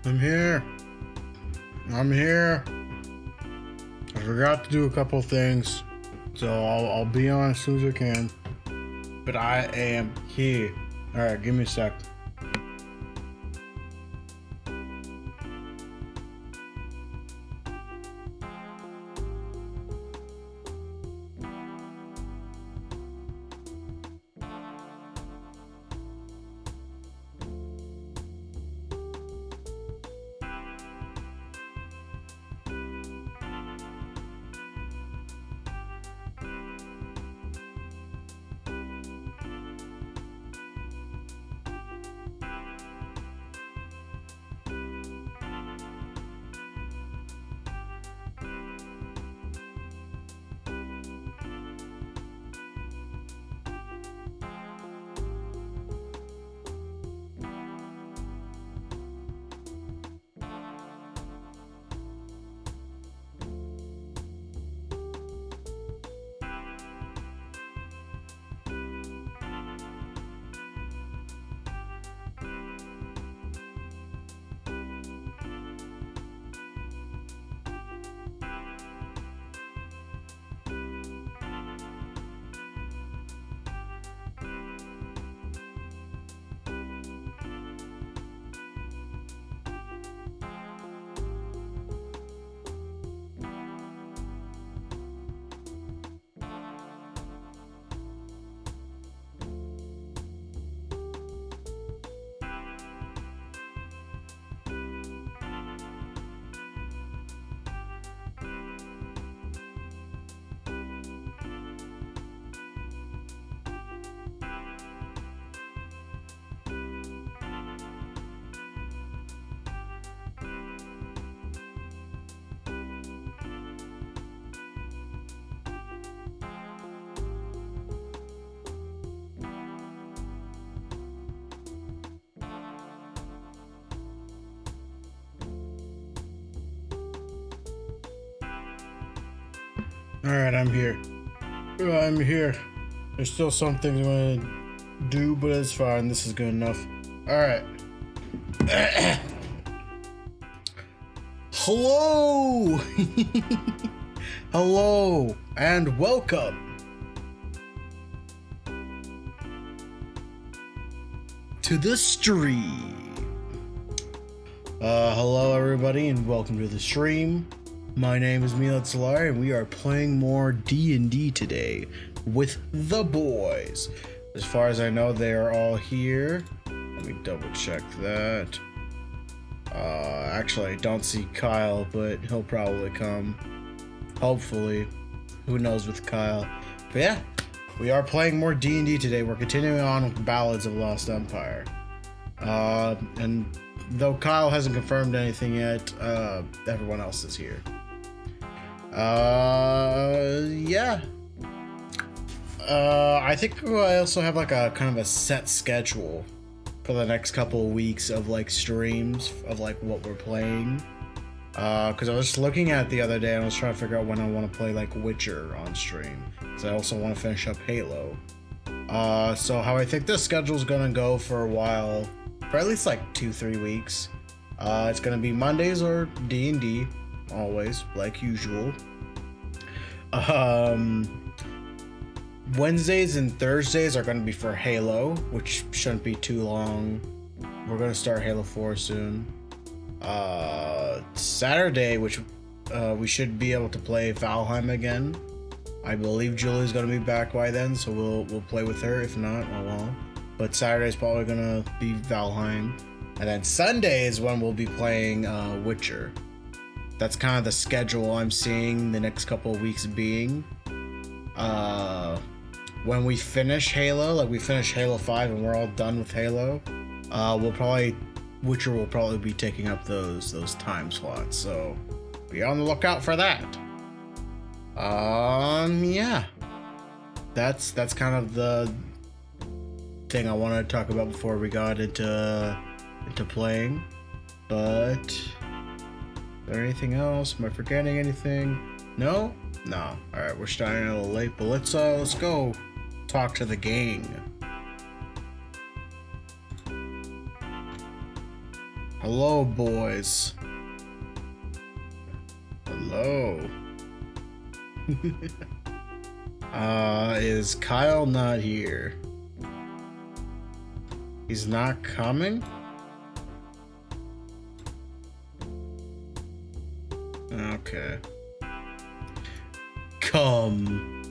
I'm here. I'm here. I forgot to do a couple things, so I'll be on as soon as I can. But I am here. All right, give me a sec. Alright, I'm here. I'm here. There's still some things I'm gonna do, but it's fine. This is good enough. Alright. Hello! Hello, and welcome to the stream. Hello everybody, and welcome to the stream. My name is Ballads, and we are playing more D&D today with the boys. As far as I know, they are all here. Let me double check that. Actually, I don't see Kyle, but he'll probably come. Hopefully. Who knows with Kyle. But yeah, we are playing more D&D today. We're continuing on with Ballads of Lost Empire. And though Kyle hasn't confirmed anything yet, everyone else is here. Yeah. I think I also have like a kind of a set schedule for the next couple of weeks of like streams of like what we're playing. Because I was just looking at it the other day and I was trying to figure out when I want to play like Witcher on stream. Because I also want to finish up Halo. So how I think this schedule is gonna go for a while, for at least like 2-3 weeks. It's gonna be Mondays or D&D, always, like usual. Wednesdays and Thursdays are gonna be for Halo, which shouldn't be too long. We're gonna start Halo 4 soon. Saturday, which we should be able to play Valheim again. I believe Julie's gonna be back by then, so we'll play with her. If not, oh well. But Saturday's probably gonna be Valheim, and then Sunday is when we'll be playing Witcher. That's kind of the schedule I'm seeing the next couple of weeks being. When we finish Halo, like we finish Halo 5 and we're all done with Halo, Witcher will probably be taking up those time slots. So be on the lookout for that. Yeah. That's kind of the thing I wanted to talk about before we got into playing. But is there anything else? Am I forgetting anything? No? No. Alright, we're starting a little late, but let's go talk to the gang. Hello, boys. Hello. Is Kyle not here? He's not coming? Okay. Come.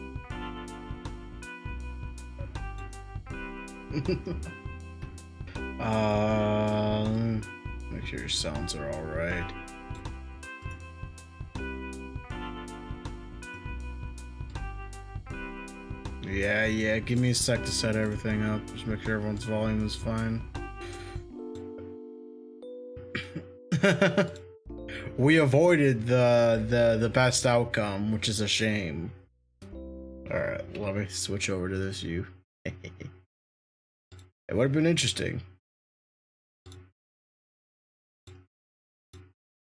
Make sure your sounds are all right. Yeah, give me a sec to set everything up. Just make sure everyone's volume is fine. We avoided the best outcome, which is a shame. Alright, let me switch over to this view. It would have been interesting.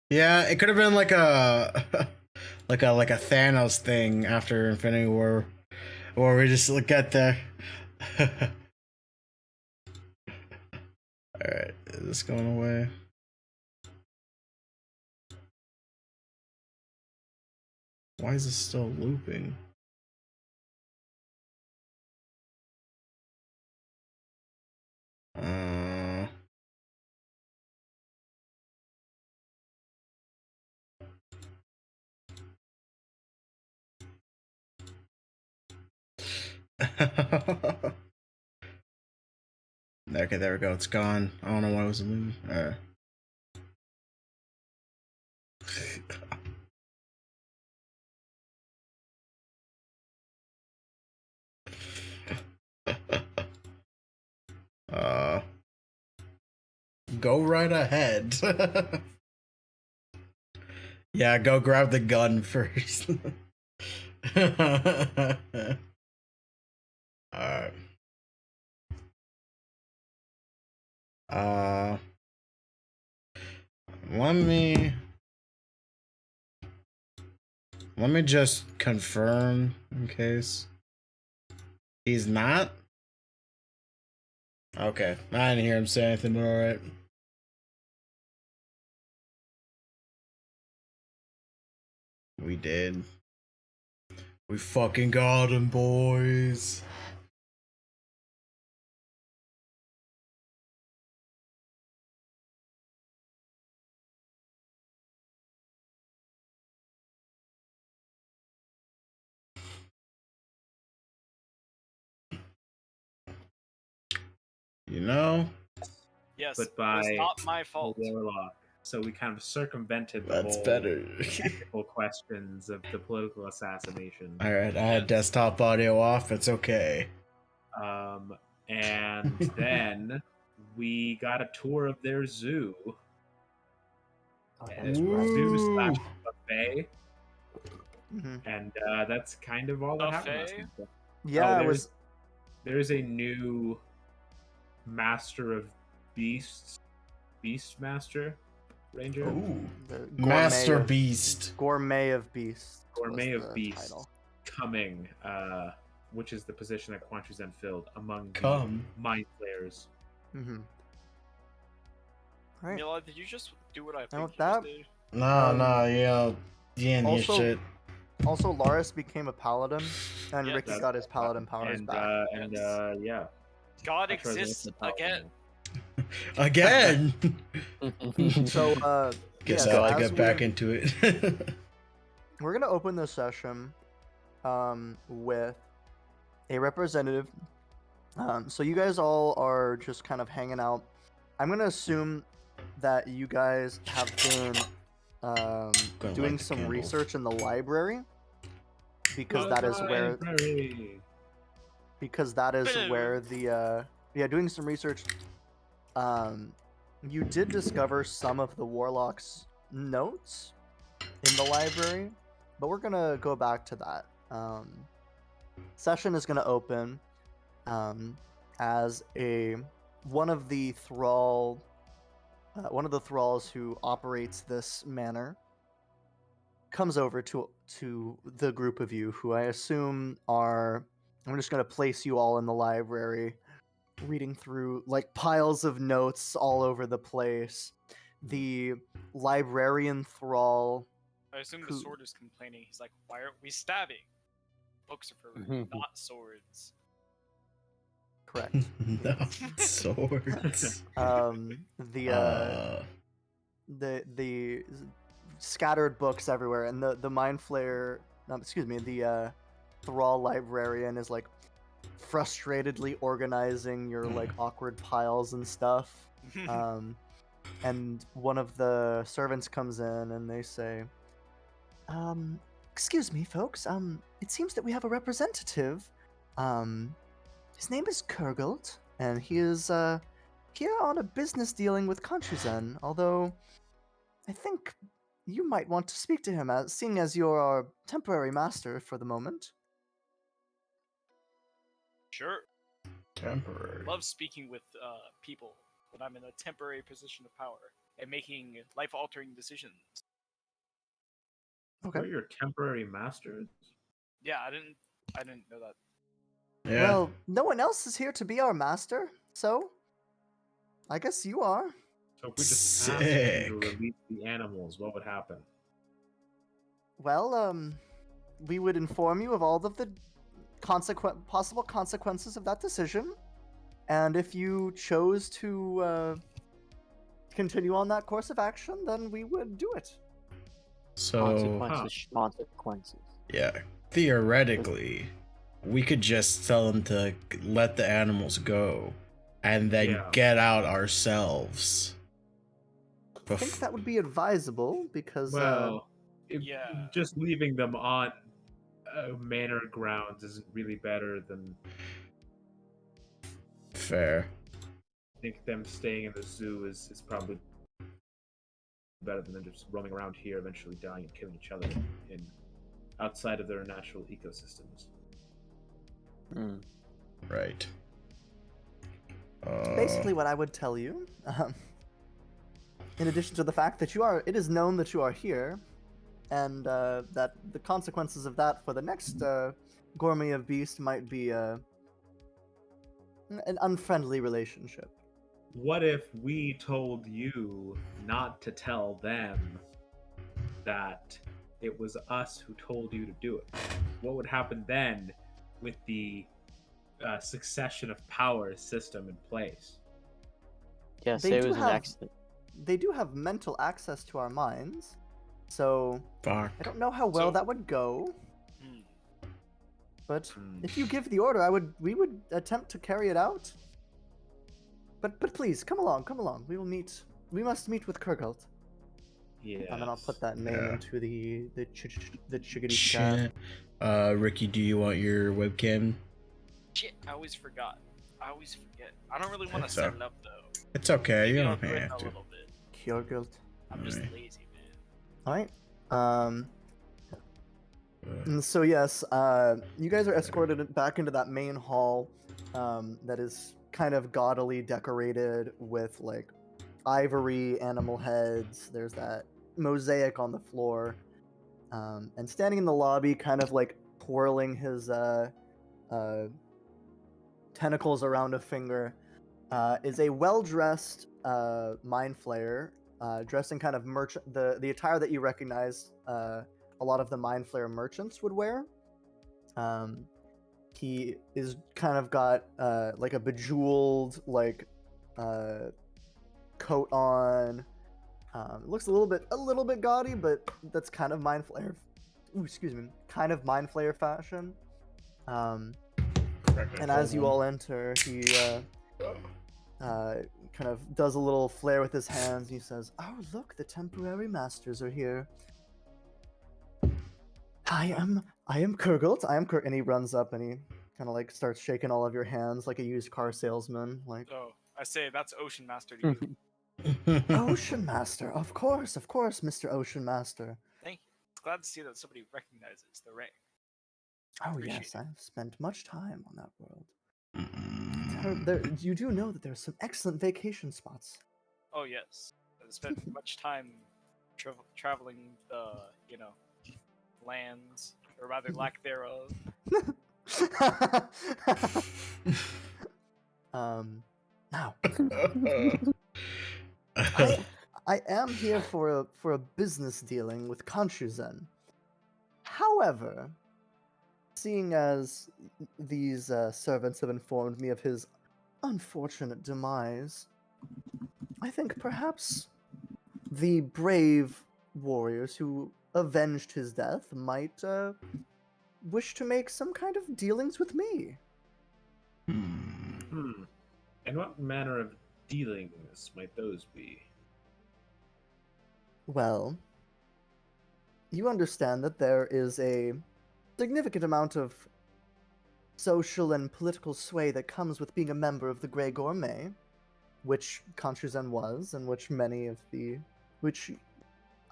Yeah, it could have been like a like a Thanos thing after Infinity War, where we just look at the. All right, is this going away? Why is this still looping? Okay, there we go. It's gone. I don't know why it was looping. Go right ahead. Yeah, go grab the gun first. Alright. Let me just confirm in case he's not. Okay, I didn't hear him say anything, but all right. We did. We fucking got him, boys. You know? Yes, but by it was not my fault. Warlock. So we kind of circumvented the That's whole better. technical questions of the political assassination. Alright, I had desktop audio off, it's okay. And then we got a tour of their zoo. Zoo slash buffet. And that's kind of all that happened last week. Yeah, there's a new Master of Beasts, Beast Master Ranger. Ooh, Master Beast, Gourmet of Beasts, Gourmet of Beasts coming, which is the position that Quan Chi Zen filled among the Mind Flayers. Right. Mila, did you just do what I think you just did? No, yeah, D&D shit. Also, Laris became a paladin, and Ricky got his paladin powers back. Yeah. God exists again. Again. So, guess I'll get back into it. We're gonna open this session, with a representative. So you guys all are just kind of hanging out. I'm gonna assume that you guys have been doing some research in the library, because that is where the doing some research. You did discover some of the Warlock's notes in the library, but we're gonna go back to that. Session is gonna open as one of the thralls who operates this manor comes over to the group of you, who I assume are. I'm just gonna place you all in the library, reading through like piles of notes all over the place. the librarian thrall. I assume the sword is complaining. He's like, why aren't we stabbing? Books are for not swords. Correct. Not swords. The scattered books everywhere, and the mind flayer, the thrall librarian is like frustratedly organizing your like awkward piles and stuff. And one of the servants comes in and they say, excuse me, folks. It seems that we have a representative. His name is Kurgelt, and he is here on a business dealing with Conchuzen, although I think you might want to speak to him, seeing as you're our temporary master for the moment. Sure. Temporary. Love speaking with people when I'm in a temporary position of power and making life-altering decisions. Okay. We're your temporary masters? Yeah, I didn't know that. Yeah. Well, no one else is here to be our master, so I guess you are. So if we just asked you to release the animals, what would happen? Well, we would inform you of all of the possible consequences of that decision, and if you chose to continue on that course of action, then we would do it. So consequences. Yeah, theoretically, we could just tell them to let the animals go, and then get out ourselves. I think that would be advisable because just leaving them on manor grounds isn't really better than. Fair. I think them staying in the zoo is probably better than them just roaming around here, eventually dying and killing each other outside of their natural ecosystems. Right. Basically, what I would tell you, in addition to the fact that it is known that you are here, and that the consequences of that for the next Gourmet of Beast might be an unfriendly relationship. What if we told you not to tell them that it was us who told you to do it? What would happen then with the succession of power system in place? Yeah, say it was an accident. They do have mental access to our minds, so I don't know how well that would go. But if you give the order, we would attempt to carry it out. But please, come along. We must meet with Kurgelt. Yeah. And then I'll put that name into the chickadee chat. Ricky, do you want your webcam? Shit, I always forget. I don't really want to set it up though. It's okay. Maybe You I'll don't do it have a to. little bit. Kurgelt. I'm just lazy, man. All right. And so yes, you guys are escorted back into that main hall that is kind of gaudily decorated with like ivory animal heads. There's that mosaic on the floor, and standing in the lobby, kind of like twirling his tentacles around a finger, is a well-dressed mind flayer, dressed in kind of the attire that you recognize. A lot of the Mind Flayer merchants would wear. He is kind of got like a bejeweled coat on. It looks a little bit gaudy, but that's kind of Mind Flayer. Kind of Mind Flayer fashion. And as you all enter, he kind of does a little flare with his hands. He says, "Oh, look, the temporary masters are here. I am Kurgelt. And he runs up and he kind of like starts shaking all of your hands like a used car salesman. Like, oh, I say that's Ocean Master to you. Ocean Master, of course, Mr. Ocean Master. Thank you. Glad to see that somebody recognizes the rank. Oh yes, I've spent much time on that world. You do know that there's some excellent vacation spots. Oh yes, I've spent much time traveling the lands, or rather lack thereof. Now, I am here for a business dealing with Kanchuzen. However, seeing as these servants have informed me of his unfortunate demise, I think perhaps the brave warriors who avenged his death might wish to make some kind of dealings with me. Hmm. And what manner of dealings might those be? Well, you understand that there is a significant amount of social and political sway that comes with being a member of the Grey Gourmet, which Kanchuzen was, and which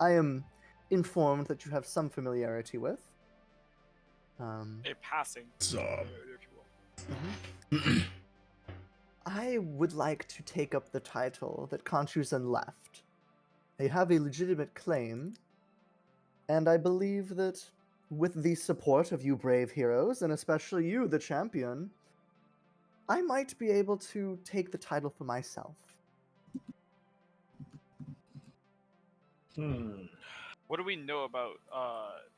I am informed that you have some familiarity with. A passing. So- if you will. I would like to take up the title that Kanchuzen left. They have a legitimate claim, and I believe that with the support of you brave heroes, and especially you, the champion, I might be able to take the title for myself. What do we know about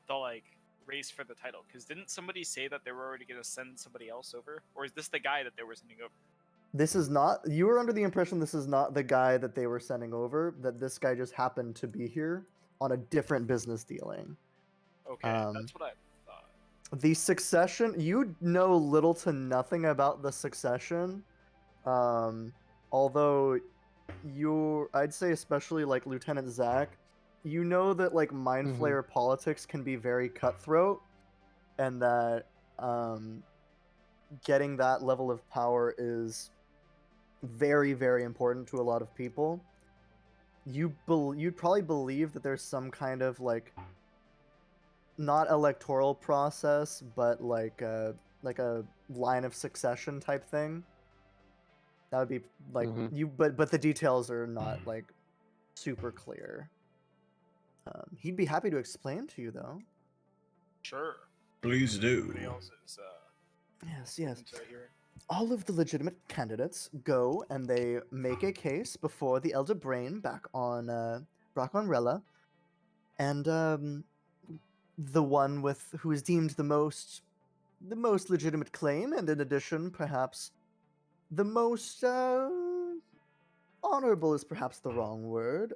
the race for the title? Because didn't somebody say that they were already going to send somebody else over, or is this the guy that they were sending over? This is not. You were under the impression this is not the guy that they were sending over. That this guy just happened to be here on a different business dealing. Okay, that's what I thought. The succession. You know little to nothing about the succession. Although I'd say especially like Lieutenant Zach, you know that like Mind Flayer politics can be very cutthroat, and that getting that level of power is very, very important to a lot of people. You'd probably believe that there's some kind of like not electoral process, but like a line of succession type thing. That would be like but the details are not like super clear. He'd be happy to explain to you though. Sure. Please do. Somebody else is Yes. into hearing. All of the legitimate candidates go and they make a case before the Elder Brain back on Rella, and the one with who is deemed the most legitimate claim, and in addition, perhaps the most honorable is perhaps the wrong word.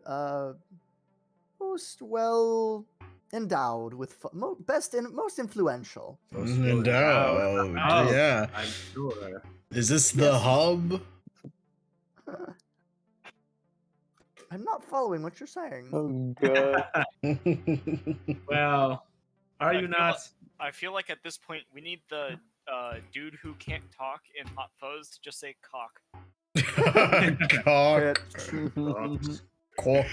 Most well endowed with most influential. Endowed. Yeah. I'm sure. Is this the Yes. hub? I'm not following what you're saying. Oh god. Well, are I you feel not? I feel like at this point we need the dude who can't talk in Hot Fuzz to just say cock. Cock. Cock.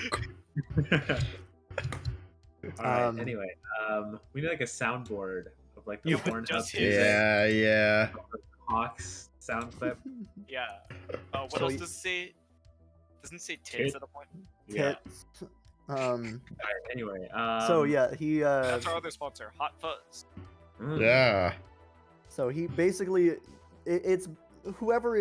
All right. Anyway, we need like a soundboard of like the Yeah, but horn just house his- Yeah. Hawks sound clip. Yeah. What So else y- does it say? Doesn't it say tits Tit? at a point? Yeah. Tits. All right, anyway. So yeah, he That's our other sponsor, Hot Fuzz. Yeah. so he basically it's whoever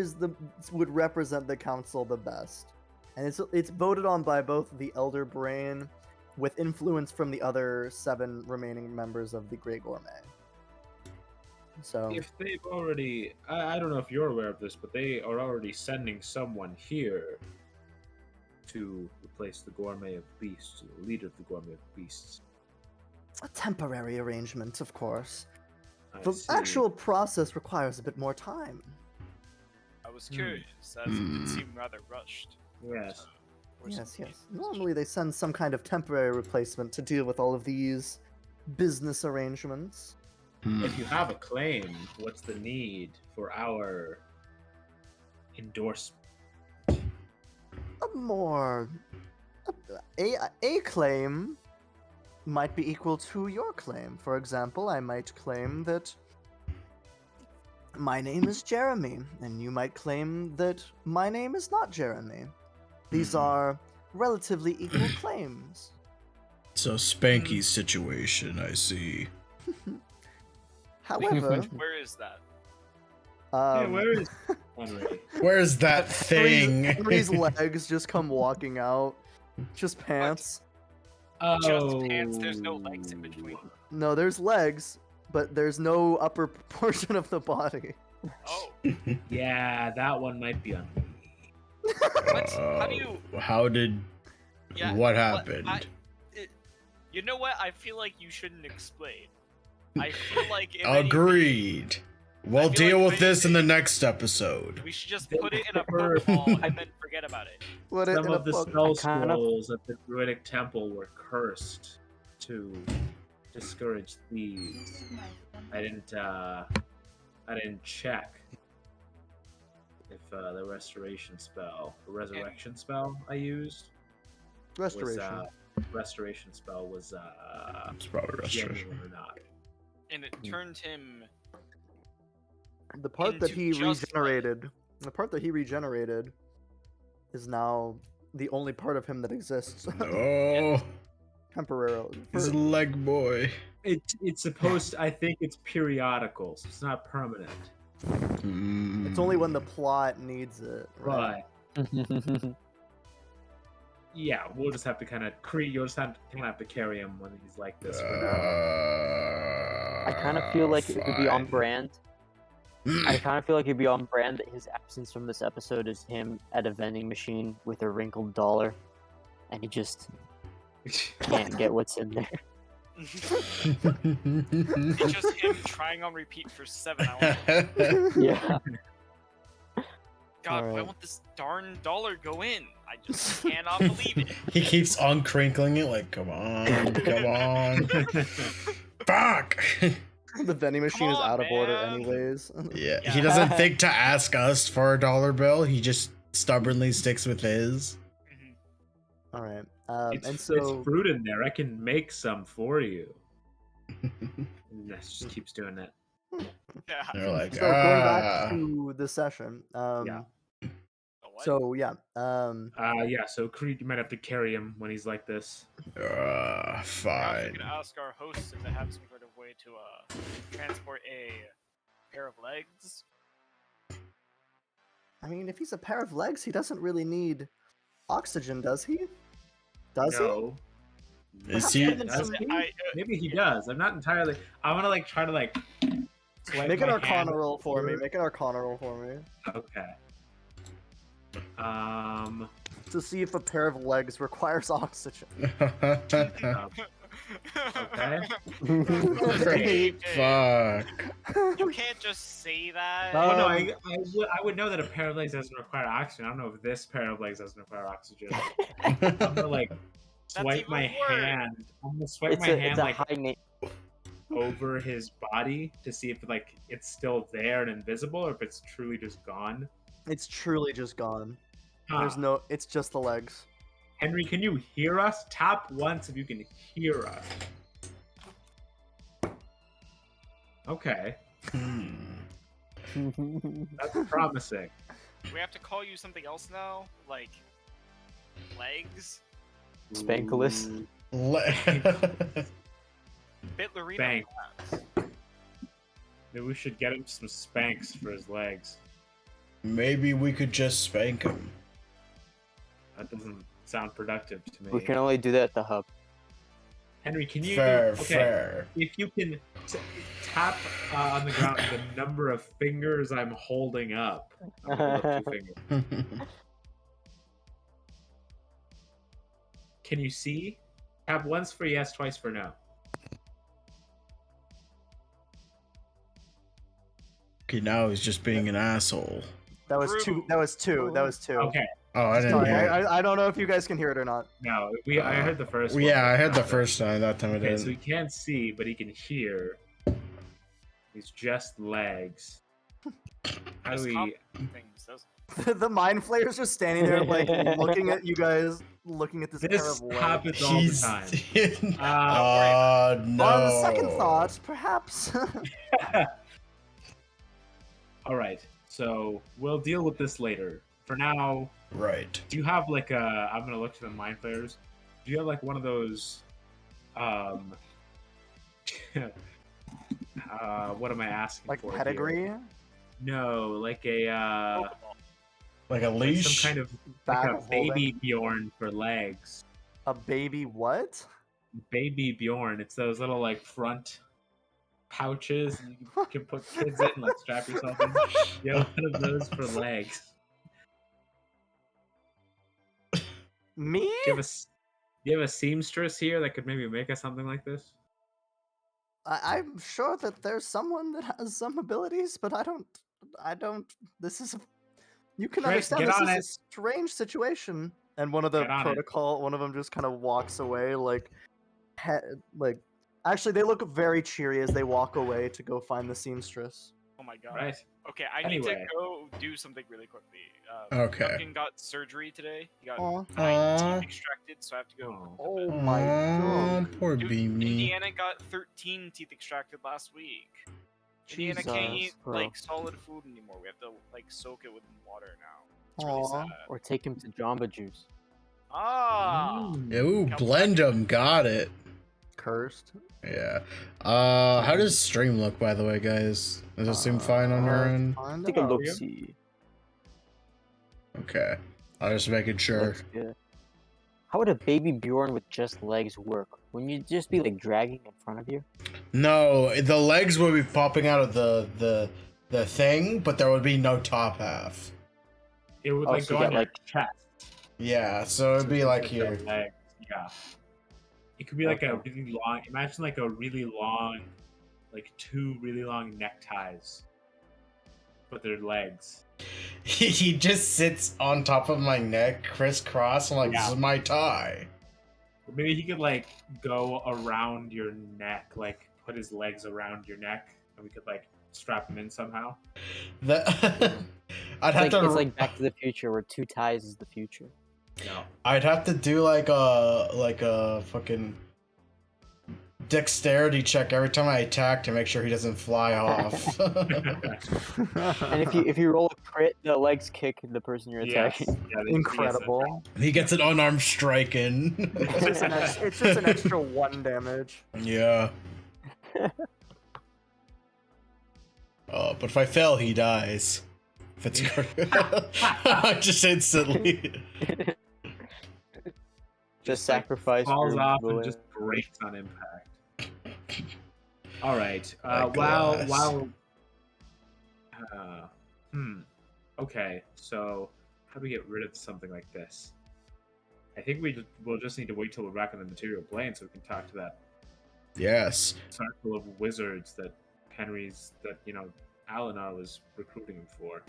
would represent the council the best, and it's voted on by both the Elder Brain, with influence from the other 7 remaining members of the Great Gourmet. So If they've already, I don't know if you're aware of this, but they are already sending someone here to replace the Gourmet of Beasts, the leader of the Gourmet of Beasts. a temporary arrangement, of course. I The see. actual process requires a bit more time. I was curious, as it did seem rather rushed. Yes. Or Yes. something. Normally they send some kind of temporary replacement to deal with all of these business arrangements. If you have a claim, what's the need for our endorsement? A claim might be equal to your claim. For example, I might claim that my name is Jeremy, and you might claim that my name is not Jeremy. These are relatively equal claims. So Spanky's situation, I see. However, Where is that? Where is Henry? Where's that thing? Henry's legs just come walking out. Just pants. Oh. Just pants. There's no legs in between. No, there's legs, but there's no upper portion of the body. Oh, Yeah, that one might be on me. what? How do you? How did? Yeah. What what- happened? You know what? I feel like you shouldn't explain. I feel like if anything, Agreed. We'll feel deal like with this in the anything- next episode. we should just put it in a Pokeball and then forget about it. What Some of the spell kind of- scrolls at the Druidic Temple were cursed to discourage thieves. I didn't check if the restoration spell, the resurrection spell I used Restoration. was restoration spell was It's probably restoration. genuine or not. And it turned him. The part that into he just regenerated, the part that he regenerated, is now the only part of him that exists Oh, temporarily. he's a leg boy. It's supposed. I think it's periodical, so it's not permanent. It's only when the plot needs it. Right? But yeah, we'll just have to kind of you'll just kind of have to carry him when he's like this for now. I kind of feel like it would be on fine. brand. I kind of feel like it'd be on brand that his absence from this episode is him at a vending machine with a wrinkled dollar, and he just can't get what's in there. It's just him trying on repeat for 7 hours. Yeah. God, why Alright. won't this darn dollar go in? I just cannot believe it. He keeps uncrinkling it like, come on, come on. Fuck! The vending machine is on, out of order man. anyways. Yeah, Yeah. he doesn't think to ask us for a dollar bill. He just stubbornly sticks with his. Mhm. All right. It's, And it's so fruit in there. I can make some for you. And that just keeps doing that. Yeah. They're like, so going back ah. to the session. Yeah. What? So yeah. Yeah. So Creed, you might have to carry him when he's like this. Perhaps we Fine. could ask our hosts if they have some sort of way to transport a pair of legs. I mean, if he's a pair of legs, he doesn't really need oxygen, does he? Does No. Is Perhaps he? put him in Does some- he? I, Maybe he does. I'm not entirely. I want to try to swipe Make an my Arcana hand roll for me. over- Make an Arcana roll for me Okay. to see if a pair of legs requires oxygen. Okay. Great. Fuck. you can't just say that. Well, no, Um, I would know that a pair of legs doesn't require oxygen. I don't know if this pair of legs doesn't require oxygen. I'm gonna swipe even my worse. hand. I'm gonna swipe It's my a, hand it's a high name. over his body to see if it's still there and invisible, or if it's truly just gone. It's truly just gone. Huh. There's no. It's just the legs. Henry, can you hear us? Tap once if you can hear us. Okay, that's promising. We have to call you something else now, like legs. Spankless. Ooh, Bitlerino. Spank. perhaps. Maybe we should get him some spanks for his legs. Maybe we could just spank him. That doesn't sound productive to me. We can only do that at the hub. Henry, can you? Fair, okay, fair. if you can tap on the ground the number of fingers I'm holding up. I'm gonna hold up 2 fingers. Can you see? Tap once for yes, twice for no. Okay, now he's just being an asshole. That was two. That was two. That was two. Okay, Oh, I didn't Sorry, hear. I don't know if you guys can hear it or not. no, I heard the first one. Yeah, I heard the first time. That time I Okay, so he didn't. can't see, but he can hear. He's just legs. How do Just we? things, doesn't The mind flayer's just standing there, like looking at you guys, looking at this pair This of legs. happens all the He's. time. No. On second thought, perhaps. All right, so we'll deal with this later. For now, Right. do you have I'm gonna look to the mind flayers. Do you have one of those? What am I asking Like for? here? pedigree, No, like a Pokeball. Like a like leash. some kind of bag like a of holding. baby Bjorn for legs. A baby what? Baby Bjorn. It's those little like front pouches you can put kids in, like strap yourself in. You have one of those for legs. Me? Do you have a seamstress here that could maybe make us something like this? I'm sure that there's someone that has some abilities, but I don't. This is. You can Great, understand get this on is a it. strange situation. And one of the Get on it. protocol, one of them just kind of walks away, like, like. Actually, they look very cheery as they walk away to go find the seamstress. Oh my god. Right. Okay, I need to Anyway. go do something really quickly. Okay. Duncan got surgery today. He got Aw. 9 Aw. teeth extracted, so I have to go. Oh my Aw, god. poor Dude, Beanie. Indiana got 13 teeth extracted last week. Indiana can't eat Jesus, bro. like solid food anymore. We have to like soak it with water now. It's Aw. really sad. Or take him to Jamba Juice. Ah. Ooh, Come blend them. Got it. Cursed. Yeah. How does stream look, by the way, guys? Does it seem fine on your end? Take a Oh, look yeah. see. Okay. I was just making sure. Looks good. How would a baby Bjorn with just legs work? Wouldn't you just be like dragging in front of you? No, the legs would be popping out of the thing, but there would be no top half. It would Oh, like so go you on got, your like- chest. Yeah, so it'd So be it's like the here. legs. Yeah. It could be like a Okay. really long. Imagine like a really long, like 2 really long neckties, but they're legs. He just sits on top of my neck, crisscross. I'm like, Yeah. this is my tie. Or maybe he could like go around your neck, like put his legs around your neck, and we could like strap him in somehow. The I'd It's have like, to. it's like Back to the Future, where 2 ties is the future. No. I'd have to do like a fucking dexterity check every time I attack to make sure he doesn't fly off. And if you roll a crit, the legs kick the person you're Yes. attacking. Yeah, they- Incredible. He gets an unarmed strike in. It's just an extra 1 damage. Yeah. But if I fail, he dies. If it's just instantly. Just sacrifice. falls for off the and win. just breaks on impact. All right. My While gosh. Okay. So how do we get rid of something like this? I think we'll just need to wait till we're back on the material plane so we can talk to that Yes. circle of wizards that Alinar was recruiting him for.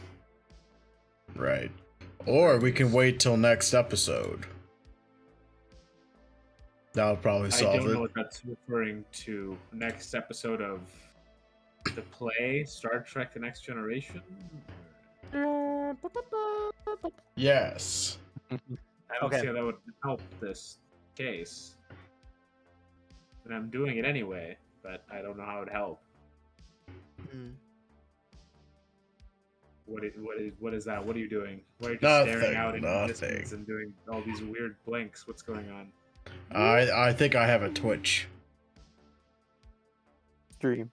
Right. Or we can wait till next episode. That'll probably I solve don't know it. what that's referring to. Next episode of the play, Star Trek: The Next Generation. Yes. I don't Okay. see how that would help this case. And I'm doing it anyway, but I don't know how it would help. Hmm. What is that? What are you doing? Why are you just Nothing, staring out into the nothing. distance and doing all these weird blinks? What's going on? I think I have a Twitch. Stream.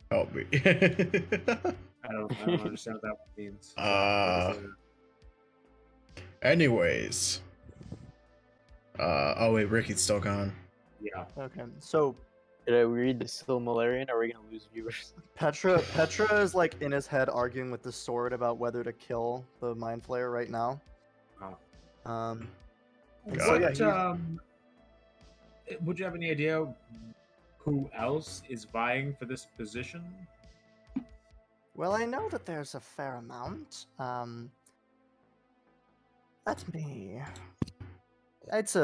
Help me. I don't understand what that means. What is it? Anyways. Oh wait, Ricky's still gone. Yeah. Okay, so Did I read the Silmarillion? Or are we gonna lose viewers? Petra is like in his head arguing with the sword about whether to kill the Mind Flayer right now. Oh. And Got so it. yeah, Would you have any idea who else is vying for this position? well, I know that there's a fair amount. Let me. As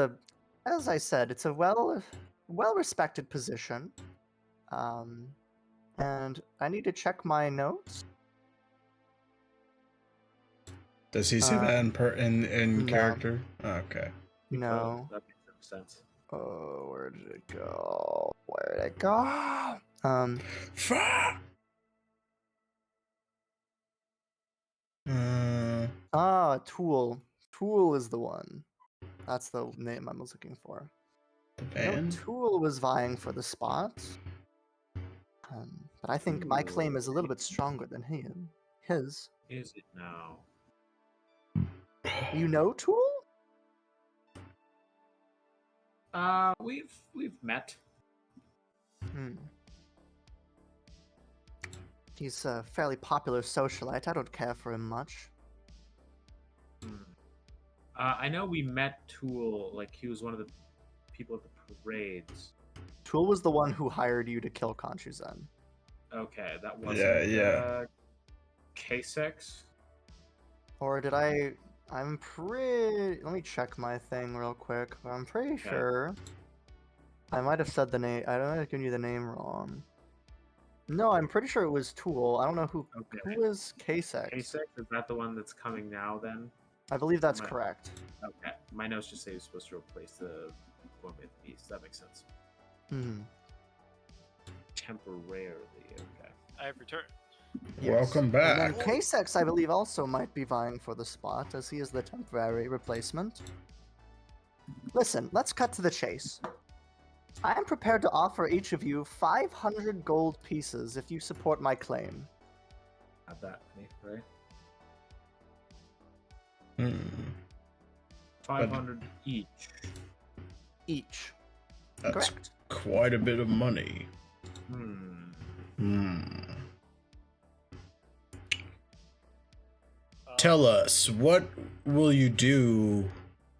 I said, it's a well-respected position. And I need to check my notes. Does he say that in no. character? Okay. No. That makes no sense. Oh, where did it go? Where did it go? Tool. Tool is the one. That's the name I was looking for. The I know band? Tool was vying for the spot. But I think my claim is a little bit stronger than his. Is it now? You know Tool? We've met. Hmm. He's a fairly popular socialite. I don't care for him much. Hmm. I know we met Tool. Like he was one of the people at the parades. Tool was the one who hired you to kill Conchuzen. Okay, that wasn't. Yeah. K6. Or did I? I'm pretty. Let me check my thing real quick. I'm pretty sure. I might have said the name. I might have given you the name wrong. No, I'm pretty sure it was Tool. I don't know who. Okay. Who is K6? K6, is that the one that's coming now then? I believe that's My- correct. Okay. My notes just say he's supposed to replace the one with Beast. That makes sense. Hmm. Temporarily, okay. I have returned. Welcome And back. then K6, I believe, also might be vying for the spot, as he is the temporary replacement. Listen, let's cut to the chase. I am prepared to offer each of you 500 gold pieces if you support my claim. Not that many, right? Hmm. 500 each. Each. That's Correct. quite a bit of money. Hmm. Tell us, what will you do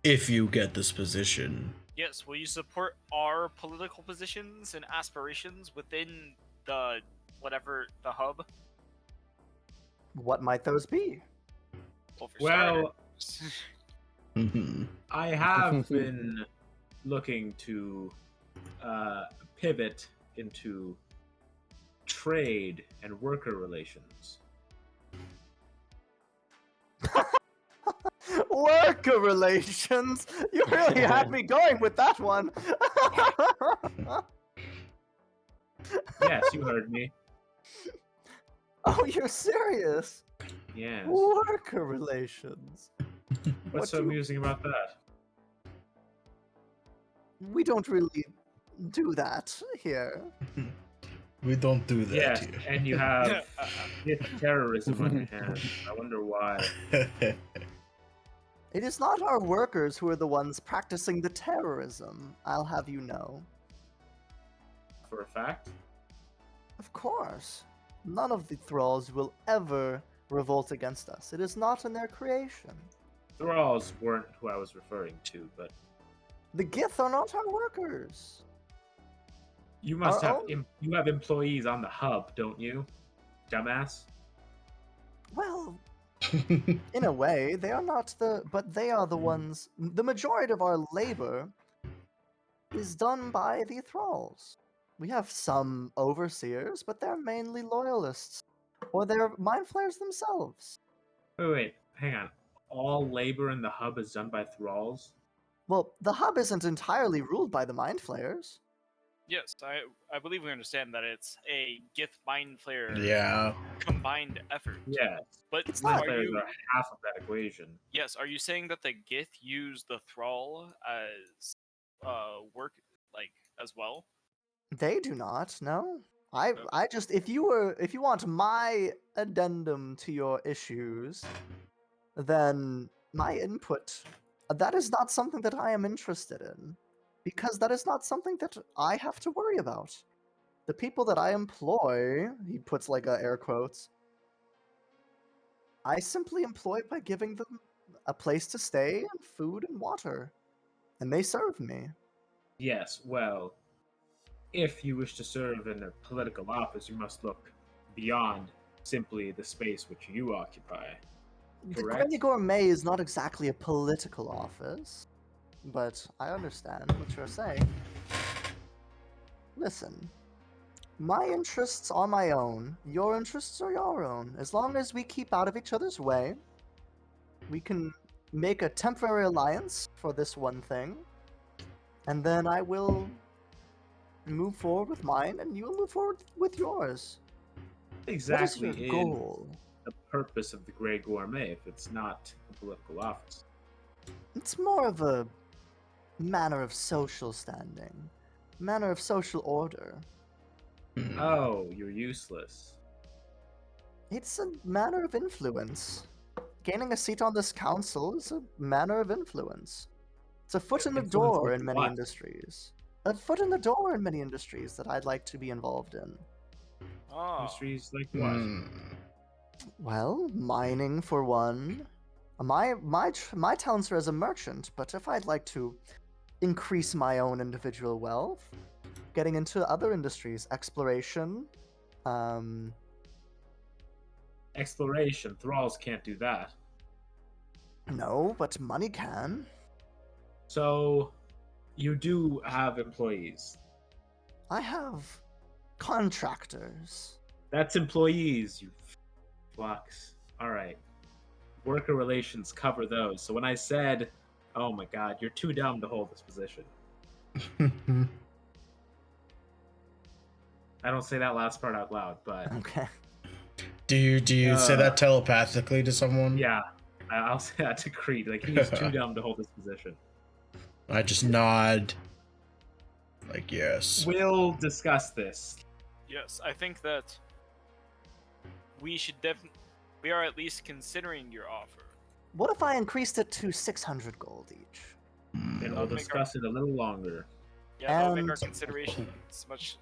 if you get this position? Yes, will you support our political positions and aspirations within the the hub? What might those be? Well, for Well, starters. Mhm. I have been looking to pivot into trade and worker relations. Worker relations! You really had me going with that one! Yes, you heard me. Oh, you're serious? Yes. Worker relations. What's what so do you- amusing about that? We don't really do that here. We don't do that Yes, here. and you have terrorism on your hands. I wonder why. It is not our workers who are the ones practicing the terrorism, I'll have you know. For a fact? Of course. None of the thralls will ever revolt against us. It is not in their creation. Thralls weren't who I was referring to, but The Gith are not our workers. you must Our have own- you have employees on the hub, don't you? Dumbass. Well, in a way, they are not but they are the ones. The majority of our labor is done by the thralls. We have some overseers, but they're mainly loyalists, or they're mind flayers themselves. Wait, hang on. All labor in the hub is done by thralls? Well, the hub isn't entirely ruled by the mind flayers. Yes, I believe we understand that it's a Gith Mind Flayer Yeah. combined effort. Yes. But It's Mind not- are flayers you are half of that equation. yes, are you saying that the Gith use the Thrall as work like as well? They do not. No. I just if you want my addendum to your issues, then my input, that is not something that I am interested in, because that is not something that I have to worry about. The people that I employ, he puts like air quotes, I simply employ by giving them a place to stay and food and water, and they serve me. Yes, well, if you wish to serve in a political office, you must look beyond simply the space which you occupy. The Correct. Grey Gourmet is not exactly a political office, but I understand what you're saying. Listen, my interests are my own, your interests are your own. As long as we keep out of each other's way, we can make a temporary alliance for this one thing, and then I will move forward with mine, and you will move forward with yours. Exactly What is your in goal? the purpose of the Grey Gourmet if it's not a political office. It's more of a manner of social standing, manner of social order. Oh, you're useless. It's a manner of influence. Gaining a seat on this council is a manner of influence. It's a foot in the Influence door with in many what? industries. A foot in the door in many industries that I'd like to be involved in. Oh. Industries like what? Hmm. Well, mining for one. My talents are as a merchant, but if I'd like to increase my own individual wealth, getting into other industries, exploration, Exploration. Thralls can't do that. no, but money can. So, you do have employees. I have contractors. That's employees, you fucks. Alright. Worker relations cover those. So when I said, oh my god, you're too dumb to hold this position, I don't say that last part out loud, but Okay. Do you say that telepathically to someone? yeah, I'll say that to Creed. Like, he's too dumb to hold this position. I just nod. Like, yes. We'll discuss this. Yes, I think that we should definitely. We are at least considering your offer. What if I increased it to 600 gold each? And That'll we'll make discuss it a little longer. Yeah, that'll make our And- considerations much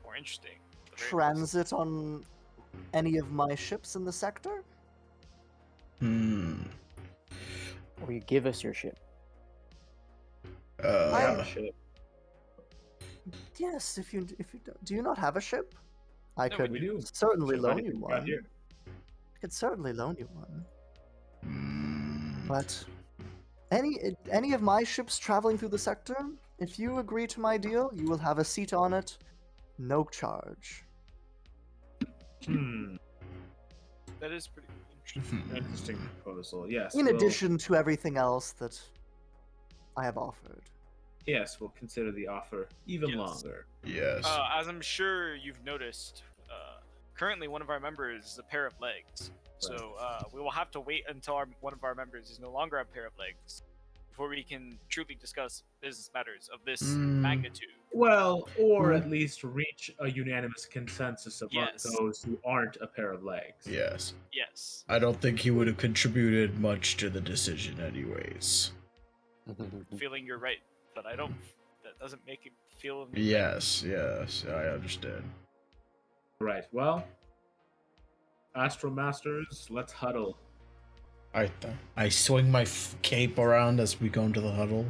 more interesting. at the very least. Transit on any of my ships in the sector? Hmm. Or you give us your ship. I have Uh, a ship. Yes, if you don't, do you not have a ship? I No, could We do. certainly Ship loan might you be one. right here. I could certainly loan you one. hmm. But any of my ships traveling through the sector, if you agree to my deal, you will have a seat on it, no charge. That is pretty interesting. Interesting proposal. Yes. In we'll- addition to everything else that I have offered. Yes, we'll consider the offer even Yes. longer. Yes. As I'm sure you've noticed, currently one of our members is a pair of legs. So we will have to wait until one of our members is no longer a pair of legs before we can truly discuss business matters of this magnitude. Well, or at least reach a unanimous consensus among Yes. those who aren't a pair of legs. Yes. Yes. I don't think he would have contributed much to the decision, anyways. Feeling you're right, but I don't. That doesn't make it feel. Yes, yes, I understand. Right. Well, Astral Masters, let's huddle. I swing my cape around as we go into the huddle.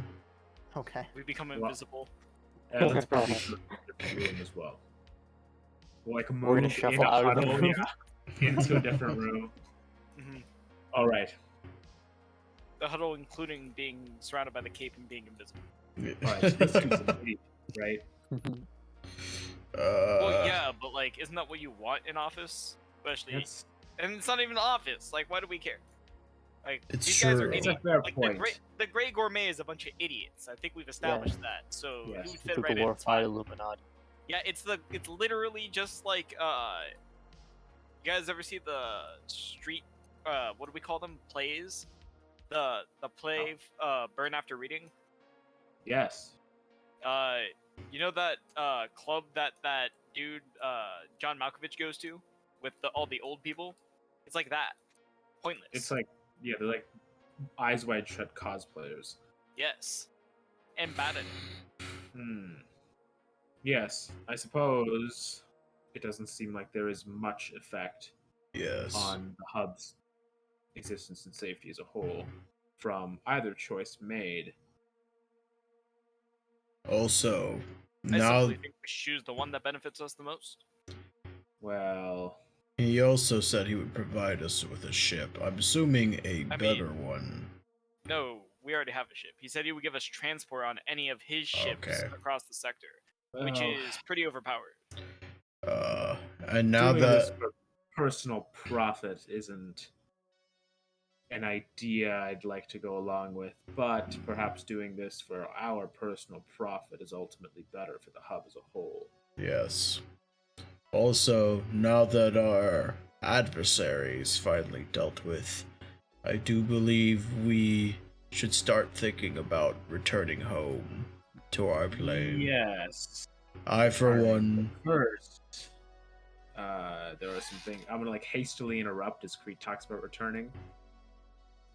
Okay. We become Well- invisible. And let's probably go to a different room as well. We'll, like, move We're gonna in shuffle a out of the huddle, room. yeah, into a different room. Mhm. All right. The huddle, including being surrounded by the cape and being invisible. All right. So this dude's an elite, right? Well, yeah, but like, isn't that what you want in office? Especially, That's and it's not even the office. Like, why do we care? Like, It's these guys are true. it's a idiots. fair Like point. the Grey Gourmet is a bunch of idiots. I think we've established that. So Yes. you would fit The right in. It's glorified fine. Illuminati. Yeah, it's literally just like you guys ever see the street what do we call them? Plays? The play Burn After Reading? Yes. You know that club that dude John Malkovich goes to with all the old people? It's like that. Pointless. It's like, yeah, they're like eyes wide shut cosplayers. yes. And bad at it. Yes, I suppose it doesn't seem like there is much effect Yes. on the hub's existence and safety as a whole from either choice made. Also, I now simply think we choose the one that benefits us the most. Well, he also said he would provide us with a ship. I'm assuming a I better one. No, we already have a ship. He said he would give us transport on any of his ships Okay. across the sector, which well, is pretty overpowered. And now doing this that for personal profit isn't an idea I'd like to go along with, but perhaps doing this for our personal profit is ultimately better for the hub as a whole. yes. Also, now that our adversaries finally dealt with, I do believe we should start thinking about returning home to our plane. Yes. I, for Alright. one, First, there are some things I'm gonna like hastily interrupt as Creed talks about returning.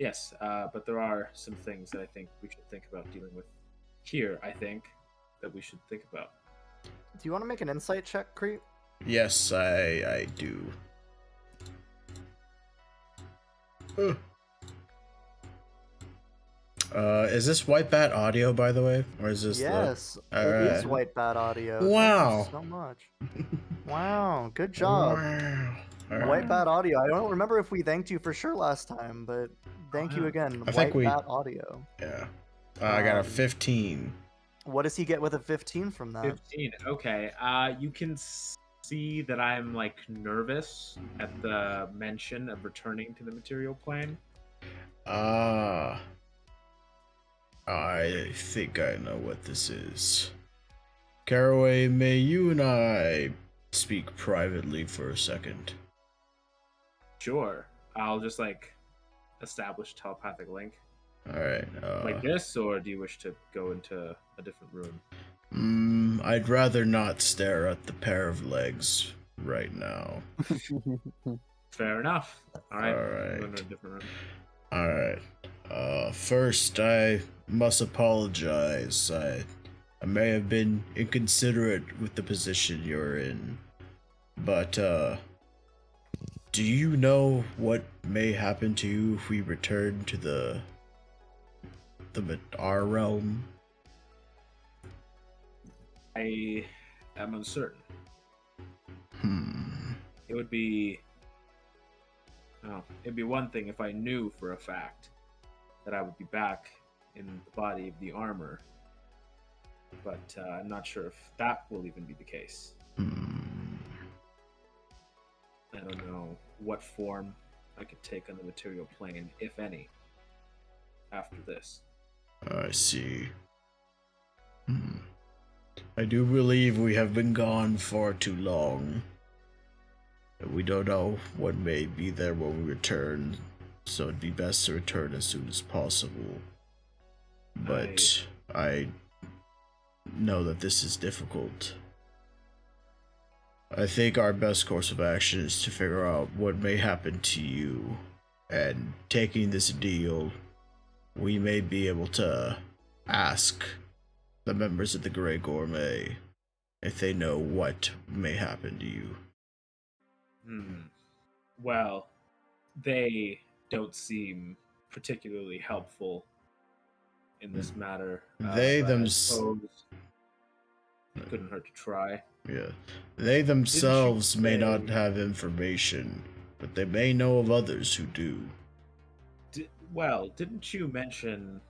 Yes, but there are some things that I think we should think about dealing with here. I think that we should think about. Do you want to make an insight check, Creep? Yes, I do. Ugh. Is this White Bat audio, by the way, or is this Yes, the? it is Alright. White Bat audio. Wow. Thank you so much. Wow, good job. Wow. Alright. White Bat audio. I don't remember if we thanked you for sure last time, but thank you yeah. again, I think White we- Bat audio. Yeah. I got a Um, 15. What does he get with a 15 from that? 15. Okay. You can see that I'm like nervous at the mention of returning to the material plane. Ah. I think I know what this is. Caraway, may you and I speak privately for a second? Sure. I'll just like establish telepathic link Alright. like this, or do you wish to go into a different room? I'd rather not stare at the pair of legs right now. Fair enough. All right. Alright. Go into a different room. Alright. First, I must apologize. I may have been inconsiderate with the position you're in. But, do you know what may happen to you if we return to our realm? I am uncertain. Hmm. It would be. Oh, it'd be one thing if I knew for a fact that I would be back in the body of the armor, but I'm not sure if that will even be the case. Hmm. I don't know what form I could take on the material plane, if any, after this. I see. I do believe we have been gone far too long. We don't know what may be there when we return, so it'd be best to return as soon as possible. But I know that this is difficult. I think our best course of action is to figure out what may happen to you, and taking this deal, we may be able to ask the members of the Grey Gourmet if they know what may happen to you. Well, they don't seem particularly helpful in this matter. They but I them- suppose it couldn't hurt to try. Yeah. They themselves may not say- have information, but they may know of others who do. Well, didn't you mention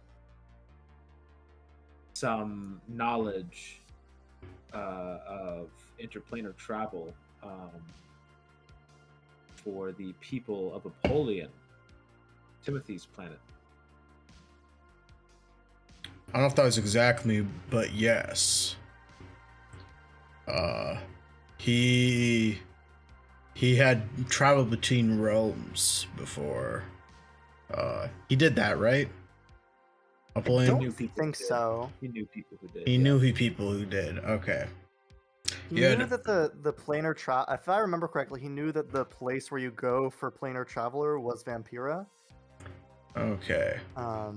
some knowledge of interplanar travel for the people of Apollyon, Timothy's planet? I don't know if that was exactly, but yes. He had traveled between realms before. He did that, right? I Apollyon? don't think so. He knew people who did. He yeah. knew who people who did. Okay. He Yeah, knew that the planar travel. If I remember correctly, he knew that the place where you go for planar traveler was Vampira. Okay. I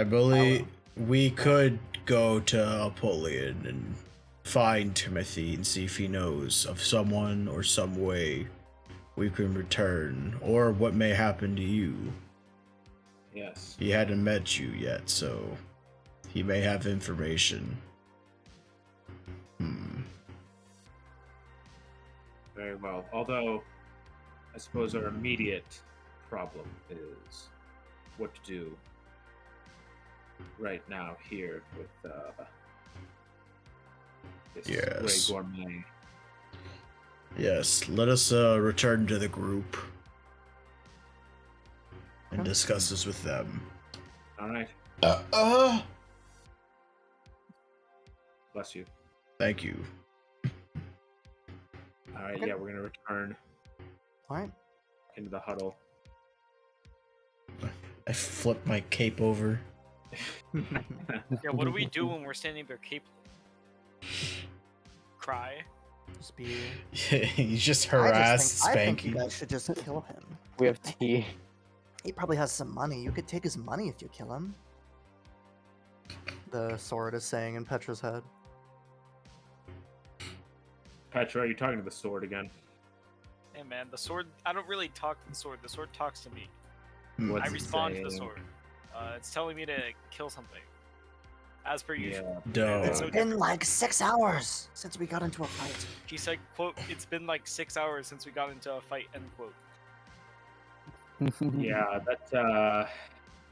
will. believe we could go to Apollyon and find Timothy and see if he knows of someone or some way we can return, or what may happen to you. Yes. He hadn't met you yet, so he may have information. Very well. Although, I suppose our immediate problem is what to do right now here with this Yes. Grey Gourmet. Yes, let us return to the group and Okay. discuss this with them. All right. Bless you. Thank you. All right. Okay. Yeah, we're gonna return All right. into the huddle. I flip my cape over. Yeah, what do we do when we're standing there cape? Cry? Just be. You just I harass think you Spanky. guys should just kill him. We have tea. He probably has some money. You could take his money if you kill him. The sword is saying in Petra's head. Petra, are you talking to the sword again? Hey man, the sword. I don't really talk to the sword. The sword talks to me. What's I it respond to the saying? sword. It's telling me to kill something. As per usual. Yeah. Dope. It's so It's been different. like 6 hours since we got into a fight. She said, "quote It's been like 6 hours since we got into a fight." End quote. Yeah,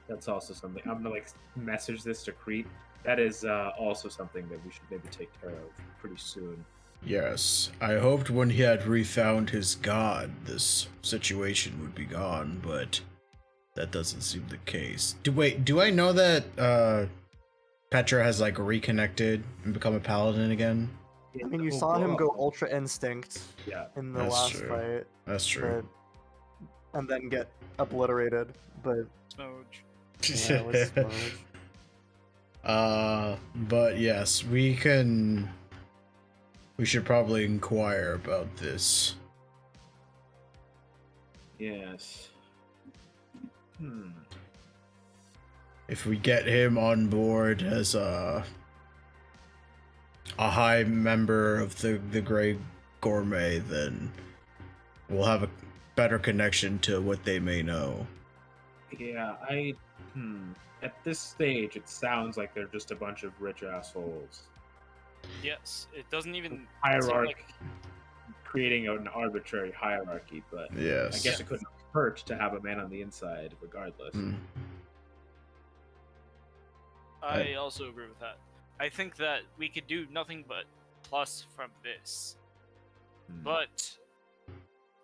that's also something. I'm gonna like message this to Crete. That is also something that we should maybe take care of pretty soon. Yes, I hoped when he had refound his god, this situation would be gone, but that doesn't seem the case. Do I know that Petra has like reconnected and become a paladin again? I mean, you Oh, saw him go whoa. Ultra Instinct Yeah. in the That's last true. fight, That's true. and then get obliterated. But Smooge. yeah, it was Smudge. But yes, we should probably inquire about this. Yes. If we get him on board as a high member of the Grey Gourmet, then we'll have a better connection to what they may know. Yeah, At this stage, it sounds like they're just a bunch of rich assholes. Yes, it doesn't even seem Hierarchy, like creating an arbitrary hierarchy, but Yes. I guess it couldn't hurt to have a man on the inside, regardless. Mm. I also agree with that. I think that we could do nothing but plus from this. But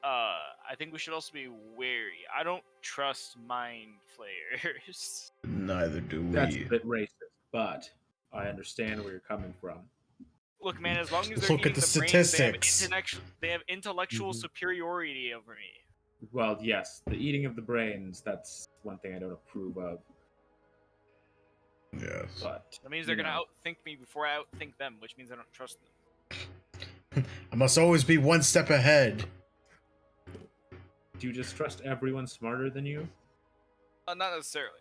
I think we should also be wary. I don't trust mind flayers. Neither do That's a we. bit racist, but I understand where you're coming from. Look, man, as long as they're Look at eating the brains, statistics. they have intellectual Mhm. superiority over me. Well, yes, the eating of the brains, that's one thing I don't approve of, Yes. but... That means they're you gonna know, outthink me before I outthink them, which means I don't trust them. I must always be one step ahead. Do you just trust everyone smarter than you? Not necessarily.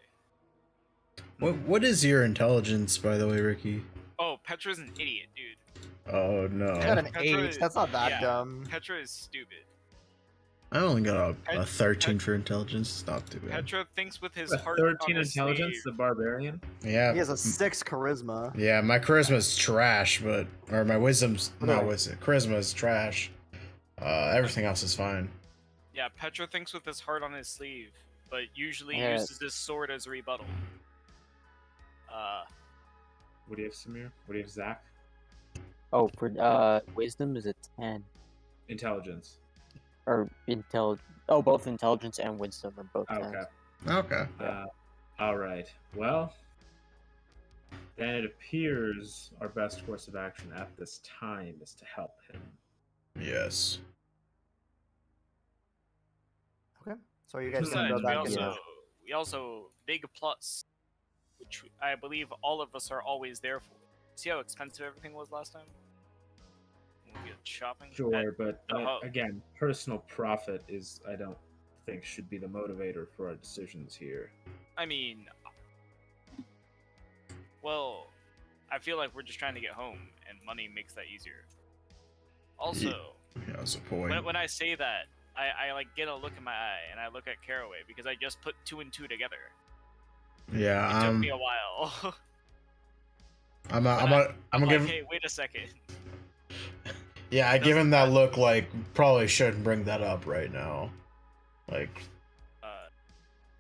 What is your intelligence, by the way, Ricky? Oh, Petra's an idiot, dude. Oh I got no. an Petra 8. That's not that yeah. dumb. Petra is stupid. I only got a Pet- 13 for intelligence. It's not too bad. Petra thinks with his A heart 13 on his intelligence, sleeve. the barbarian? Yeah. He has a 6 charisma. Yeah, my charisma's trash, or my wisdom's not Right. wisdom. Charisma's trash. Everything else is fine. Yeah, Petra thinks with his heart on his sleeve, but usually Yeah. uses his sword as a rebuttal. What do you have, Samir? What do you have, Zach? Oh, for wisdom is a 10 Intelligence. or Oh, both intelligence and wisdom are both 10s. Okay. Okay. All right. Well, then it appears our best course of action at this time is to help him. Yes. Okay. So you guys can Besides, go back in. we also big plus, which I believe all of us are always there for. See how expensive everything was last time? When we get shopping. Sure, but hub. again, personal profit is, I don't think, should be the motivator for our decisions here. I mean, well, I feel like we're just trying to get home, and money makes that easier. Also, Yeah, that's a point. when I say that, I like get a look in my eye, and I look at Caraway because I just put 2 and 2 together. Yeah, It took me a while. I'm I'm gonna like, give. hey, wait a second. Yeah, I give him that look. Like, probably shouldn't bring that up right now. Like,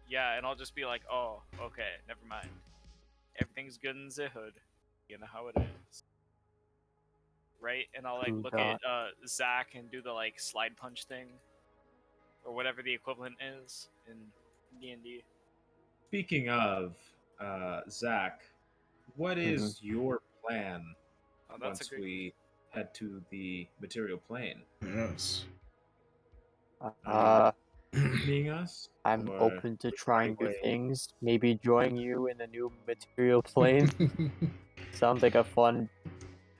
Yeah, and I'll just be like, oh, okay, never mind. Everything's good in the hood. You know how it is. Right? And I'll like True look at Zach and do the like slide punch thing. Or whatever the equivalent is in D&D. Speaking of Zach, what is your plan Oh, that's once a good... we head to the material plane? yes. Being us? I'm Or open to trying new way? things. Maybe join you in the new material plane. Sounds like a fun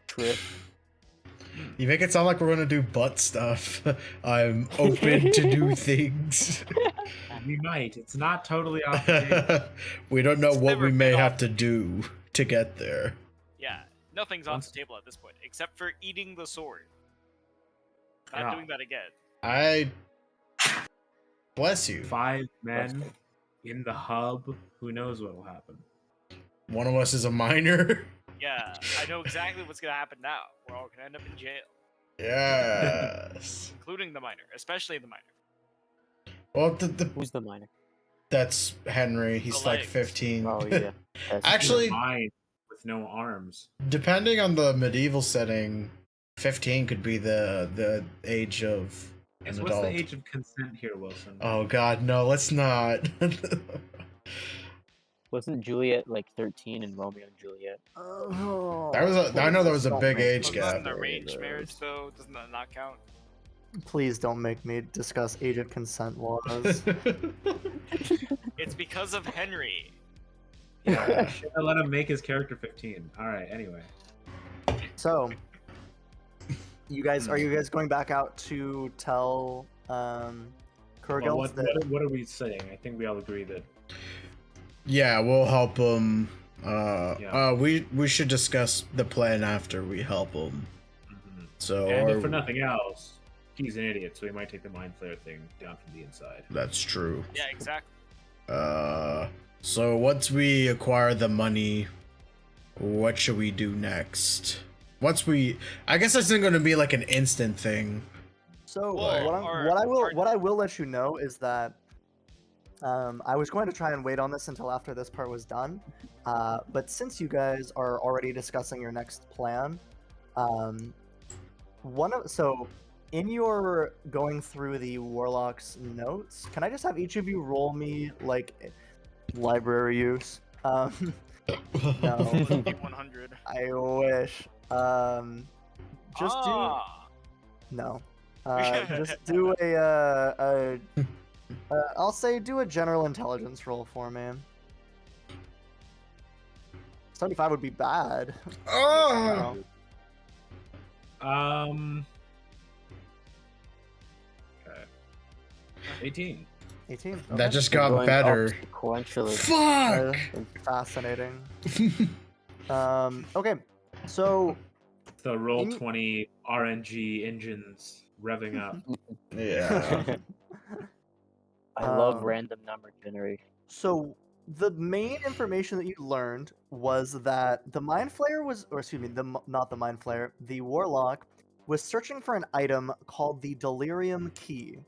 trip. You make it sound like we're gonna do butt stuff. I'm open to new things. We might. It's not totally off the table. We don't know It's what never we may been have off to the do to get there. Yeah, nothing's off Once- the table at this point, except for eating the sword. Not Yeah. doing that again. I bless you. 5 men in the hub. Who knows what will happen? One of us is a minor. Yeah, I know exactly what's gonna happen now. We're all gonna end up in jail, Yes. including the minor, especially the minor. Well, Who's the minor? that's Henry. He's The like legs. 15. Oh yeah. That's Actually, Mine with no arms. depending on the medieval setting, 15 could be the age of an Yes, what's adult. the age of consent here, Wilson? Oh God, no! Let's not. wasn't Juliet like 13 in Romeo and Juliet? Oh, That was I know there was a don't big make age Wasn't me that gap. an say arranged marriage this. though? Doesn't that not count? Please don't make me discuss age of consent laws. It's because of Henry. Yeah, should I let him make his character 15? Alright, anyway. So, are you guys going back out to tell Well, Kurgels that what are we saying? I think we all agree that Yeah, we'll help him. Yeah. We should discuss the plan after we help him. mhm. So, And if or- for nothing else, he's an idiot, so he might take the mind flare thing down from the inside. that's true. Yeah, exactly. So once we acquire the money, what should we do next? I guess this isn't going to be like an instant thing. So Well, what I will let you know is that I was going to try and wait on this until after this part was done, but since you guys are already discussing your next plan, so in your going through the warlock's notes, can I just have each of you roll me like library use? No, D100. I wish. Just do. No. Just do I'll say do a general intelligence roll for me. 75 would be bad. Oh! Okay. 18. 18. That okay. just We're got going better. up sequentially. Fuck! Fascinating. Okay, so The roll In- 20 RNG engines revving up. Yeah. I love Um, random number generation. So the main information that you learned was that the mind flayer not the mind flayer, the warlock was searching for an item called the delirium key,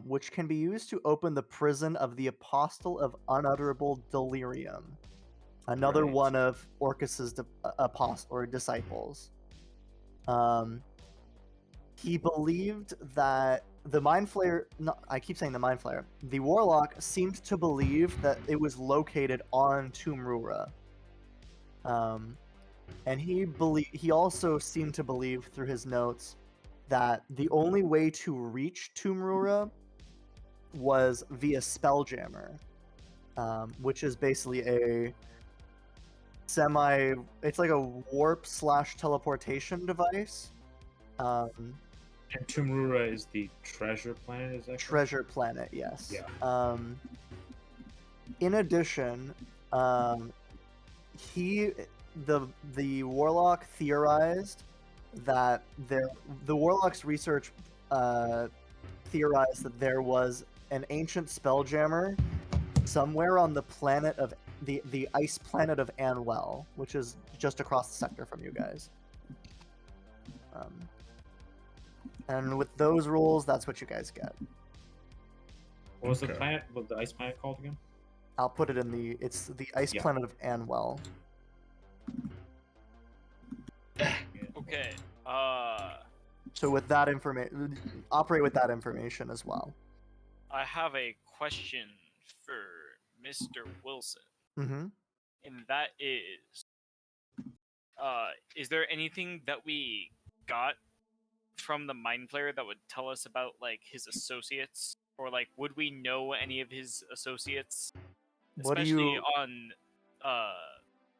which can be used to open the prison of the apostle of unutterable delirium, another Right. one of Orcus's apostle or disciples. He believed that the mind flayer, no, I keep saying the mind flayer, the warlock seemed to believe that it was located on Tumrura. And he also seemed to believe through his notes that the only way to reach Tumrura was via Spelljammer, which is basically it's like a warp / teleportation device. And Tumrura is the treasure planet, is that correct? Treasure planet, yes. Yeah. In addition, the warlock theorized that the warlock's research theorized that there was an ancient spelljammer somewhere on the planet of the ice planet of Anwell, which is just across the sector from you guys. And with those rules, that's what you guys get. What was the Okay. planet? What the ice planet called again? I'll put it in it's the ice Yeah. planet of Anwell. Okay. So with that information, operate with that information as well. I have a question for Mr. Wilson, Mm-hmm. and that is there anything that we got from the mind flayer that would tell us about like his associates, or like would we know any of his associates, What do especially you- on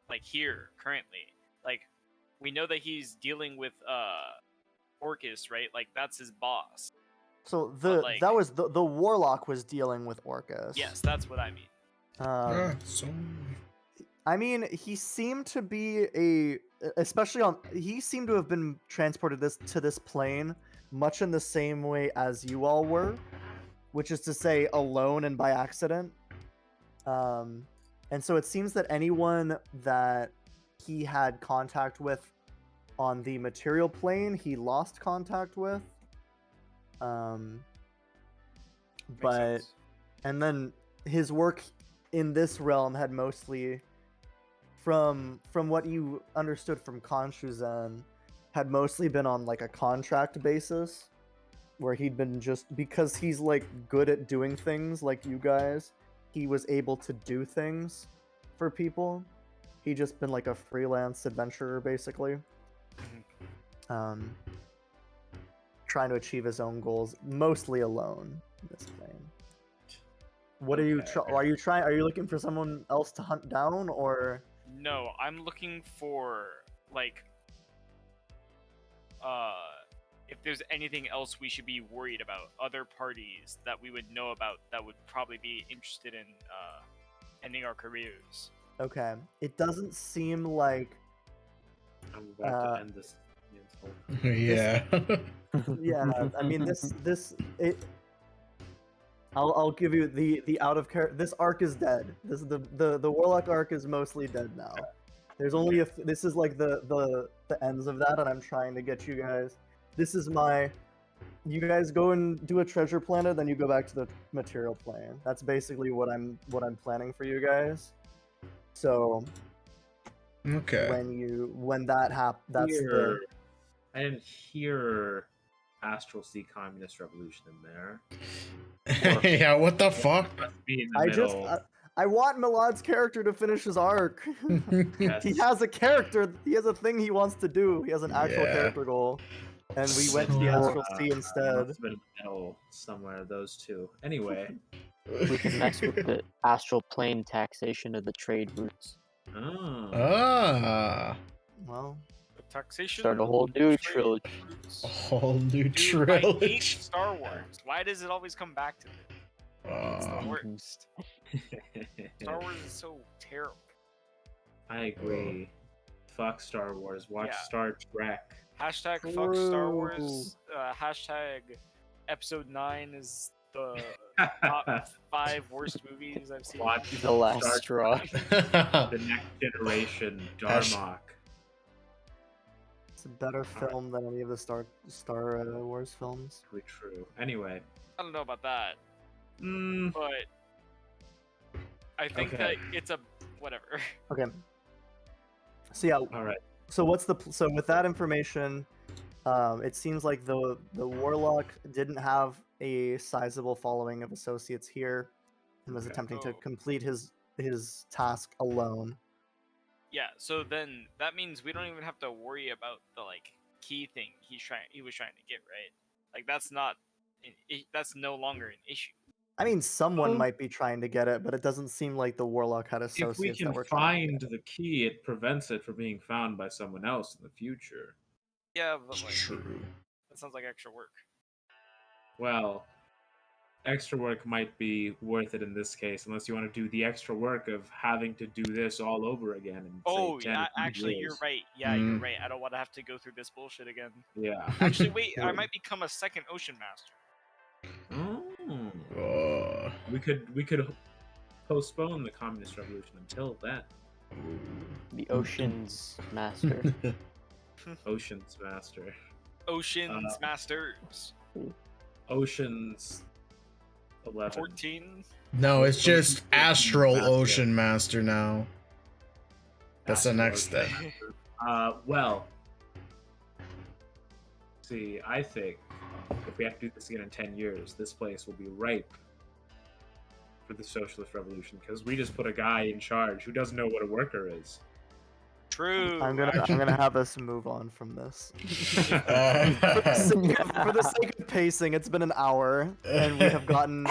like here currently? Like we know that he's dealing with Orcus, right? Like that's his boss. So like- that was the warlock was dealing with Orcus. Yes, that's what I mean. So I mean, he seemed to be he seemed to have been transported to this plane much in the same way as you all were, which is to say alone and by accident. And so it seems that anyone that he had contact with on the material plane, he lost contact with. Makes But sense. and then his work in this realm had mostly, from what you understood from Konshuzen, had mostly been on like a contract basis, where he'd been just because he's like good at doing things like you guys, he was able to do things for people. He just been like a freelance adventurer basically, trying to achieve his own goals mostly alone in this plane. What are you are you looking for someone else to hunt down, or No, I'm looking for like if there's anything else we should be worried about, other parties that we would know about that would probably be interested in ending our careers. okay? It doesn't seem like I'm about to end this. yeah. yeah. I mean I'll give you the out of character. This arc is dead. This is the warlock arc is mostly dead now. There's only this is like the ends of that, and I'm trying to get you guys. This is my. You guys go and do a treasure planet, then you go back to the material plane. That's basically what I'm planning for you guys. So Okay. when that that's the I didn't hear Astral Sea Communist Revolution in there. Yeah, what the fuck? Must be in the I middle. I want Milad's character to finish his arc. Yes. He has a character. He has a thing he wants to do. He has an actual Yeah. character goal, and we went to the So, Astral Sea instead. Must have been in the middle somewhere, those two. Anyway. We can mess with the astral plane taxation of the trade routes. Oh. Ah, Well, The taxation. Start a of whole new trade trilogy. routes. a whole new Dude, I hate trilogy. Star Wars. Why does it always come back to me? It's the Ah. worst. Star Wars is so terrible. I agree. Fuck Star Wars. Watch Yeah. Star Trek. Hashtag fuck Star Wars. Hashtag Episode 9 is the top 5 worst movies I've seen. Watch The last Star straw. The Next Generation. Hash- Darmok. it's a better film than any of the Star Wars films. Really true. Anyway. I don't know about that, Mm, but I think Okay. that it's a whatever. Okay. So yeah. Alright. So so with that information, it seems like the warlock didn't have a sizable following of associates here, and was Okay. attempting to Oh. complete his task alone. Yeah, so then that means we don't even have to worry about the like key thing he was trying to get, right? Like that's not that's no longer an issue. I mean, someone Well- might be trying to get it, but it doesn't seem like the warlock had If we associates can that were trying to find get the key, it prevents it from being found by someone else in the future. Yeah, but like True. that sounds like extra work. Well, extra work might be worth it in this case, unless you want to do the extra work of having to do this all over again. In, Oh, say, 10 yeah, or 20 actually, you're years. right. Yeah, you're Mm. right. I don't want to have to go through this bullshit again. Yeah. Actually, wait, I might become a second ocean master. Oh. Oh. We could postpone the communist revolution until then. The ocean's master. Ocean's master. Oceans masters. Ocean's 11. 14. No, it's just Ocean Astral Master. Ocean Master now. That's the Astral next step. Ocean Master. Well. See, I think if we have to do this again in 10 years, this place will be ripe for the socialist revolution because we just put a guy in charge who doesn't know what a worker is. True. I'm gonna have us move on from this. Uh, For the sake of pacing, it's been an hour, and we have gotten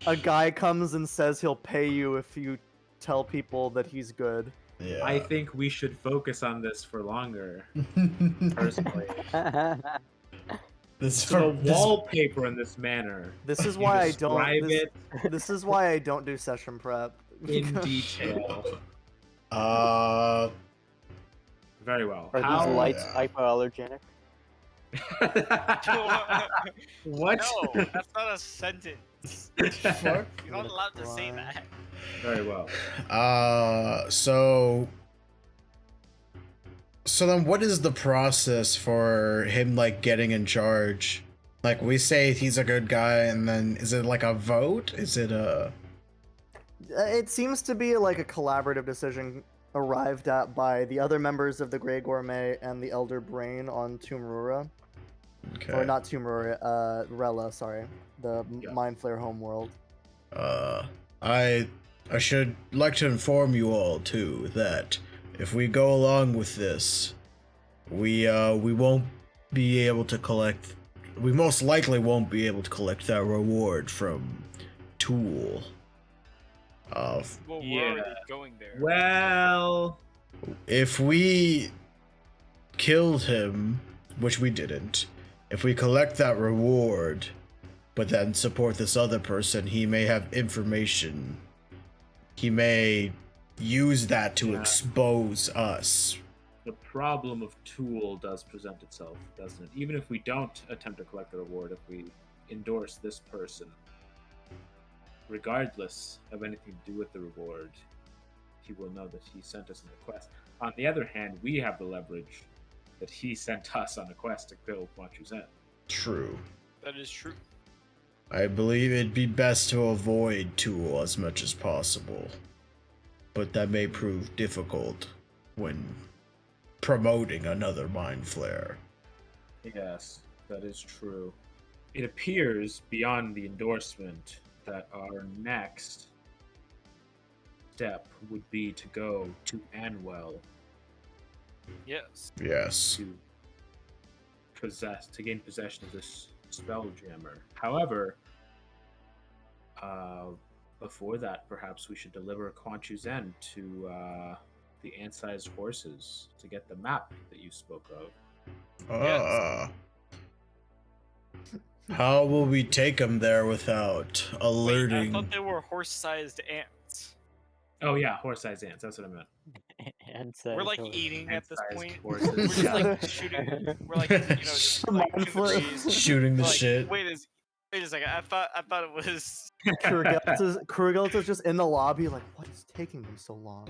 a guy comes and says he'll pay you if you tell people that he's good. yeah. I think we should focus on this for longer, personally. This to the this- wallpaper in this manner. This is You why I describe don't. it This is why I don't do session prep. in detail. Very well. Are How... these lights Yeah. hypoallergenic? What? No, that's not a sentence. fuck? You're not allowed to say Cry. that. Very well. So then what is the process for him like getting in charge? Like we say he's a good guy and then is it like a vote? Is it a It seems to be like a collaborative decision arrived at by the other members of the Grey Gourmet and the Elder Brain on Tumrura. okay. Or not Tumrura, Rella, sorry. The Yeah. Mind Flayer homeworld. I should like to inform you all too that if we go along with this, we won't be able to collect. We most likely won't be able to collect that reward from Tool. Well, we're Yeah. already going there. Well, If we killed him, which we didn't, if we collect that reward, but then support this other person, he may have information. He may use that to Yeah. expose us. the problem of Tool does present itself, doesn't it? Even if we don't attempt to collect the reward, if we endorse this person, regardless of anything to do with the reward, he will know that he sent us on a quest. On the other hand, we have the leverage that he sent us on a quest to kill Quan Chu Zhen. True. That is true. I believe it'd be best to avoid Tool as much as possible. But that may prove difficult when promoting another Mind Flare. Yes, that is true. It appears, beyond the endorsement, that our next step would be to go to Anwell Yes. Yes. to gain possession of this Spelljammer. However, before that, perhaps we should deliver Quan Chu Zhen to the ant-sized horses to get the map that you spoke of. How will we take him there without Wait, alerting? I thought they were horse-sized ants. Oh yeah, horse-sized ants. That's what I meant. And We're like eating at this Ant-sized point. horses. We're just like shooting. We're like, just like shooting the breeze. Shooting the Like, shit. Wait a second. I thought it was. Kurgelta's just in the lobby like, what is taking them so long?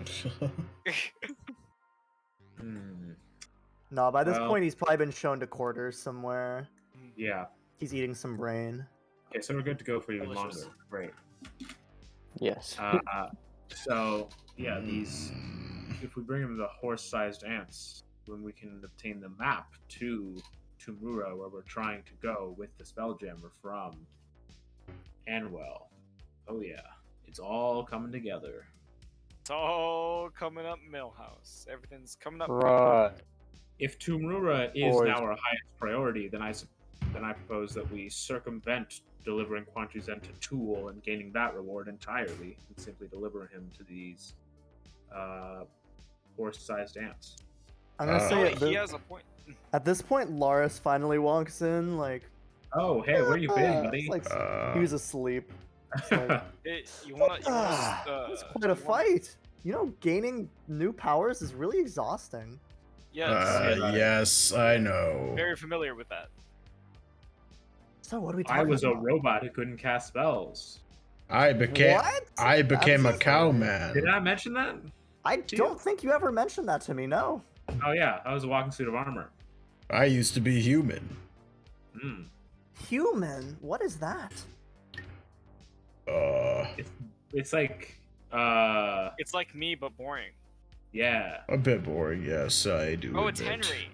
Hmm. No, by this Well- point he's probably been shown to quarters somewhere. Yeah. He's eating some brain. Okay, so we're good to go for even Delicious. longer. Great. Yes. So yeah, these. If we bring him the horse-sized ants, then we can obtain the map to Tumrura, where we're trying to go with the Spelljammer from Anwell. Oh yeah, it's all coming together. It's all coming up, Millhouse. Everything's coming up. Right. If Tumrura is Boys. now our highest priority, then I propose that we circumvent delivering Quan Chu Zhen to Tool and gaining that reward entirely, and simply deliver him to these horse-sized ants. I'm gonna Oh, say wait, at, he has a point. at this point Laris finally walks in like, Oh, hey, where you been, buddy? it's like he was asleep. It's like, You wanna it's quite a you wanna- fight. You know, gaining new powers is really exhausting. Yes. Yes, I know. Very familiar with that. So what are we I talking was a about? robot who couldn't cast spells. I became What? I became a That's- cowman. Did I mention that? I don't think you ever mentioned that to me, no. Oh yeah, I was a walking suit of armor. I used to be human. Hmm. Human? What is that? It's like, It's like me, but boring. yeah. A bit boring, yes, I do. Oh, it's admit. Henry.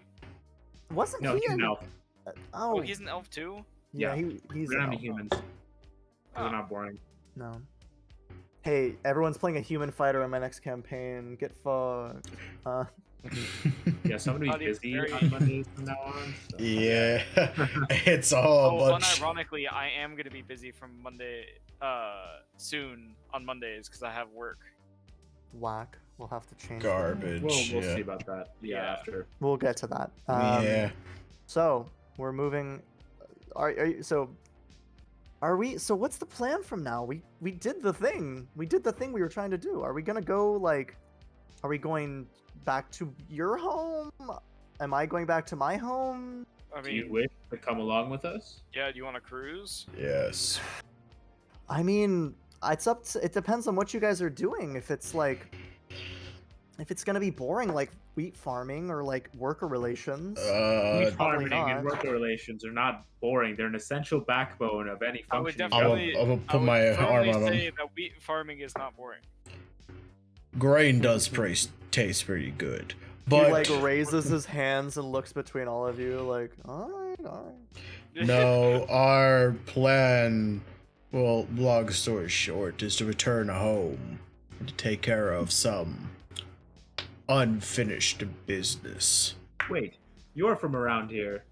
Wasn't No, he he's in... an elf. Oh, Oh, he's an elf too. yeah, yeah. he's We're an not elf. humans. Oh. We're not boring. No. Hey, everyone's playing a human fighter in my next campaign. Get fucked. Yeah, somebody Not be even busy very- on Mondays from now on. So. Yeah, it's all a Oh, bunch. unironically, I am gonna be busy from Monday, soon on Mondays because I have work. Whack. We'll have to change that. Garbage. We'll yeah. see about that. Yeah, Yeah. after. We'll get to that. Yeah. So, we're moving are you, so are we? So what's the plan from now? We did the thing. We did the thing we were trying to do. Are we gonna go like? Are we going back to your home? Am I going back to my home? I Do you mean, wish to come along with us? yeah. Do you want to cruise? Yes. I mean, it's up to, it depends on what you guys are doing. If it's like, if it's gonna be boring, like wheat farming or like worker relations. Wheat Probably farming and not. worker relations are not boring. They're an essential backbone of any I would functioning definitely. government. I'm gonna put my I would arm firmly on say him. that wheat farming is not boring. Grain does taste pretty good, He but like raises his hands and looks between all of you, like, all right. no, our plan, well, long story short, is to return home and to take care of some unfinished business. Wait, you're from around here.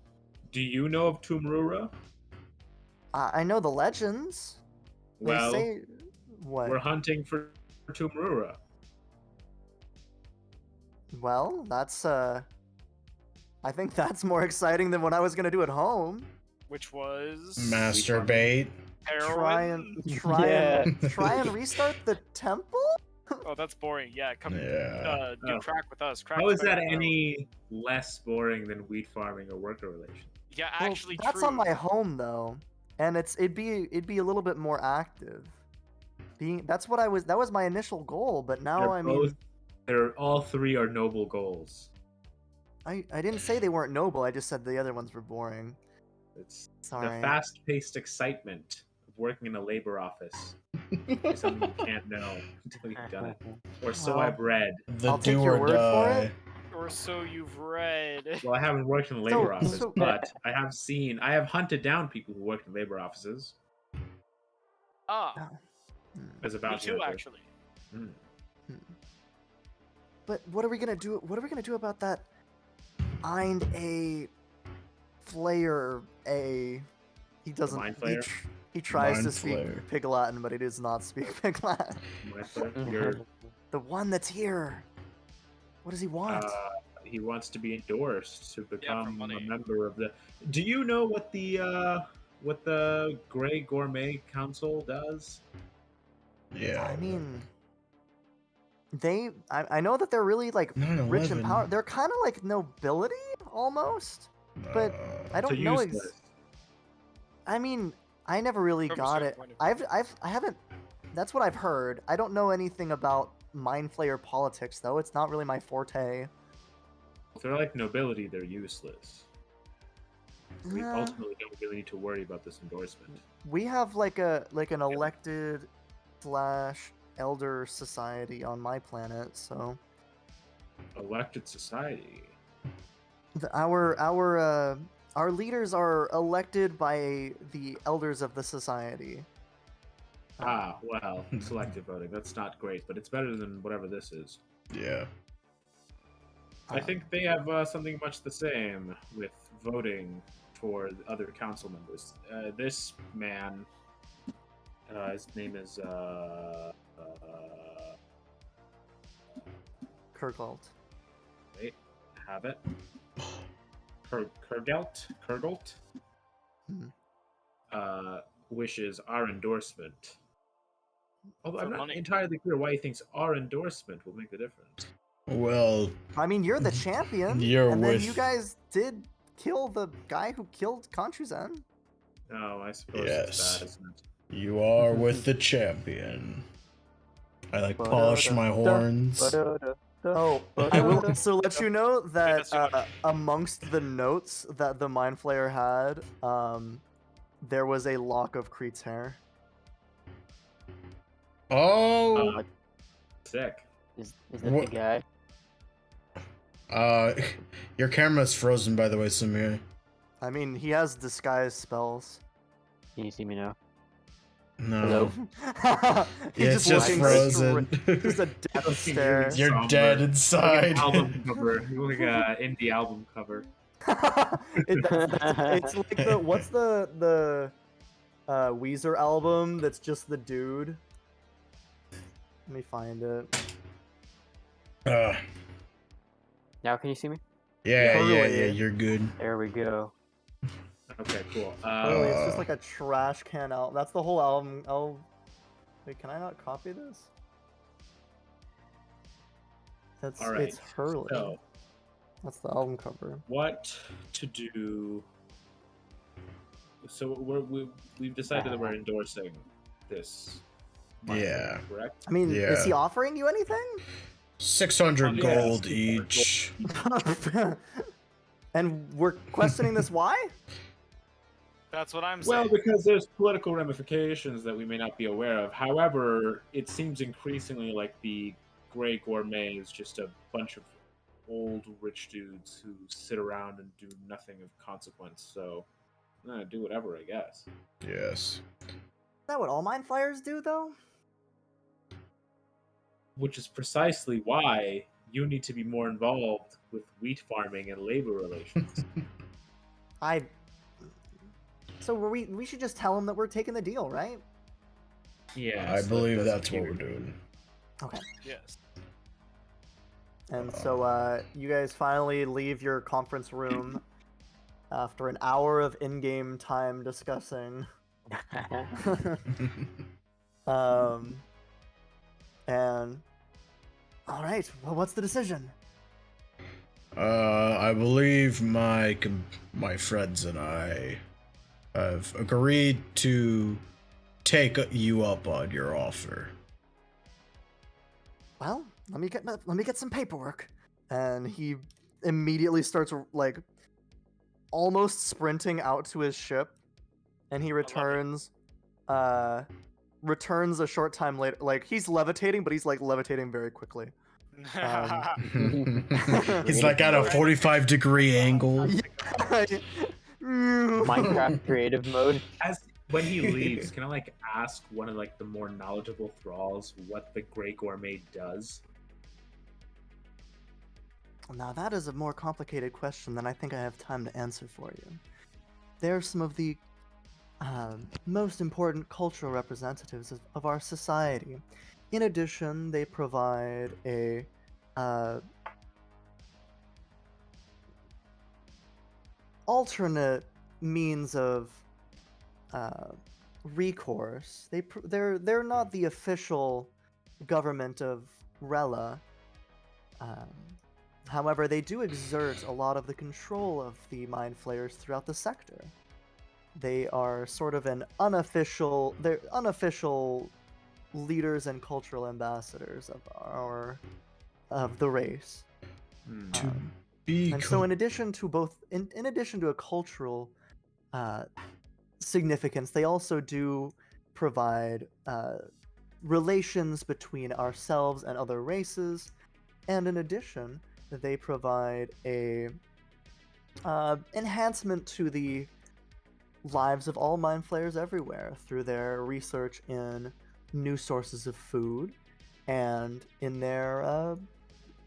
Do you know of Tumrura? I know the legends. Well, They say what? we're hunting for Tumrura. Well, that's I think that's more exciting than what I was gonna do at home. Which was Masturbate. heroin. Try and restart the temple. Oh, that's boring. Yeah, come Yeah. do Oh. crack with us. Crack How is that any less boring than wheat farming or worker relations? Yeah, Well, actually, that's true. on my home though, and it'd be a little bit more active. That was my initial goal, but now I mean, All three are noble goals. I didn't say they weren't noble. I just said the other ones were boring. It's Sorry. the fast-paced excitement of working in a labor office. Is something you can't know until you've done it, or so Well, I've read. The I'll take do your or word for die. it. Or so you've read. Well, I haven't worked in a labor office, so- but I have hunted down people who worked in labor offices. Ah, As me about too, actually. Hmm. But what are we gonna do? What are we gonna do about that? Eind a Flayer a. He doesn't. Mind Flayer? He tries to Mind speak Flayer. Pig Latin, but he does not speak Pig Latin. You're, The one that's here. What does he want? he wants to be endorsed to become a money. member of the. Do you know what the Grey Gourmet Council does? Yeah. I mean, I know that they're really like rich and 9/11. powerful. They're kind of like nobility almost, but I So don't know. useless. I mean, I never really From a got certain it. point of I haven't. That's what I've heard. I don't know anything about Mind Flayer politics though. It's not really my forte. If they're like nobility, they're useless. We Uh, ultimately don't really need to worry about this endorsement. We have like an elected / elder society on my planet, so Elected society. our leaders are elected by the elders of the society. Ah, well, selective voting. That's not great, but it's better than whatever this is. Yeah. I think they have something much the same with voting for the other council members. This man, his name is Kirkwald. wait, have it. Kurgelt, Hmm. wishes our endorsement. Although I'm For not money. entirely clear why he thinks our endorsement will make the difference. Well, I mean, you're the champion, You're and then with- you guys did kill the guy who killed Conchuzen. No, I suppose Yes. it's that, isn't it? you are with the champion. I like polish my horns. Oh, I will also let you know that that's too much. amongst the notes that the Mind Flayer had, there was a lock of Creet's hair. Oh, Sick. Is that What- the guy? your camera's frozen, by the way, Samir. I mean, he has disguise spells. Can you see me now? No. He's It's just looking frozen. Just a death stare. You're Somber. dead Like inside. an album cover. Like an indie album cover. It's like the what's the Weezer album that's just the dude. Let me find it. Now can you see me? Yeah, Totally. you're good. There we go. Okay, cool. Literally, it's just like a trash can album. That's the whole album. Oh, wait, can I not copy this? all right. It's Hurley. So, That's the album cover. what to do? So we've decided that we're endorsing this. Yeah. Correct. I mean, is he Yeah. offering you anything? 600 Yeah, gold 600 each. And we're questioning this why? That's what I'm Well, saying. because there's political ramifications that we may not be aware of. However, it seems increasingly like the Grey Gourmet is just a bunch of old rich dudes who sit around and do nothing of consequence. So, do whatever, I guess. Yes. Is that what all Mind Flayers do, though? Which is precisely why you need to be more involved with wheat farming and labor relations. So we should just tell him that we're taking the deal, right? Yeah, I so believe it doesn't that's what appear- we're doing. Okay. Yes. And so you guys finally leave your conference room after an hour of in-game time discussing. And all right, well, what's the decision? I believe my friends and I have agreed to take you up on your offer. Well, let me get some paperwork. And he immediately starts like almost sprinting out to his ship, and he returns returns a short time later. Like, he's levitating, but he's like levitating very quickly. He's like at a 45-degree angle. Minecraft creative mode. When he leaves, can I like ask one of like the more knowledgeable thralls what the Grey Gourmet does? Now that is a more complicated question than I think I have time to answer for you. They're some of the most important cultural representatives of our society. In addition, they provide a alternate means of recourse. They're not the official government of Rella. However, they do exert a lot of the control of the Mind Flayers throughout the sector. They are sort of they're unofficial leaders and cultural ambassadors of the race. And so in addition to a cultural significance, they also do provide relations between ourselves and other races, and in addition, they provide a enhancement to the lives of all Mind Flayers everywhere through their research in new sources of food and in their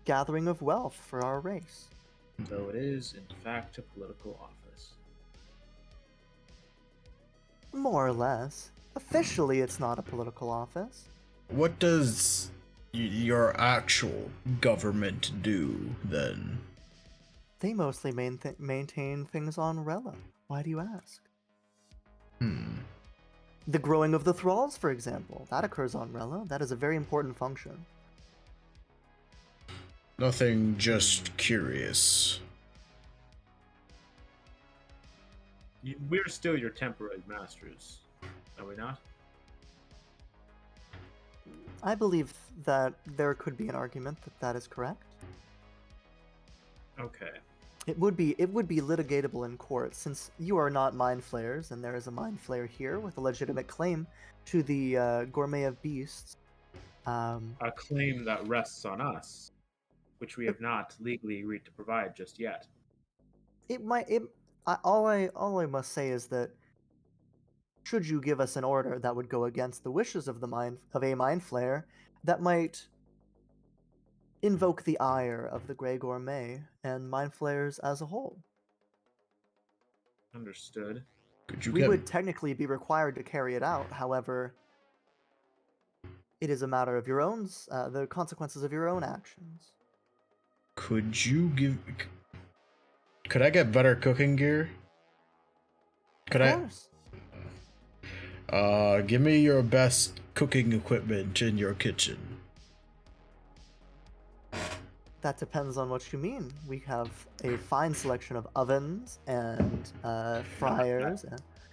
gathering of wealth for our race. So it is, in fact, a political office. More or less. Officially, it's not a political office. What does your actual government do then? They mostly maintain things on Rella. Why do you ask? The growing of the thralls, for example, that occurs on Rella. That is a very important function. Nothing, just curious. We're still your temporary masters, are we not? I believe that there could be an argument that that is correct. Okay. It would be litigatable in court, since you are not Mind Flayers, and there is a Mind Flayer here with a legitimate claim to the Gourmet of Beasts. A claim that rests on us, which we have not legally agreed to provide just yet. All I must say is that should you give us an order that would go against the wishes of a Mind Flayer, that might invoke the ire of the Grey Gourmet and Mind Flayers as a whole. Understood. We would technically be required to carry it out. However, it is a matter of your own, the consequences of your own actions. Could I get better cooking gear? Could Of I? course. Give me your best cooking equipment in your kitchen. That depends on what you mean. We have a fine selection of ovens and fryers.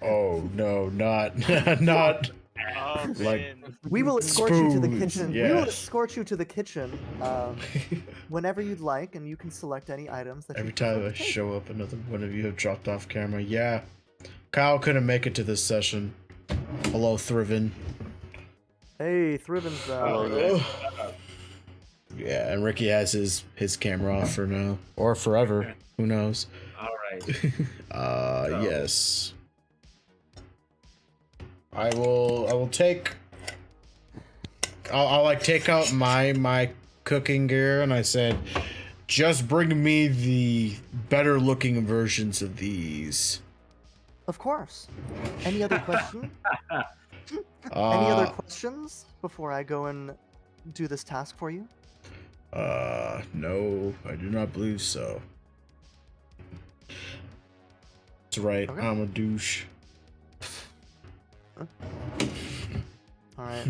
Oh no, not not Oh, like man. We will escort you to the spoons, kitchen. We will yes. escort you to the kitchen whenever you'd like, and you can select any items that Every you prefer time to I take. show up, another one of you have dropped off camera. Yeah, Kyle couldn't make it to this session. Hello, Thriven. Hey, Thriven's Yeah, and Ricky has his camera off for now or forever. Who knows? All right. Yes. I will take. I'll like take out my cooking gear, and I said, just bring me the better looking versions of these. Of course. Any other question? Any other questions before I go and do this task for you? No, I do not believe so. That's right, Okay. I'm a douche. All right.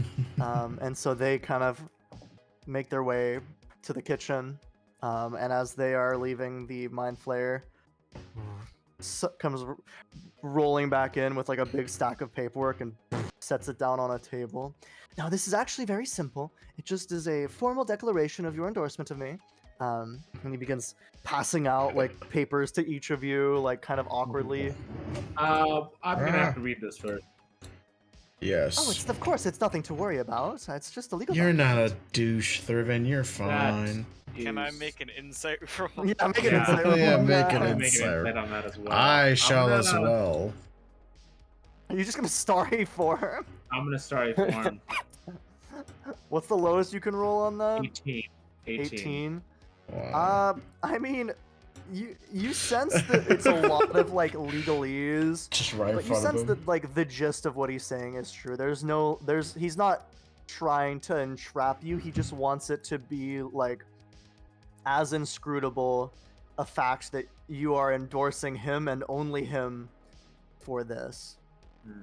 And so they kind of make their way to the kitchen. And as they are leaving, the Mind Flayer comes rolling back in with like a big stack of paperwork and sets it down on a table. Now, this is actually very simple. It just is a formal declaration of your endorsement of me. And he begins passing out like papers to each of you, like kind of awkwardly. I'm gonna have to read this first. Yes. Oh, of course, it's nothing to worry about. It's just a legal You're not document. a douche, Thurvin. You're fine. Can I make an insight roll? Yeah, make an Yeah. insight roll Yeah, on make that. an I'll make an insight. insight on that as well. I shall I'm as gonna- well. Are you just gonna star a form? I'm gonna start a form. What's the lowest you can roll on that? 18. 18. Wow. I mean, you sense that it's a lot of like legalese, Just right in but you front of sense him. that like the gist of what he's saying is true. He's not trying to entrap you. He just wants it to be like as inscrutable a fact that you are endorsing him and only him for this.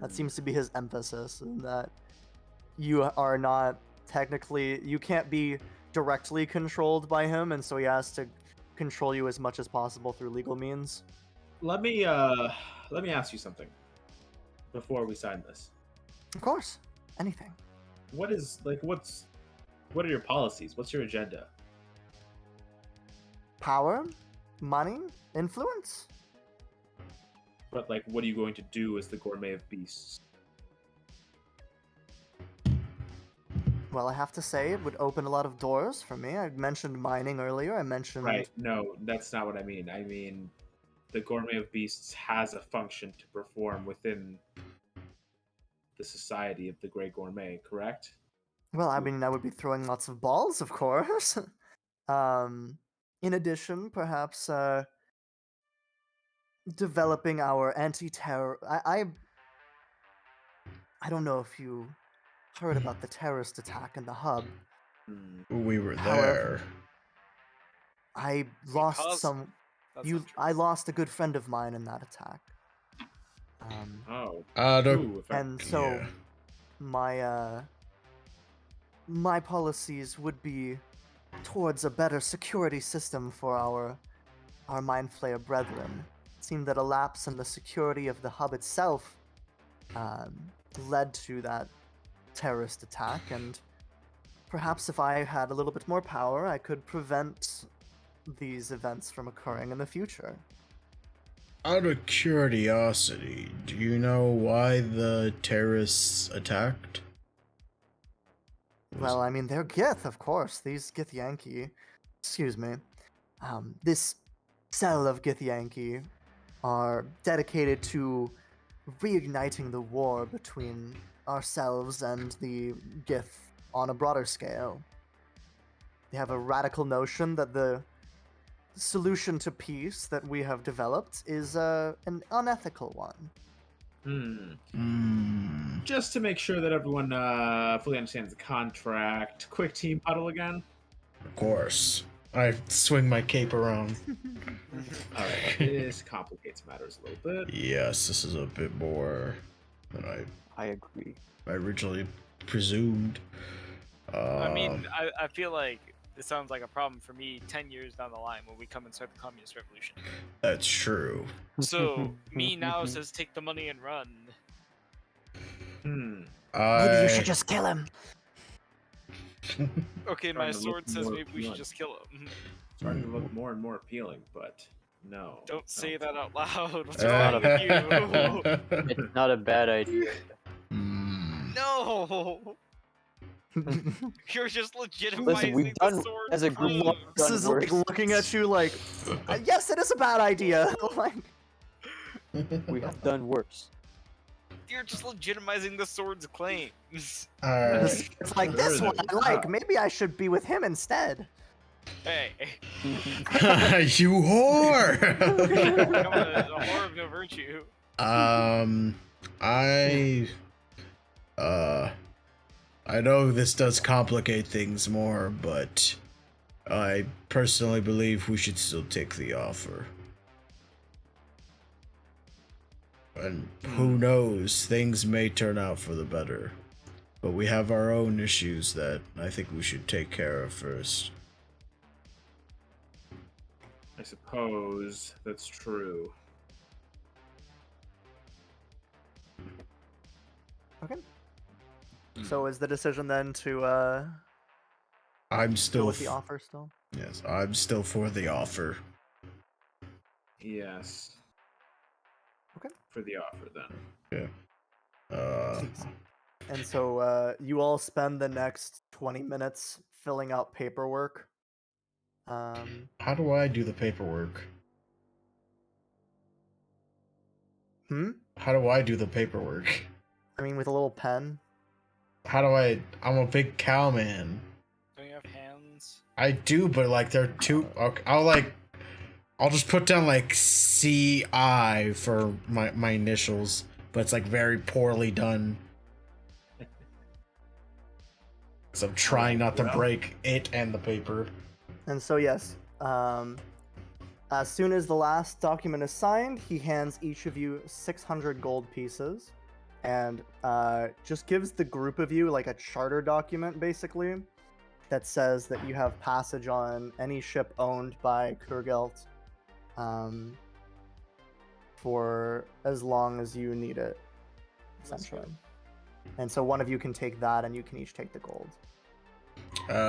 That seems to be his emphasis, and that you are not technically, you can't be directly controlled by him, and so he has to control you as much as possible through legal means. Let me ask you something before we sign this. Of course, anything. What are your policies? What's your agenda? Power, money, influence. But like, what are you going to do as the gourmet of beasts? Well, I have to say, it would open a lot of doors for me. I mentioned mining earlier. I mentioned Right. No, that's not what I mean. I mean, the gourmet of beasts has a function to perform within the society of the Grey Gourmet, correct? Well, I mean, I would be throwing lots of balls, of course. In addition, perhaps developing our anti-terror. I don't know if you heard about the terrorist attack in the hub. Hmm. We were However, there. I lost Because- some. That's You, not true. I lost a good friend of mine in that attack. Oh. Don't. Ooh, if I- And so, yeah. my policies would be towards a better security system for our Mind Flayer brethren. It seemed that a lapse in the security of the hub itself led to that terrorist attack, and perhaps if I had a little bit more power, I could prevent these events from occurring in the future. Out of curiosity, do you know why the terrorists attacked? Well, I mean, they're Gith, of course. These Githyanki, excuse me, this cell of Githyanki are dedicated to reigniting the war between ourselves and the Gith on a broader scale. They have a radical notion that the solution to peace that we have developed is an unethical one. Just to make sure that everyone fully understands the contract, quick team huddle again. Of course. I swing my cape around. All right, this complicates matters a little bit. Yes, this is a bit more than I agree. I originally presumed. I mean, I feel like this sounds like a problem for me 10 years down the line when we come and start the communist revolution. That's true. So me now says take the money and run. Hmm. Maybe you should just kill him. Okay, my Starting to look sword says more maybe we should appealing. just kill him. Starting to look more and more appealing, but no. Don't say that out loud. What's not wrong a- with you? It's not a bad idea. Hmm. No! You're just legitimizing Listen, we've the done sword. as a group. we've This done is like worse. looking at you like, yes, it is a bad idea. Like, We have done worse. You're just legitimizing the sword's claims. Alright. it's like this one I like. Maybe I should be with him instead. Hey, You whore! come on, a whore of no virtue. I know this does complicate things more, but I personally believe we should still take the offer. And who knows, things may turn out for the better. But we have our own issues that I think we should take care of first. I suppose that's true. Okay. So is the decision then to I'm go still with the offer still? yes, I'm still for the offer. Yes. Okay. For the offer then. And so you all spend the next 20 minutes filling out paperwork. How do I do the paperwork? How do I do the paperwork? I mean, with a little pen. How do I'm a big cow man. Don't you have hands? I do, but like they're too. Okay, I'll just put down like CI for my initials, but it's like very poorly done. Cause I'm trying not to break it and the paper. And so, yes, as soon as the last document is signed, he hands each of you 600 gold pieces and just gives the group of you like a charter document, basically, that says that you have passage on any ship owned by Kurgelt for as long as you need it, essentially. And so one of you can take that, and you can each take the gold.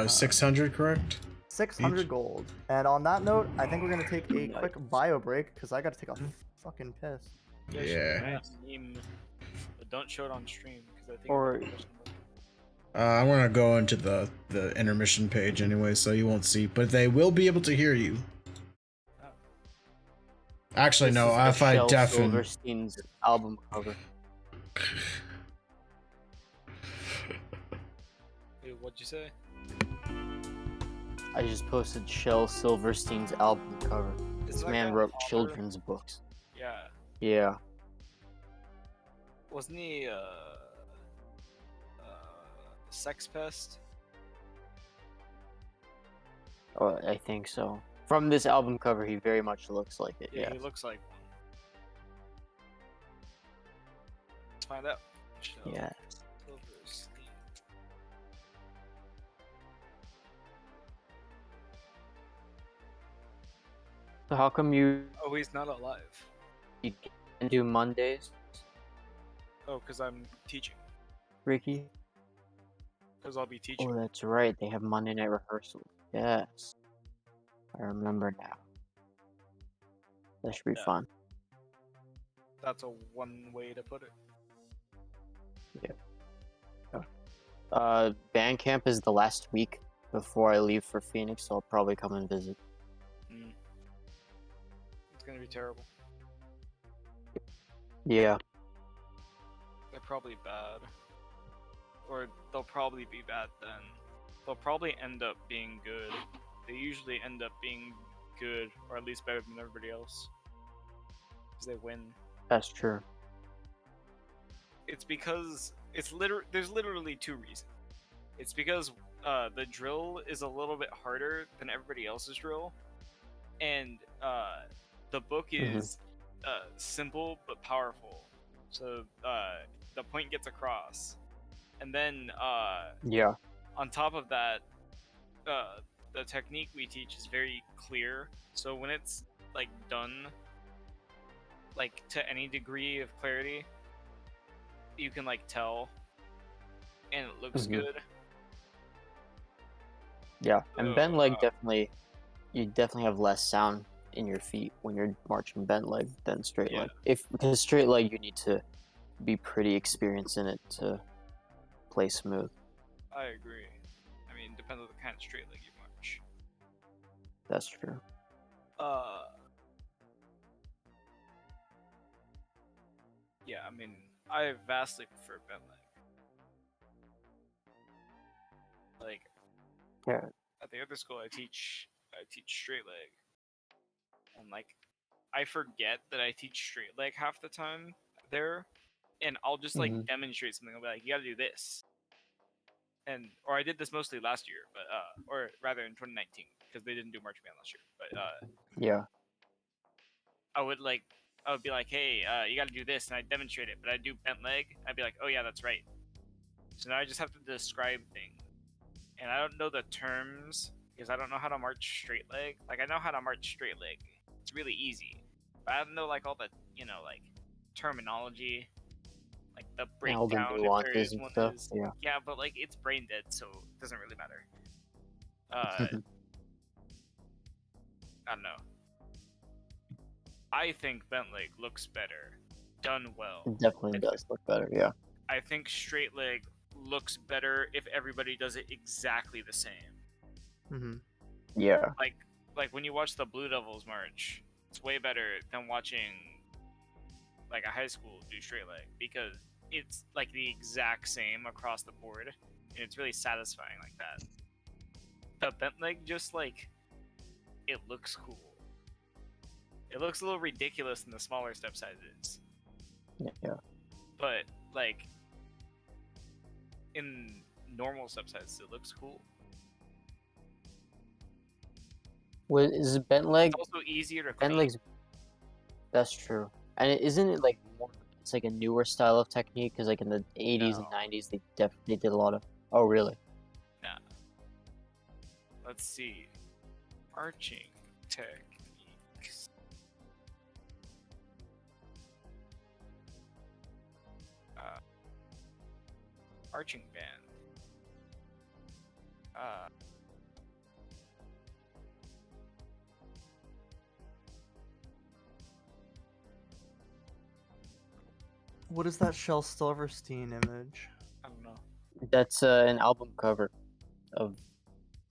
600, correct? 600 Each? gold. And on that note, I think we're gonna take a quick bio break because I gotta take a fucking piss. Yeah. Meme, but don't show it on stream because I think. Or- it's questionable. I'm gonna go into the intermission page anyway, so you won't see, but they will be able to hear you. Actually, This no. is the If I Shel deafen, Silverstein's album cover. Wait, what'd you say? I just posted Shel Silverstein's album cover. This Isn't that man guy wrote an author? children's books. Yeah. Yeah. Wasn't he sex pest? Oh, I think so. From this album cover, he very much looks like it. Yeah, Yeah. he looks like one. Let's find out. Shel Yeah. Silverstein. So how come you Oh, he's not alive. can do Mondays, Oh, because I'm teaching. Ricky? Because I'll be teaching. Oh, that's right. They have Monday night rehearsal. Yes. I remember now. That should be Yeah. fun. That's a one way to put it. Band camp is the last week before I leave for Phoenix, so I'll probably come and visit. It's gonna be terrible. Yeah. They're probably bad. Or they'll probably be bad then. They'll probably end up being good. They usually end up being good, or at least better than everybody else. Because they win. That's true. It's because there's literally two reasons. It's because the drill is a little bit harder than everybody else's drill, and the book is simple but powerful. So the point gets across, and then Yeah. on top of that, the technique we teach is very clear. So when it's like done, like to any degree of clarity, you can like tell, and it looks Mhm. good. Yeah, and So, bent leg you definitely have less sound in your feet when you're marching bent leg than straight Yeah. leg. Because straight leg you need to be pretty experienced in it to play smooth. I agree. I mean, depends on the kind of straight leg you march. That's true. Yeah, I mean, I vastly prefer bent leg. Like, Yeah. at the other school, I teach straight leg, and like, I forget that I teach straight leg half the time there, and I'll just like Mhm. demonstrate something. I'll be like, you gotta do this, or I did this mostly last year, but or rather in 2019, because they didn't do marching band last year. But Yeah. I would be like, hey, you gotta do this, and I demonstrate it. But I do bent leg. I'd be like, oh yeah, that's right. So now I just have to describe things, and I don't know the terms because I don't know how to march straight leg. Like I know how to march straight leg. It's really easy, but I don't know like all the like terminology, like the And all the breakdown if there nuances is and one. stuff. Is Yeah. yeah, but like it's brain dead, so it doesn't really matter. I don't know. I think bent leg looks better, done well. It definitely does look better, yeah. I think straight leg looks better if everybody does it exactly the same. Mm-hmm. Yeah. Like when you watch the Blue Devils march, it's way better than watching like a high school do straight leg because it's like the exact same across the board, and it's really satisfying like that. The bent leg just like it looks cool. It looks a little ridiculous in the smaller step sizes, Yeah. but like in normal step sizes, it looks cool. Is bent leg? It's also easier to Bent clean. legs. That's true. And isn't it like more? It's like a newer style of technique because like in the 80s and No. 90s they did a lot of. Oh really? Nah. Let's see. Arching techniques. Arching band. What is that Shel Silverstein image? I don't know. That's an album cover of.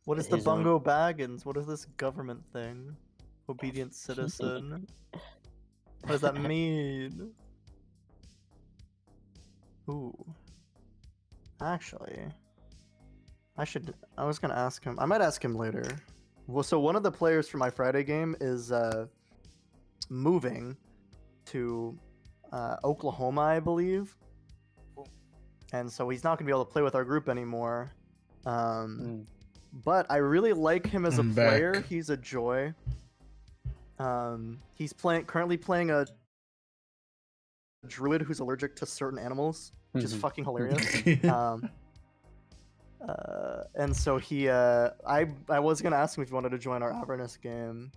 What is the His own- Bungo Baggins? What is this government thing? Obedient citizen. What does that mean? Ooh. Actually, I was gonna ask him. I might ask him later. Well, so one of the players for my Friday game is moving to Oklahoma, I believe. Cool. And so he's not gonna be able to play with our group anymore. Mm. But I really like him as a I'm player. back. He's a joy. He's currently playing a druid who's allergic to certain animals, which is Mhm. fucking hilarious. And so he, I was gonna ask him if he wanted to join our Avernus game,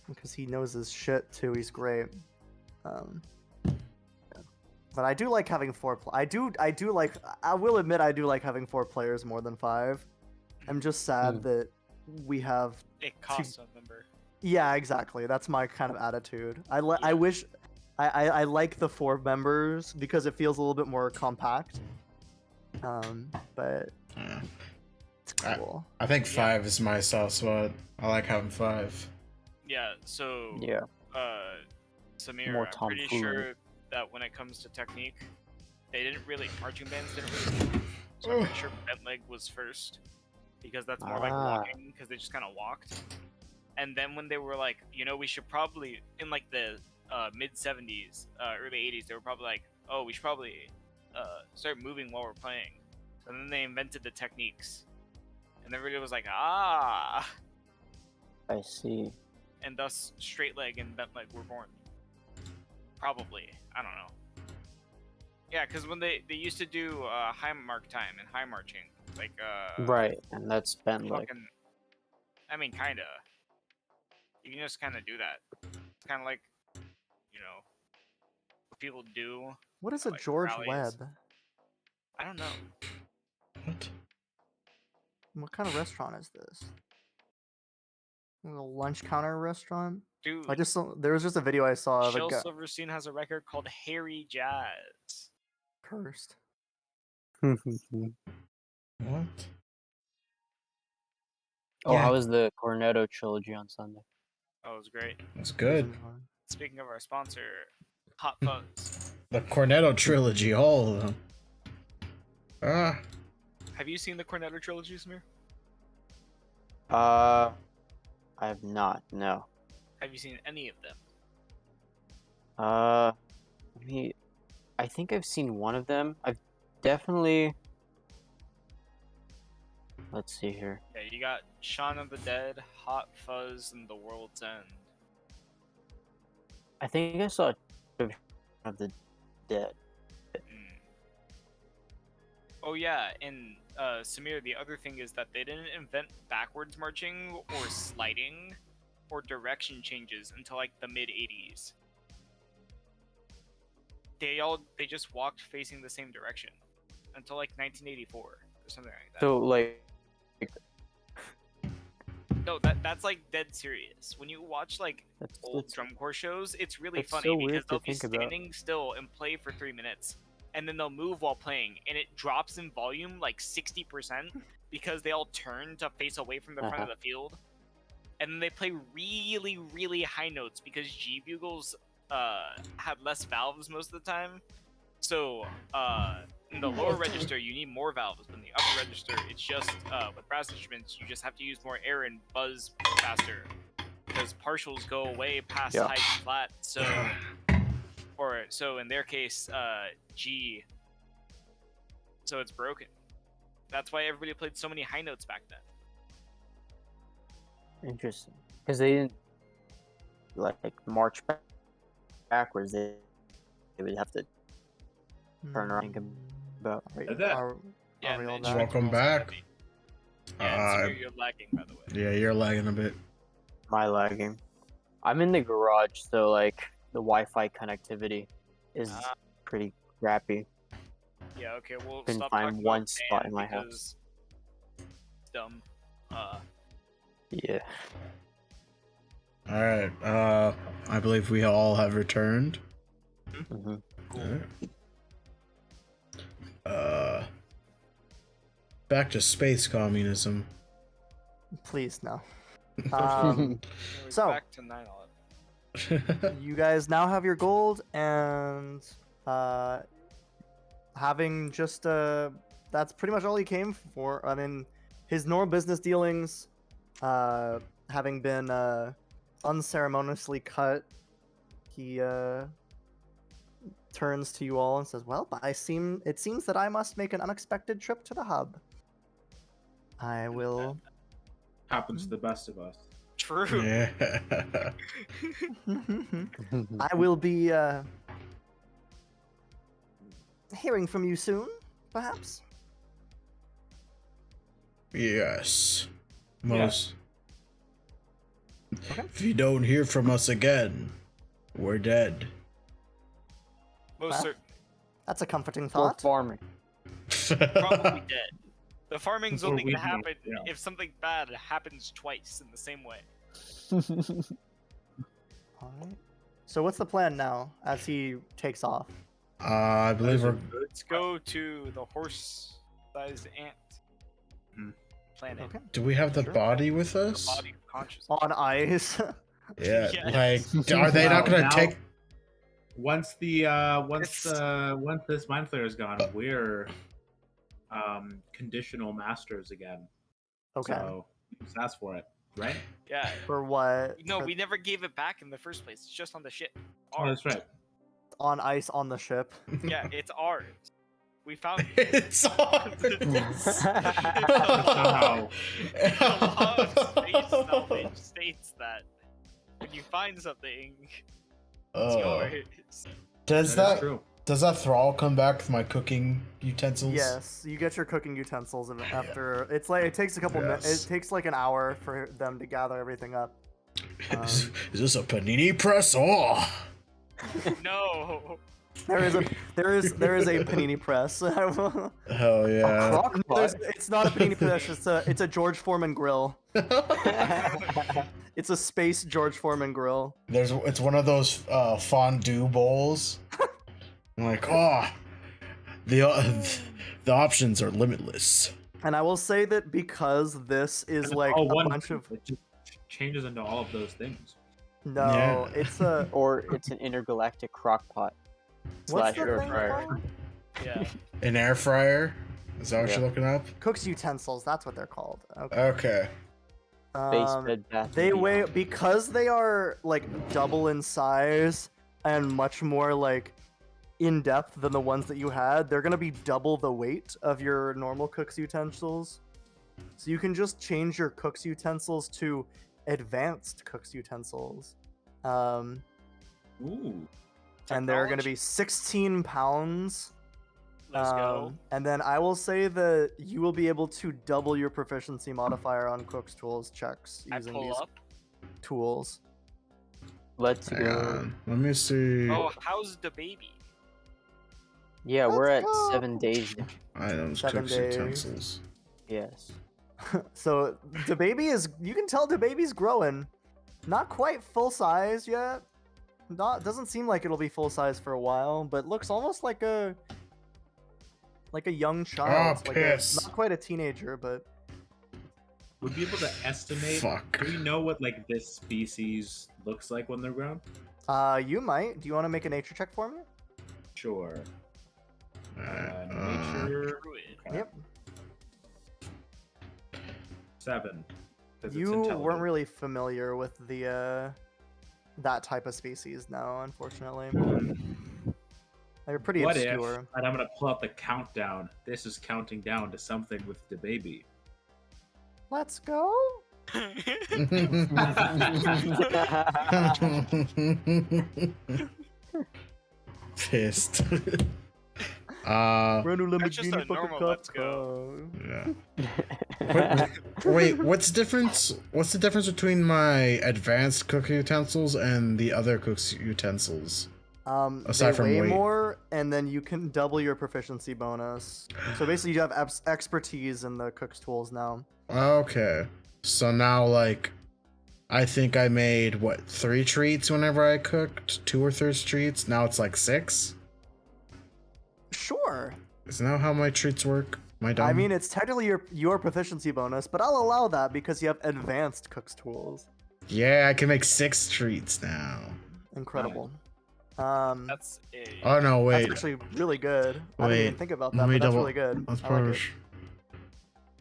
because he knows his shit too. He's great. But I do like having I do like. I will admit I do like having 4 players more than 5. I'm just sad that we have. It costs a member. Yeah, exactly. That's my kind of attitude. I Yeah. wish. I like the 4 members because it feels a little bit more compact. But Yeah. it's cool. I think Yeah. 5 is my soft spot. I like having 5. Yeah. So Yeah. Samir, More I'm pretty tomfoolery. sure that when it comes to technique, marching bands didn't really move. So I'm pretty sure bent leg was first because that's more like Ah. walking because they just kind of walked. And then when they were like, we should probably in like the mid 70s, early 80s, they were probably like, oh, we should probably start moving while we're playing. and then they invented the techniques, and everybody was like, ah, I see. and thus straight leg and bent leg were born. Probably, I don't know. Yeah, because when they used to do high mark time and high marching, like Right, and that's bent leg. fucking, I mean, kinda. You can just kind of do that. It's kind of like, you know, what people do. What is at, a like, George rallies. Webb? I don't know. What? What kind of restaurant is this? A little lunch counter restaurant? Dude, There was just a video I saw of a Shel guy Silverstein has a record called Harry Jazz. cursed. What? Oh, Yeah. how was the Cornetto trilogy on Sunday? Oh, it was great. That's good. Speaking of our sponsor, Hot Fuzz. The Cornetto trilogy, all of them. Ah. Have you seen the Cornetto trilogy, Samir? I have not. No. Have you seen any of them? I think I've seen one of them. I've definitely. Let's see here. Yeah, you got Shaun of the Dead, Hot Fuzz, and The World's End. I think I saw of the Dead. Mm. Oh yeah, and Samir, the other thing is that they didn't invent backwards marching or sliding or direction changes until like the mid 80s. They just walked facing the same direction until like 1984 or something like that. So like, No, that's like dead serious. When you watch like old that's drum corps shows, it's really that's funny so because weird they'll to be think about. standing still and play for 3 minutes, and then they'll move while playing, and it drops in volume like 60% because they all turn to face away from the front of the field, and then they play really, really high notes because G bugles have less valves most of the time. So in the lower register, you need more valves, but in the upper register, it's just with brass instruments, you just have to use more air and buzz faster because partials go away past high and flat. So in their case, G. So it's broken. That's why everybody played so many high notes back then. Interesting, because they didn't like march backwards. They would have to turn around and think about. Are we all and back? Welcome back. Yeah, and Samir, you're lagging, by the way. Yeah, you're lagging a bit. My lagging. I'm in the garage, so like the Wi-Fi connectivity is pretty crappy. Yeah, okay, we'll Couldn't stop find talking one about spot Dan in my because house. it's dumb. Yeah. Alright, I believe we all have returned. Mm-hmm. Cool. Back to space communism. Please no. We're So- back to 9/11. You guys now have your gold, and having just that's pretty much all he came for. I mean, his normal business dealings, having been unceremoniously cut, he turns to you all and says, "Well, it seems that I must make an unexpected trip to the hub. I will." Happens to the best of us. True. Yeah. I will be hearing from you soon, perhaps. Yes. Most. Okay. If you don't hear from us again, we're dead. Most Well, certain. That's a comforting Or thought. farming. Probably dead. The farming's Or only we gonna don't, happen yeah. if something bad happens twice in the same way. Alright. So what's the plan now as he takes off? I believe we're. Let's go to the horse-sized ant Mhm. planet. Okay. Do we have the Sure. body with The us? body of consciousness. On ice. Yeah. Yes. Like, are they not Well, gonna now- take? Once this mind flayer is gone, we're conditional masters again. Okay. So just ask for it, right? Yeah. For what? No, For- we never gave it back in the first place. It's just on the ship. Oh, that's right. on ice on the ship. Yeah, it's ours. we found It's hard. Somehow. the law of space knowledge states that when you find something, it's yours. Does That is that true. does that thrall come back with my cooking utensils? Yes, you get your cooking utensils and after it's like it takes a couple minutes. Yes. It takes like an hour for them to gather everything up. Is this a panini press? Oh. No. There is a panini press. Hell yeah. Crock pot. It's not a panini press. It's a George Foreman grill. It's a space George Foreman grill. It's one of those fondue bowls. I'm like, the options are limitless. And I will say that because this is like a bunch of It just changes into all of those things. no, Yeah. it's a Or it's an intergalactic crock pot what's slash the air thing fryer. called? Yeah. An air fryer? Is that what Yeah. you're looking up? Cooks utensils. That's what they're called. Okay. Okay. Base Um, bed bath. They and weigh beyond. because they are like double in size and much more like in depth than the ones that you had. They're gonna be double the weight of your normal cook's utensils. So you can just change your cook's utensils to advanced cook's utensils. Ooh. And they're gonna Technology. be 16 pounds. Let's go. And then I will say that you will be able to double your proficiency modifier on cook's tools checks I using pull these up. tools. Let's Hang go. on. Let me see. Oh, how's the baby? Yeah, we're Let's at go. 7 days now. Items, 7 cooks, days. utensils. Yes. So the baby is, you can tell the baby's growing. Not quite full size yet. Doesn't seem like it'll be full size for a while, but looks almost like a young child. Like piss. not quite a teenager, but Would we be able to estimate? Fuck. Do we know what like this species looks like when they're grown? you might. Do you want to make a nature check for me? Sure. Alright, Nature. Druid. Okay. Yep. 7. 'cause it's You weren't intelligent. really familiar with the that type of species, no, unfortunately. They're pretty What obscure. if? And I'm gonna pull out the countdown. This is counting down to something with the baby. Let's go. Pissed. That's just a normal let's go. Yeah. Wait, what's the difference? What's the difference between my advanced cooking utensils and the other cook's utensils? Aside They from weigh weight. more, and then you can double your proficiency bonus. So basically, you have expertise in the cook's tools now. Okay. So now, like, I think I made, what, 3 treats whenever I cooked? 2 or 3 treats? Now it's like 6? Sure. Isn't that how my treats work? Am I dumb? I mean, it's technically your proficiency bonus, but I'll allow that because you have advanced cook's tools. Yeah, I can make 6 treats now. Incredible. That's a. Oh, no, wait. That's actually really good. I didn't even Wait, think about let that, me but that's double- really good. Let's I like it. push.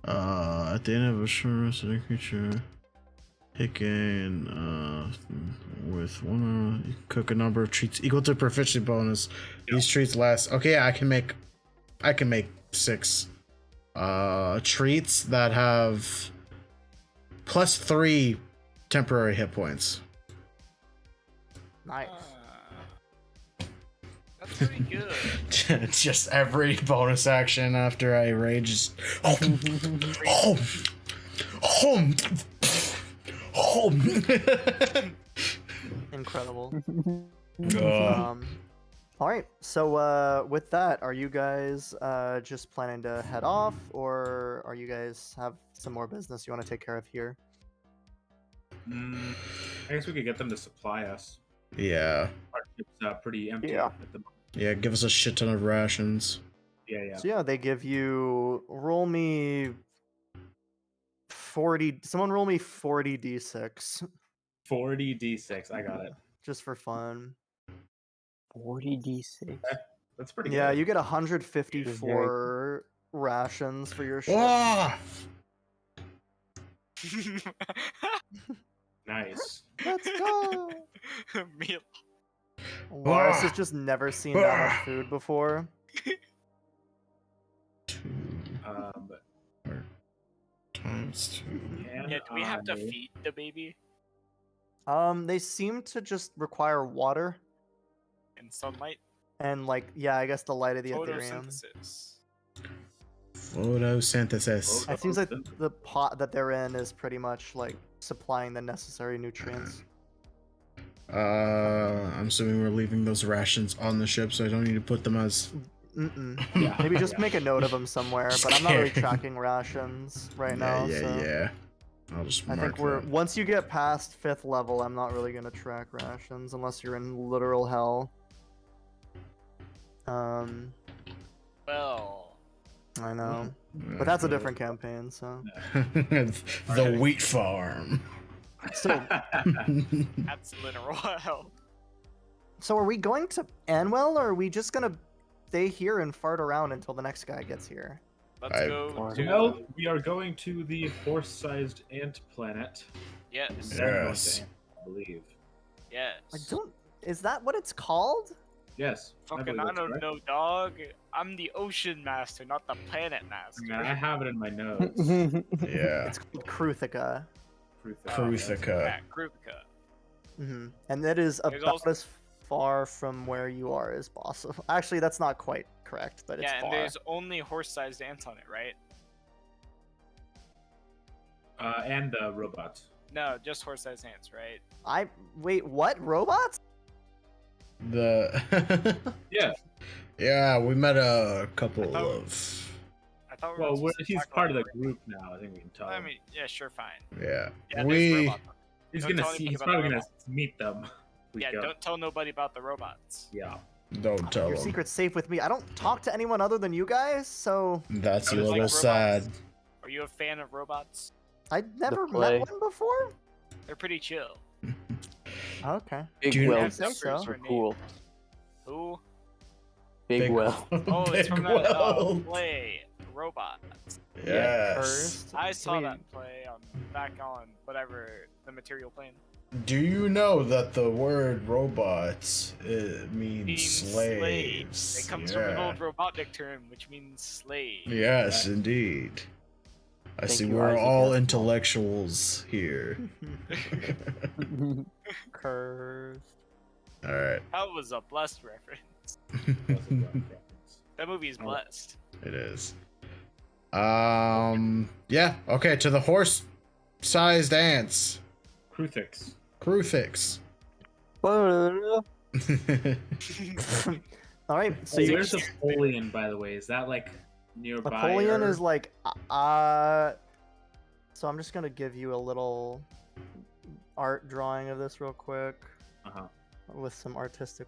At the end of a short rest of the creature, picking with one, you can cook a number of treats equal to proficiency bonus. These treats last. Okay, yeah, I can make 6 treats that have +3 temporary hit points. Nice. That's pretty good. Just every bonus action after I rage is Incredible. God. All right. So with that, are you guys just planning to head off, or are you guys have some more business you want to take care of here? I guess we could get them to supply us. Yeah. Our ship's pretty empty Yeah. at the moment. Yeah, give us a shit ton of rations. Yeah. So yeah, they give you roll me 40. Someone roll me 40 d6 40d6. I got it. just for fun. 40d6. That's pretty Yeah, good. you get 154 rations for your ship. Ah! Nice. Let's go. Meal. Lars has just never seen that much food before. But Times 2. can Yeah, do we have to I- feed the baby They seem to just require water in sunlight? and like I guess the light of the Ethereum. Photosynthesis. Photosynthesis. It seems like the pot that they're in is pretty much like supplying the necessary nutrients. I'm assuming we're leaving those rations on the ship, so I don't need to put them as. Yeah. Maybe just Yeah. make a note of them somewhere, but I'm not really Scared. tracking rations right now. so Yeah. I'll just I mark think we're that. once you get past 5th level, I'm not really gonna track rations unless you're in literal hell. Well, I know, but that's a different campaign. So The wheat farm. so that's literal hell. so are we going to Anwell, or are we just gonna stay here and fart around until the next guy gets here? Let's go to. Well, we are going to the horse-sized ant planet. Yes. Then going to Yes. Ant, I believe. Yes. I don't. Is that what it's called? Yes. Fucking, believe I that's don't correct. know, dog. I'm the ocean master, not the planet I master. mean, I have it in my notes. Yeah. It's called Kruthica. Kruthica. Yeah, Krupika. And that is There's about also- as far from where you are as possible. Actually, that's not quite correct, but it's Yeah, and far. there's only horse-sized ants on it, right? And the robots. No, just horse-sized ants, right? Wait, what? Robots? The. Yeah. Yeah, we met a couple I thought- of. I thought we were Well, supposed to he's talk part of about the group now. I think we can tell. I him. mean, yeah, sure, fine. Yeah. Yeah, there's We. robots. He's Don't gonna tell see. anybody He's about probably the gonna robots. meet them. if we Yeah, go. don't tell nobody about the robots. Yeah. Don't tell Your them. secret's safe with me. I don't talk to anyone other than you guys, so That's a You like little robots? sad. Are you a fan of robots? I never play. met one before. They're pretty chill. Okay. Big Do you- Will. Their say so. numbers Are are cool. named. Who? Big Will. Oh, it's from Big that Will. play, Robots. Yes. First, I saw we- that play back on whatever the material plane. Do you know that the word robots means Means slaves? It comes from an old robotic term, which means slave. Yes, indeed. I Thank see you, we're Isaac all Asimov. intellectuals here. Cursed. All right, That was a blessed reference. That's a good reference. That movie is Oh. blessed. it is. Yeah. Okay, to the horse-sized ants. Kruthix. Krufix. All right. So So you where's Napoleon, by the way? Is that like nearby? Napoleon or- is like so I'm just gonna give you a little art drawing of this real quick Uh-huh. with some artistic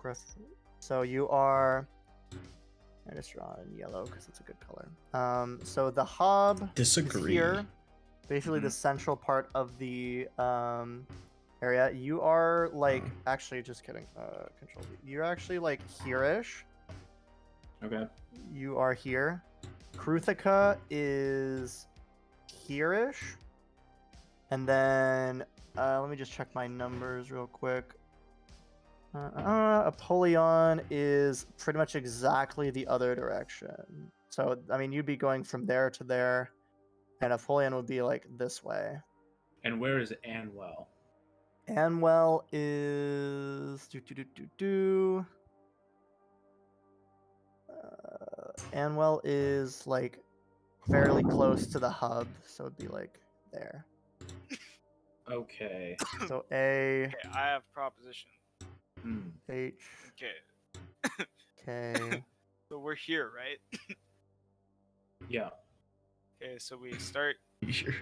so you are I just draw it in yellow because it's a good color. So the hub is Disagree. here, basically the central part of the area. You are like actually just kidding. Control V. You're actually like here-ish. Okay. You are here. Kruthica is here-ish. And then let me just check my numbers real quick. Apollyon is pretty much exactly the other direction. So, I mean, you'd be going from there to there, and Apollyon would be like this way. And where is Anwell? Anwell is Anwell is like fairly close to the hub, so it'd be like there. Okay. So A Okay, I have proposition. Hmm. H Okay, K. so we're here, right? Yeah. Okay, so we start Here.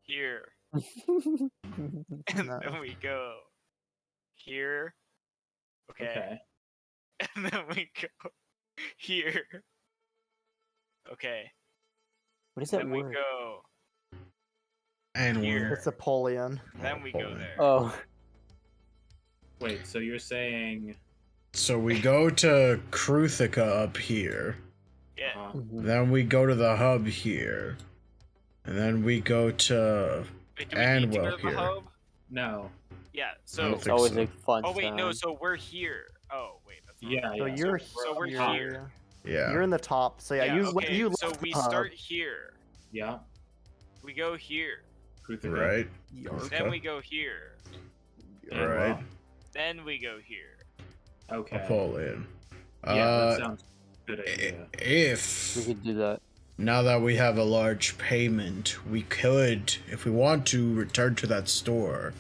here, and No. then we go here. Okay, Okay. and then we go here. Okay, What is that then we word? go. And Here. we're It's Apollyon. Then we go there. Oh, Wait, so you're saying so we go to Kruthica up here. Yeah. Then we go to the hub here. And then we go to Wait, do we need to Anwell go to the here. hub? no. Yeah. I So. don't it's think always so. a fun Oh wait, no. time. So we're here. Oh wait, that's not Yeah, right. So yeah. you're So we're here. here. Yeah. You're in the top. So yeah, okay, you so left we the hub. start here. Yeah. We go here. Kruthika. Right. Then we go here. And Right. well, Then we go here. okay. Napoleon. Yeah, that sounds good idea. We If could do that. now that we have a large payment, we could, if we want to, return to that store,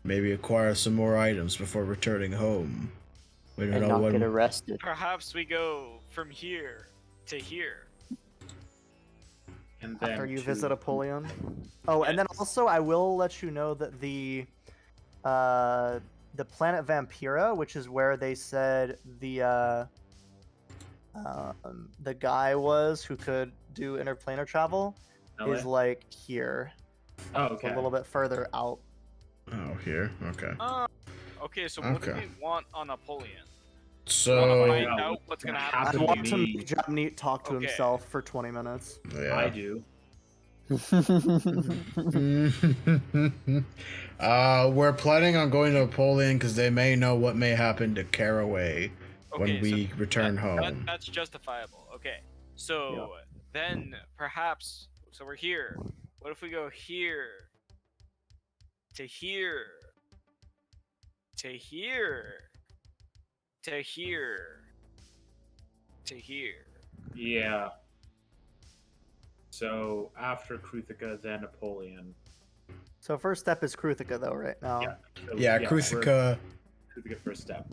maybe acquire some more items before returning home. We don't And know not when. get arrested. Perhaps we go from here to here. And then After you to- visit Apollyon. Oh, and then Yes. also I will let you know that the planet Vampira, which is where they said the guy was who could do interplanar travel, LA? is like here. Oh, It's okay. a little bit further out. Oh, here. Okay. Okay, so what do Okay. we want on Napoleon? Wanna So find Yeah, out what's what's gonna gonna I happen? happen? want to me. make Jabneet talk to Okay. himself for 20 minutes. yeah. I do. We're planning on going to Napoleon because they may know what may happen to Caraway when Okay, we return home. That's justifiable. Okay, so then perhaps, so we're here. What if we go here to here to here to here to here? Yeah. So after Kruthika, then Napoleon. So first step is Kruthika though, right now. Yeah. So, Yeah, we're- Kruthika. Kruthika first step.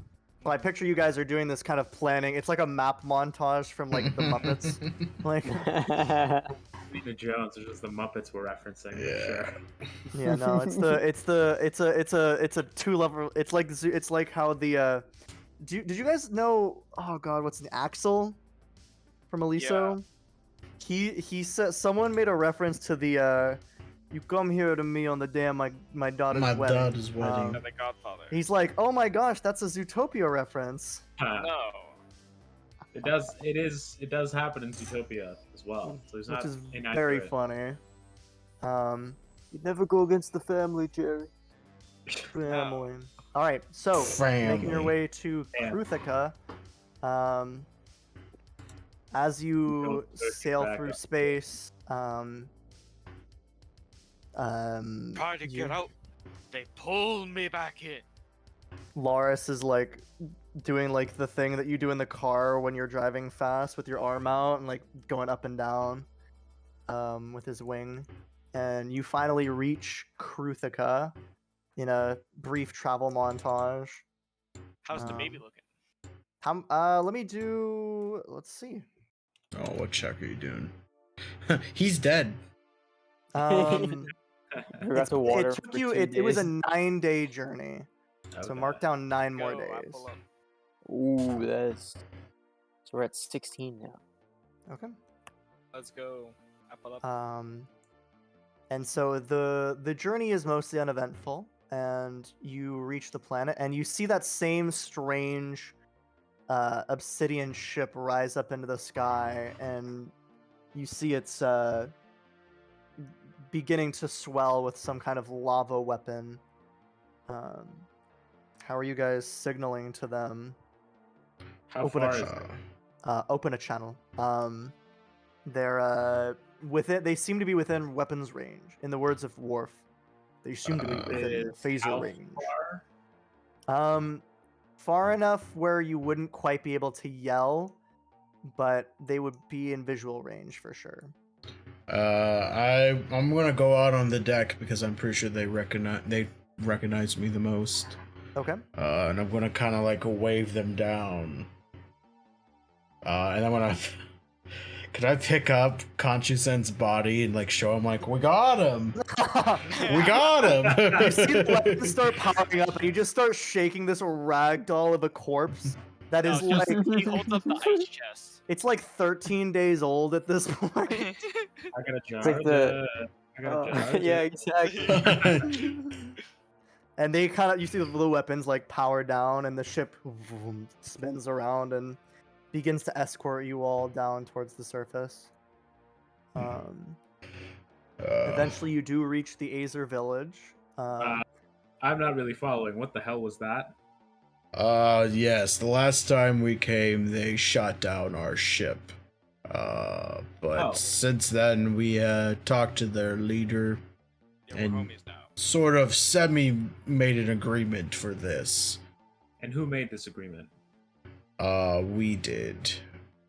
Well, I picture you guys are doing this kind of planning. It's like a map montage from like the Muppets. Like, Indiana Jones, which is the Muppets we're referencing. for Yeah. Sure. yeah, no, it's a two level. It's like how the did you guys know? Oh God, what's the Axel from Aliso? He said someone made a reference to the you come here to me on the day of my daughter's My wedding. daughter's wedding. And the Godfather. He's like, oh my gosh, that's a Zootopia reference. No. It does happen in Zootopia as well. So it's Which not is inaccurate. very funny. You never go against the family, Jerry. Family. All right, so making your Family. way to Family. Kruthika, as you Don't search sail back through up. space, Try to get out. They pull me back in. Loris is like doing like the thing that you do in the car when you're driving fast with your arm out and like going up and down with his wing, and you finally reach Kruthika in a brief travel montage. How's the baby Um, looking? Let me do. Let's see. Oh, what check are you doing? He's dead. We got the water It took for you. 2 It was a days. 9-day journey, so Okay. mark down 9 more Go, I days. pull up. Ooh, that's. So we're at 16 now. Okay. Let's go. I pull up. And so the journey is mostly uneventful, and you reach the planet, and you see that same strange obsidian ship rise up into the sky, and you see it's beginning to swell with some kind of lava weapon. How are you guys signaling to them? How Open a far ch- is it? Open a channel. They're within. They seem to be within weapons range. In the words of Worf, they seem to be within Is phaser how range. far? Far enough where you wouldn't quite be able to yell, but they would be in visual range for sure. I'm gonna go out on the deck because I'm pretty sure they recognize me the most. Okay. And I'm gonna kind of like wave them down. And I'm gonna. Could I pick up Conchusen's body and like show him like we got him, we got him? You see the weapons start powering up, and you just start shaking this rag doll of a corpse that is No, like he holds up the ice chest. it's like 13 days old at this point. I got a jar. like the- I got a jar. yeah, exactly. And they kind of, you see the weapons like power down, and the ship spins around and begins to escort you all down towards the surface. Eventually, you do reach the Azer village. I'm not really following. What the hell was that? Yes, the last time we came, they shot down our ship. But Oh. since then, we talked to their leader Yeah, we're and homies now. sort of made an agreement for this. And who made this agreement? We did.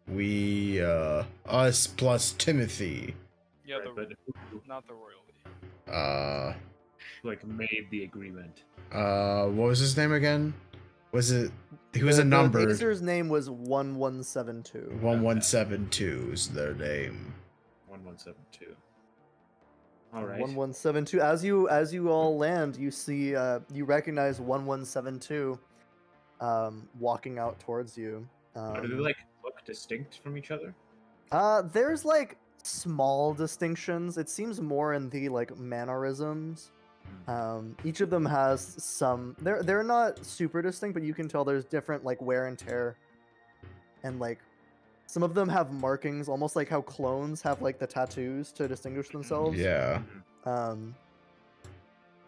We, us plus Timothy. Yeah, Right, but who, not the royalty. like, made the agreement? What was his name again? Was it? He was a The number. laser's name was 1172. 1172 is their name. 1172. All right. 1172. As you all land, you see you recognize 1172 walking out towards you. Do they like look distinct from each other? There's like small distinctions. It seems more in the like mannerisms. Each of them has some. They're not super distinct, but you can tell there's different like wear and tear, and like some of them have markings, almost like how clones have like the tattoos to distinguish themselves. Yeah.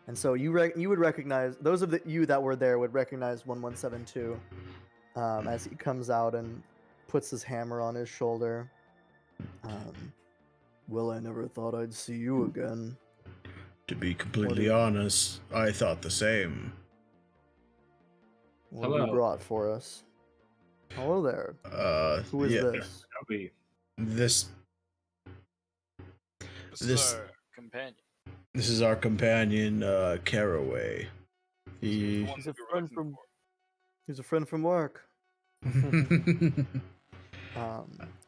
And so you would recognize those of you that were there would recognize 1172 as he comes out and puts his hammer on his shoulder. Well, I never thought I'd see you again. To be completely honest, I thought the same. What have you Hello. brought for us? Hello there. Who is yeah, this? Toby. This This This- is our companion. this is our companion, Caraway. The He. one He's that a we were friend looking from- for. He's a friend from work.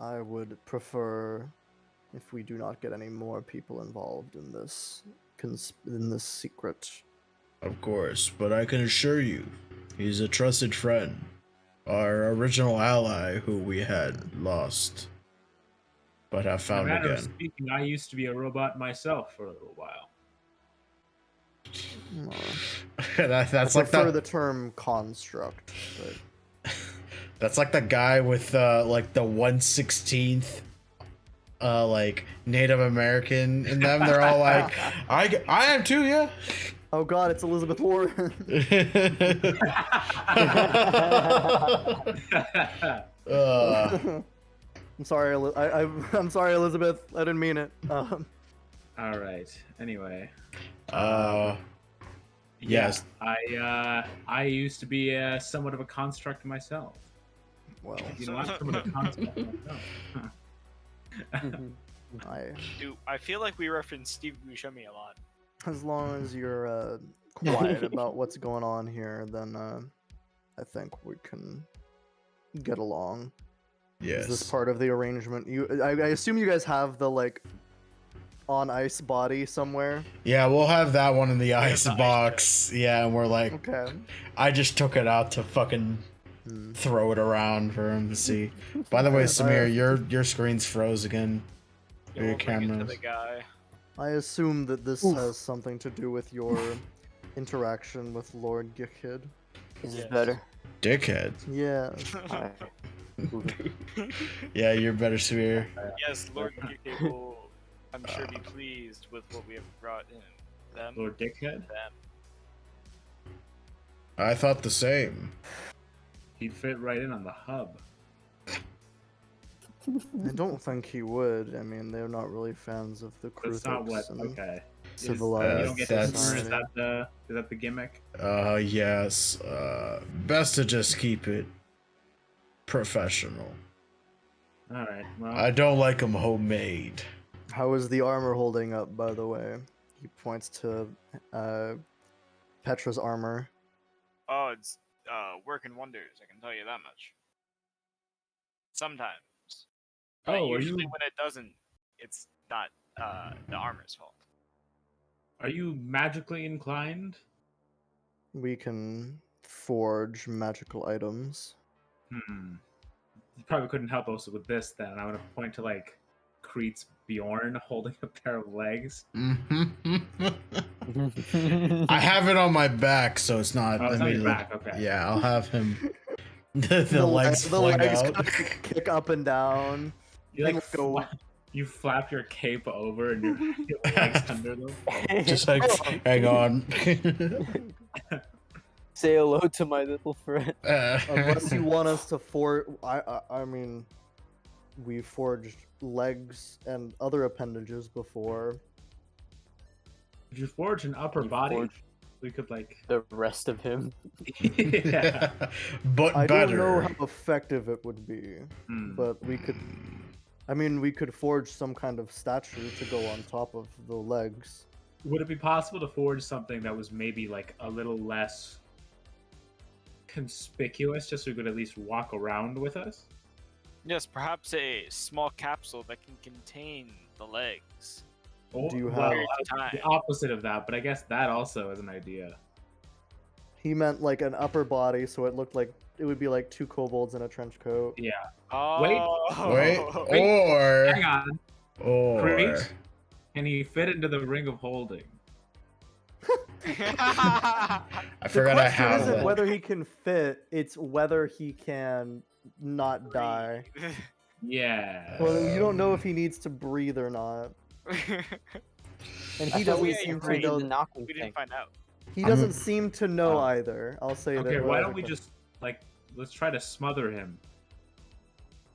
I would prefer if we do not get any more people involved in this secret. Of course, but I can assure you, he's a trusted friend. Our original ally who we had lost, but have In a found manner of again. speaking, I used to be a robot myself for a little while. That's I like prefer the the term construct, but that's like the guy with like the 1/16th like Native American in them. They're all like, I am too, yeah. oh god, it's Elizabeth Warren. I'm sorry, I'm sorry, Elizabeth. I didn't mean it. All right. Anyway. Yes. I used to be somewhat of a construct myself. Well, You know, I'm somewhat of a construct myself. I feel like we reference Steve Buscemi a lot. as long as you're quiet about what's going on here, then I think we can get along. Is this Yes. part of the arrangement? I assume you guys have the like on ice body somewhere. Yeah, we'll have that one in the ice the ice box. Yeah, and we're like, Okay. I just took it out to fucking throw it around for him to see. By the way, Samir, your screen's froze again. Yeah, Your we'll bring it to cameras. the guy. I assume that this has something to do with your interaction with Lord Gickhead. Is this Yes. better? Dickhead. Yeah. Alright. Yeah, you're better, Samir. Yes, Lord Gike will, I'm sure, be pleased with what we have brought in. Them, Lord Dickhead? them. I thought the same. He'd fit right in on the hub. I don't think he would. I mean, they're not really fans of the That's not what. Kruthiks and Okay. civilized You don't get that's- to society. is that the gimmick? Yes. Best to just keep it professional. All right. Well, I don't like them homemade. How is the armor holding up, by the way? He points to Petra's armor. Oh, it's working wonders, I can tell you that much. Sometimes. But Oh, are usually you- when it doesn't, it's not the armor's fault. are you magically inclined? We can forge magical items. Hmm. You probably couldn't help us with this then. I'm gonna point to like Creed's Bjorn holding a pair of legs. I have it on my back, so it's not. Oh, it's on your immediately- back. Okay. Yeah, I'll have him. the legs the fling legs out. kind of kick up and down. You like Go. you flap your cape over and your legs under them. Just like, hang on. Say hello to my little friend. Unless you want us to forge, I mean, we forged legs and other appendages before. If you forge an upper You body, forged we could like. the rest of him. Yeah. But I better. don't know how effective it would be, Hmm. but we could. I mean, we could forge some kind of statue to go on top of the legs. Would it be possible to forge something that was maybe like a little less conspicuous, just so we could at least walk around with us? Yes, perhaps a small capsule that can contain the legs. Or, Do you well, have- the opposite of that, but I guess that also is an idea. He meant like an upper body, so it looked like it would be like two kobolds in a trench coat. Yeah. Oh. Wait, Wait. or Hang on. or Crate? Can he fit into the ring of holding? I The forgot I question have isn't that. whether he can fit; it's whether he can not die. Yeah. Well, you don't know if he needs to breathe or not, and I he thought we doesn't seem to created know. the knocking We thing. didn't find out. He I'm- doesn't seem to know Oh. either. I'll say that. Okay, why right don't we away. just like let's try to smother him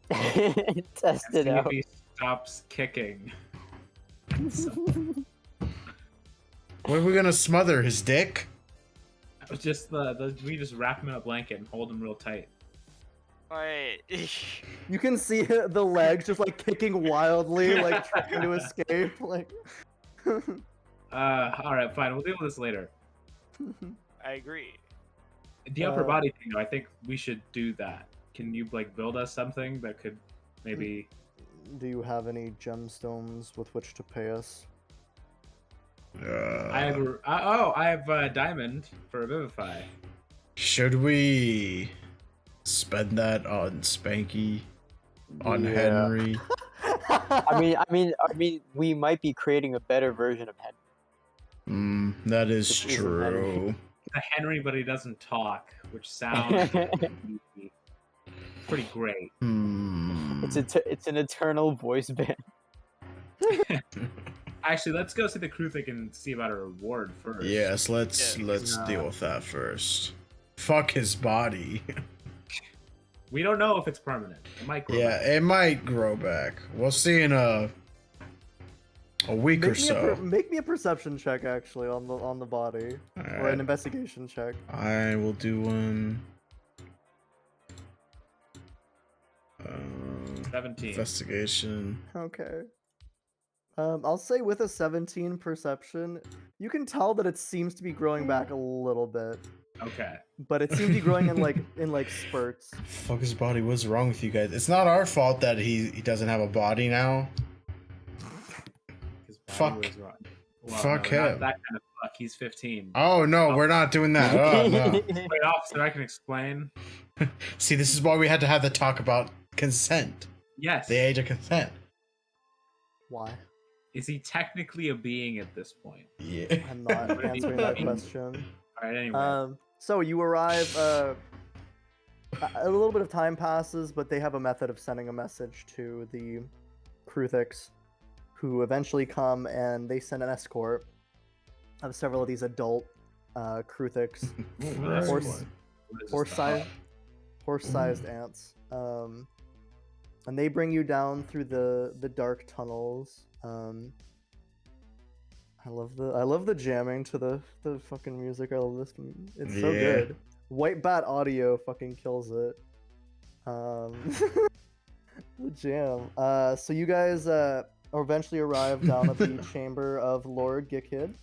Test and it see if out. he stops kicking. What are we gonna smother his dick? Just we just wrap him in a blanket and hold him real tight. Wait. You can see the legs just like kicking wildly, like trying to escape. Like, All right, fine. We'll deal with this later. I agree. The upper Uh, body thing, though, I think we should do that. Can you like build us something that could maybe? do you have any gemstones with which to pay us? I have a diamond for a vivify. Should we spend that on Spanky, on Yeah. Henry? I mean, we might be creating a better version of Henry. That is This isn't true. A Henry, but he doesn't talk, which sounds pretty great. It's an eternal voice band. Actually, let's go see the Kruthik and see about a reward first. Yes, let's No. deal with that first. Fuck his body. We don't know if it's permanent. It might grow Yeah, back. it might grow back. We'll see in a week or so. Make me a perception check actually on the body, or an Alright, investigation check. I will do one. 17. Investigation. Okay. I'll say with a 17 perception, you can tell that it seems to be growing back a little bit, Okay. but it seems to be growing in like spurts. Fuck his body. What's wrong with you guys? It's not our fault that he doesn't have a body now. His body Fuck. was wrong. Fuck no, not him. that kind of fuck. He's 15. Oh no, we're not doing that. Oh no. Wait, officer, I can explain. See, this is why we had to have the talk about consent. Yes. The age of consent. Why? Is he technically a being at this point? Yeah. I'm not Would it be answering that fine? question. All right. Anyway. So you arrive. A little bit of time passes, but they have a method of sending a message to the Kruthiks, who eventually come and they send an escort of several of these adult Kruthiks, Ooh, that's Right. cool. What is this horse-sized, stuff? horse-sized ants, and they bring you down through the dark tunnels. I love the jamming to the fucking music. I love this. It's so Yeah. good. White Bat Audio fucking kills it. The jam. So you guys eventually arrive down at the chamber of Lord Gickid.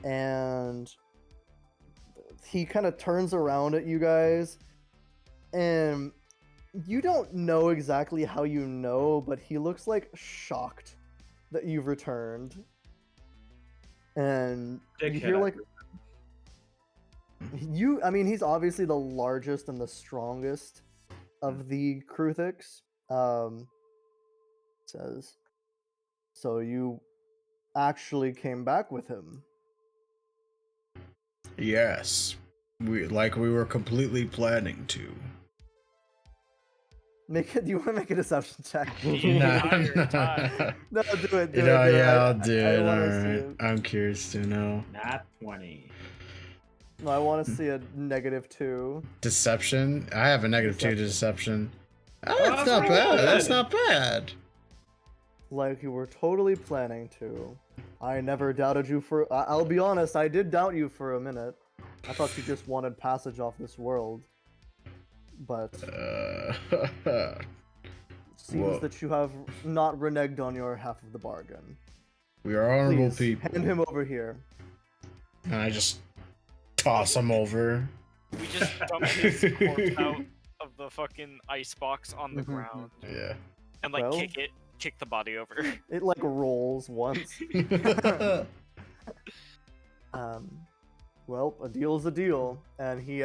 And he kind of turns around at you guys, and you don't know exactly how you know, but he looks like shocked that you've returned. And you Dickhead, hear I like I mean, he's obviously the largest and the strongest of the Kruthiks. Says, so you actually came back with him. Yes. We were completely planning to. Do you want to make a deception check? Entire time. No, do it. Do You it. know, do it. yeah, I'll do I it. wanna see Alright. it. I'm curious to know. Nat 20. I want to see a -2. Deception. I have a -2 deception. Oh, that's that's not pretty bad. good. That's not bad. Like you were totally planning to. I never doubted you for. I'll be honest, I did doubt you for a minute. I thought you just wanted passage off this world. But seems Whoa. that you have not reneged on your half of the bargain. We are honorable Please, people. hand him over here. And I just toss him over. We just dump his corpse out of the fucking icebox on the ground Yeah. and like Well- kick the body over. It like rolls once. Well, a deal is a deal, and he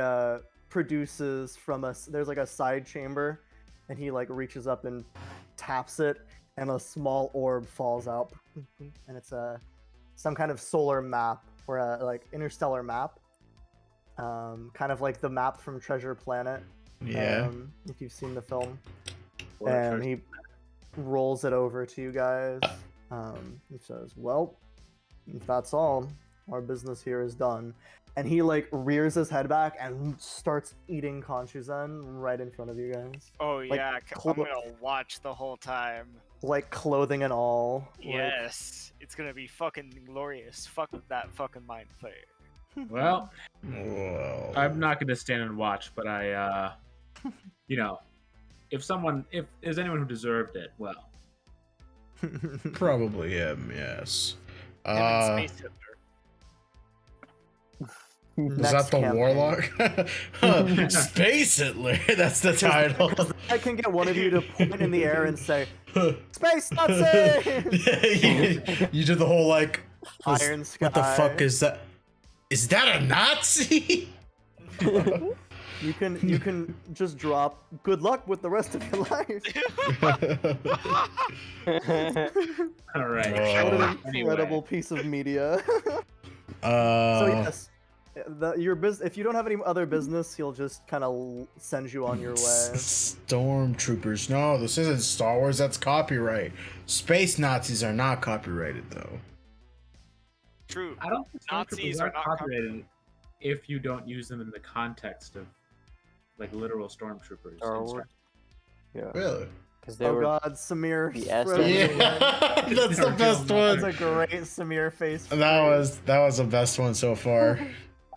produces from us. There's like a side chamber, and he like reaches up and taps it, and a small orb falls out, and it's some kind of solar map or a like interstellar map, kind of like the map from Treasure Planet. Yeah. If you've seen the film, Or and he rolls it over to you guys. He says, "Well, if that's all, our business here is done." And he like rears his head back and starts eating Conchuzen right in front of you guys, Oh Like, yeah, I'm gonna watch the whole time. like clothing and all. Like, Yes, it's gonna be fucking glorious. Fuck that fucking mind flayer. Well, Whoa. I'm not going to stand and watch, but I, if there's anyone who deserved it, well, Probably him, yes. Him and Space Hitler. Is Next that the campaign. warlock? Space Hitler. That's the title. I can get one of you to point in the air and say, "Space Nazi!" you did the whole like. Iron Sky. What the fuck is that? Is that a Nazi? You can just drop. Good luck with the rest of your life. all right. Whoa. What an Anyway. incredible piece of media. So yes, if you don't have any other business, he'll just kind of send you on your way. Stormtroopers. No, this isn't Star Wars. That's copyright. Space Nazis are not copyrighted though. True. I don't think Nazis stormtroopers are are not copyrighted if you don't use them in the context of like literal stormtroopers. Star and Wars. stuff. Yeah, Really? because they Oh were. God, Samir. The S- spread it. Yeah, that's the best That's one. a great Samir face. That was the best one so far.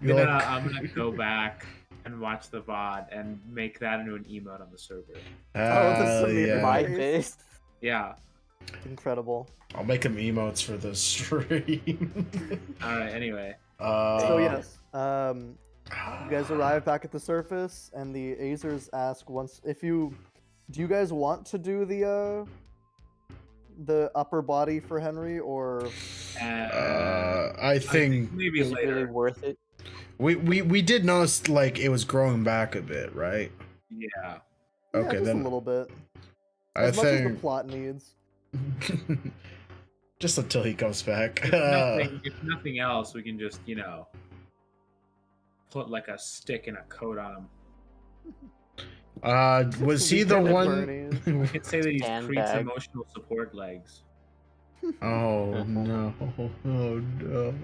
I'm gonna go back and watch the VOD and make that into an emote on the server. Samir My face. face. Yeah. Incredible. I'll make him emotes for the stream. All right. Anyway. So yes, you guys arrive back at the surface, and the Azers ask do you guys want to do the upper body for Henry, or I think maybe Is it really later. worth it? we did notice like it was growing back a bit, right? Yeah. yeah, Okay, just then a little bit, I as much as the think plot needs. just until he comes back. If nothing else, we can just put like a stick and a coat on him. Was he the Lieutenant one? Bernie's. We could say that he's Stand Creed's back. emotional support legs. Oh no! Oh no!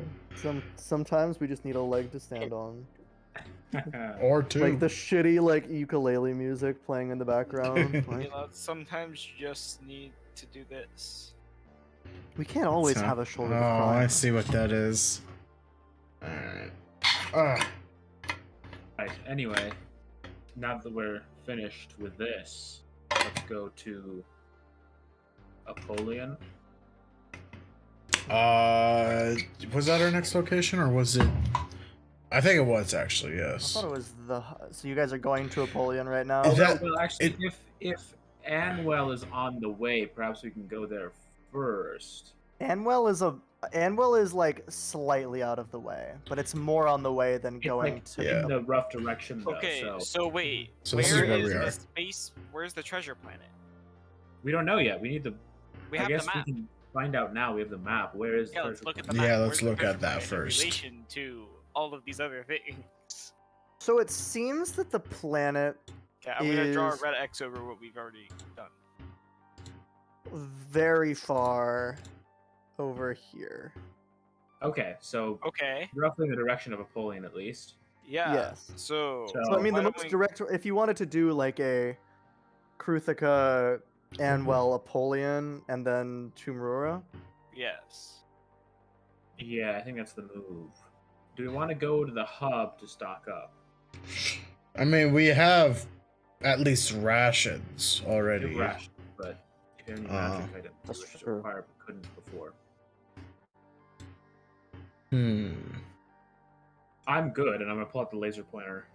Sometimes we just need a leg to stand on, Or two. like the shitty like ukulele music playing in the background. You Like, know, sometimes you just need to do this. we can't always So- have a shoulder to Oh, cry I on. see what that is. Alright. Right. Anyway, now that we're finished with this, let's go to Apollyon. Was that our next location, or was it? I think it was actually. I Yes. thought it was so you guys are going to Apollyon right now? Is that- Well, actually, if Anwell is on the way, perhaps we can go there first. Anwell is like slightly out of the way, but it's more on the way than It's going like to. Yeah. in the rough direction, though. Okay, So so wait, So this is where where is we the are. space? Where's the treasure planet? we don't know yet. We need the. We I have guess the map. we can find out now. We have the map. Where is? Yeah, let's Treasure look at the Planet? map. Yeah, Where's let's the look treasure at that planet in first. relation to all of these other things. So it seems that the planet Okay, I'm gonna draw a Is- red X over what we've already done. very far over here. Okay, so Okay. roughly in the direction of Apollyon, at least. Yeah. Yes. So. So I mean, why the don't most we- direct. If you wanted to do like a Kruthika, Anwell, Apollyon, and then Tumrura. Yes. Yeah, I think that's the move. Do we want to go to the hub to stock up? I mean, we have at least rations We already. have rations, but if you have any magic items you That's wish to true. acquire but couldn't before. Hmm. I'm good, and I'm gonna pull out the laser pointer.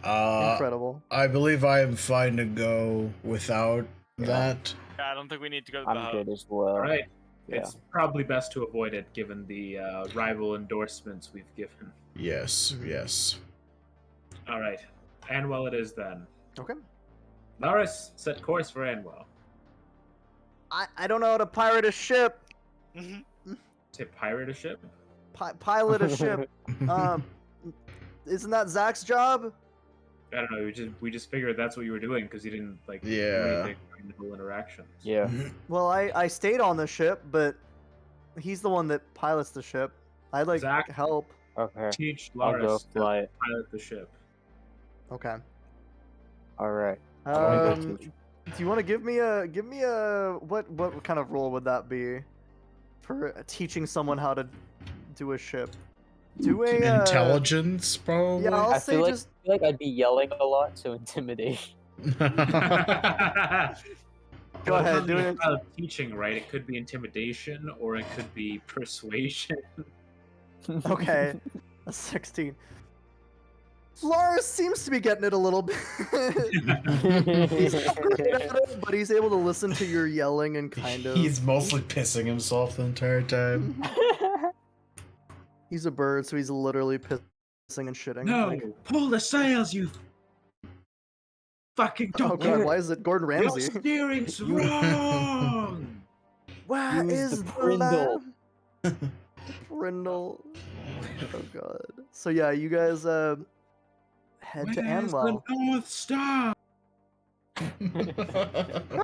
Incredible. I believe I am fine to go without Yeah. that. I don't think we need to go to the I'm hub. good as well. All right, Yeah. it's probably best to avoid it given the rival endorsements we've given. Yes, yes. All right, Anwell it is then. Okay. Laris, set course for Anwell. I don't know how to pirate a ship. Mhm. To pirate a ship? Pilot a ship. Isn't that Zach's job? I don't know. We just figured that's what you were doing because you didn't like do Yeah. anything during the whole interaction. Yeah. Well, I stayed on the ship, but he's the one that pilots the ship. I'd like Zach? help. Okay. Teach I'll go Laris to fly it. pilot the ship. Okay. All right. Do you want to give me a what kind of role would that be for teaching someone how to do a ship? Do a Intelligence, probably. Yeah, I'll I say feel like, just I feel like I'd be yelling a lot, so intimidation. go Well, ahead, doesn't do mean it. style of teaching, right? It could be intimidation or it could be persuasion. Okay, a 16. Lars seems to be getting it a little bit. He's not great at it, but he's able to listen to your yelling and kind of. He's mostly pissing himself the entire time. He's a bird, so he's literally pissing and shitting. No, like- pull the sails, you fucking Oh donkey! god, why is it Gordon Your Ramsay? steering's wrong. Where Use is the the brindle. lamb? Brindle. Oh god. So yeah, you guys head to Where's Anwell. the North Star?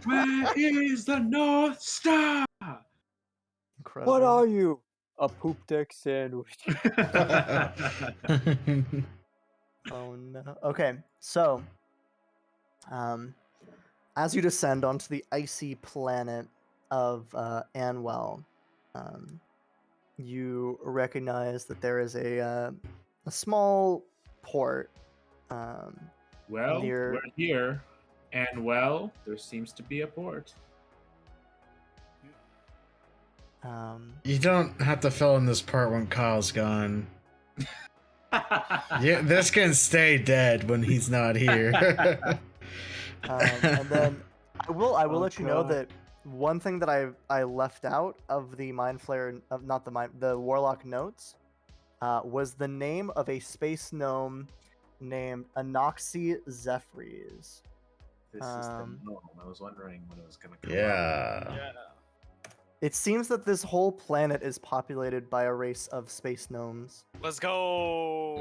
Where is the North Star? Incredible. What are you? A poop deck sandwich. Oh no. Okay, so as you descend onto the icy planet of Anwell, you recognize that there is a small port. Well, Near- we're here, and well, there seems to be a port. You don't have to fill in this part when Kyle's gone. Yeah, this can stay dead when he's not here. And then I will Oh, let you know God. that one thing that I left out of the Mind Flayer, not the Warlock notes, was the name of a space gnome named Anoxy Zephyrs. This is the Um, gnome. I was wondering when it was gonna come up. Yeah. Yeah. It seems that this whole planet is populated by a race of space gnomes, Let's go.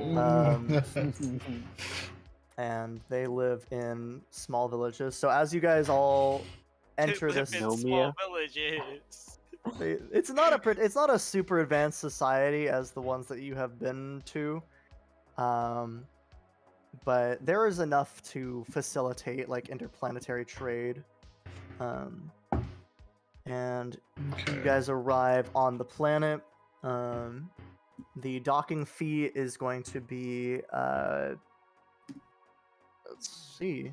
and they live in small villages. So as you guys all enter Live this, in Nomia. small villages. it's not a super advanced society as the ones that you have been to, but there is enough to facilitate like interplanetary trade. And you guys arrive on the planet. The docking fee is going to be let's see.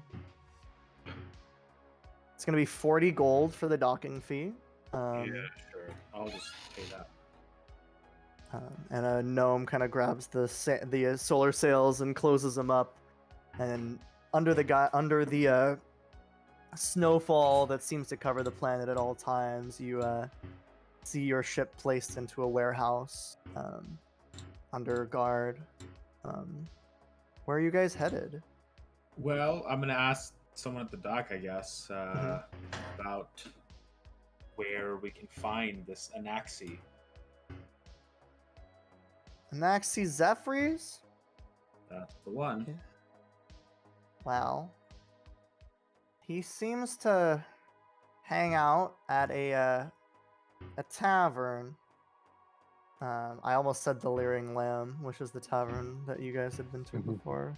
It's going to be 40 gold for the docking fee. Yeah, sure. I'll just pay that. And a gnome kind of grabs the solar sails and closes them up. And under the snowfall that seems to cover the planet at all times, you see your ship placed into a warehouse under guard. Where are you guys headed? Well, I'm gonna ask someone at the dock, I guess, about where we can find this Anaxi. Anaxi Zephyrs? That's the one. Well, he seems to hang out at a tavern. I almost said the Leering Lamb, which is the tavern that you guys had been to before.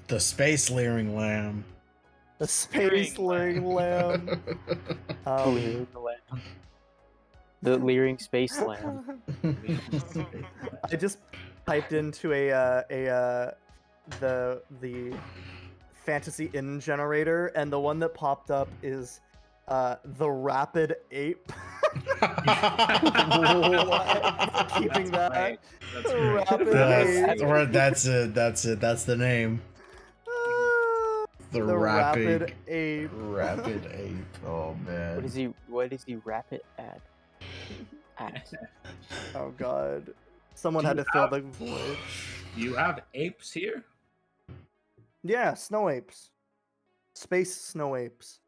The space leering lamb. The Space Leering Lamb. Leering lamb. The leering space lamb. I just typed into the fantasy inn generator, and the one that popped up is the Rapid Ape. Keeping that. Right. That's great. Rapid That's, Ape. or that's it. That's it. That's the name. The Rapid Ape. Rapid ape. Oh man. What is he rapid at? Oh god. Someone had to fill the void. You have apes here? Yeah, snow apes. Space snow apes.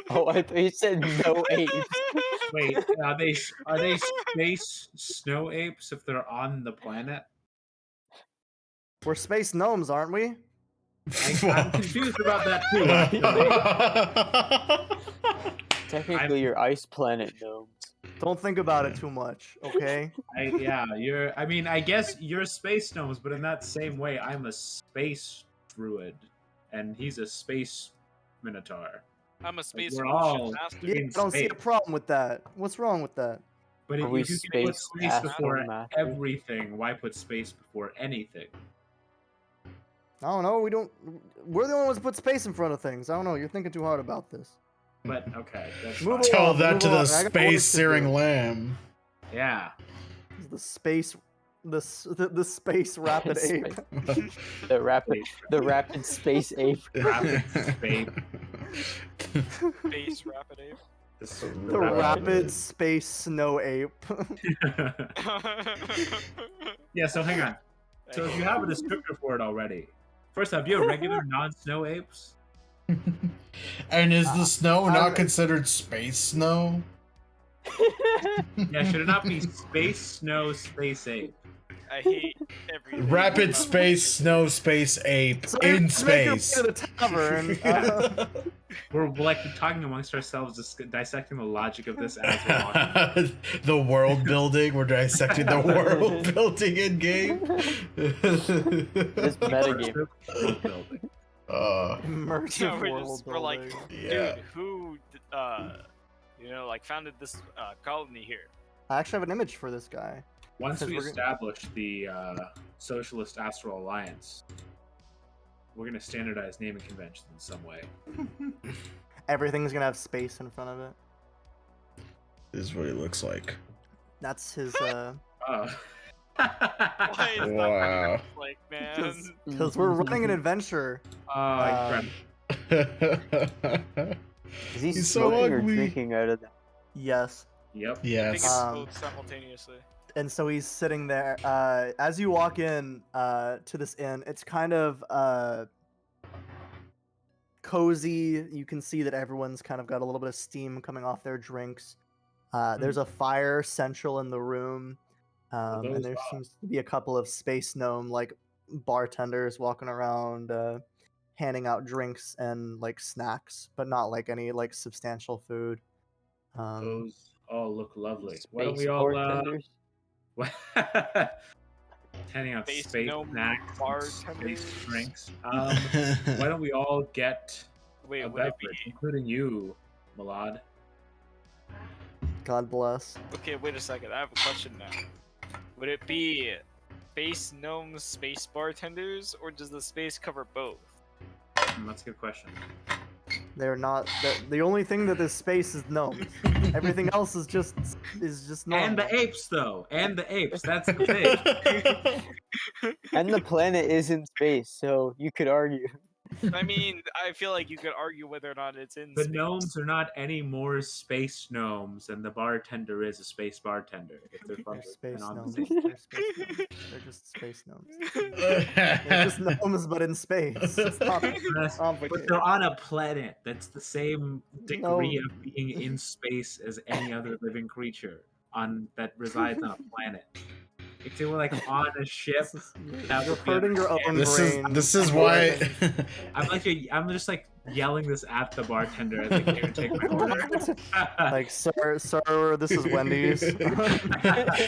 Oh, I thought you said no apes. Wait, are they space snow apes if they're on the planet? We're space gnomes, aren't we? I'm confused about that too. Actually. Technically, you're ice planet gnomes. Don't think about it too much, okay? I guess you're space gnomes, but in that same way, I'm a space druid, and he's a space minotaur. I'm a space we're ocean all- master. Yeah, I In don't see a space. problem with that. What's wrong with that? But Are if we you can put space space Astral before Masters? everything, why put space before anything? I don't know. We're the only ones that put space in front of things. I don't know. You're thinking too hard about this. But okay, that's Move fine. Tell along, that move to the along. I got work space to searing do. lamb. Yeah. The space, the space rapid ape. The rapid space ape. Rapid space. Space rapid ape. The rapid space snow ape. Yeah, so hang on. So if you have a descriptor for it already, first off, do you have regular non-snow apes? And is the snow I'm- not considered space snow? Yeah, should it not be space snow space ape? I hate everything. Rapid about space this. snow space ape So in let's make your way space. to the tavern. We're like talking amongst ourselves, just dissecting the logic of this as we're walking. The world building. We're dissecting the world building in game. This metagame. World building. Immersive No, world we're like, building. Yeah. dude, who, like founded this colony here? I actually have an image for this guy. Once Because we we're gonna- establish the Socialist Astral Alliance, we're gonna standardize naming conventions in some way. Everything's gonna have space in front of it. This is what it looks like. That's his. Oh. Why is Wow. that like, man? Because we're running an adventure. Crap. Is he He's so smoking or ugly. drinking out of that? Yes. Yep. I think Yes. it's both simultaneously. And so he's sitting there. As you walk in to this inn, it's kind of cozy. You can see that everyone's kind of got a little bit of steam coming off their drinks. There's a fire central in the room, and those there are- seems to be a couple of space gnome like bartenders walking around, handing out drinks and like snacks, but not like any like substantial food. Those all look lovely. Why don't Space we all bartenders? handing out Space space gnome snacks, and bartenders? space drinks? Why don't we all get Wait, a would it beverage, be? including you, Malad? God bless. Okay, wait a second. I have a question now. Would it be space gnomes, space bartenders, or does the space cover both? That's a good question. They're not. The only thing that is space is gnomes. Everything else is just normal. And the apes, though. And the apes. That's the thing. And the planet is in space, so you could argue. I mean, I feel like you could argue whether or not it's in The space. gnomes are not any more space gnomes than the bartender is a space bartender. If they're from They're space and on the gnomes. same- They're space gnomes. They're just space gnomes. They're just gnomes, but in space. It's not But complicated. they're on a planet that's the same degree No. of being in space as any other living creature that resides on a planet. If they were like on a ship, that You're would be hurting your own understandable. brain. This is why. I'm just like yelling this at the bartender as they came to take my order. Like, sir, this is Wendy's.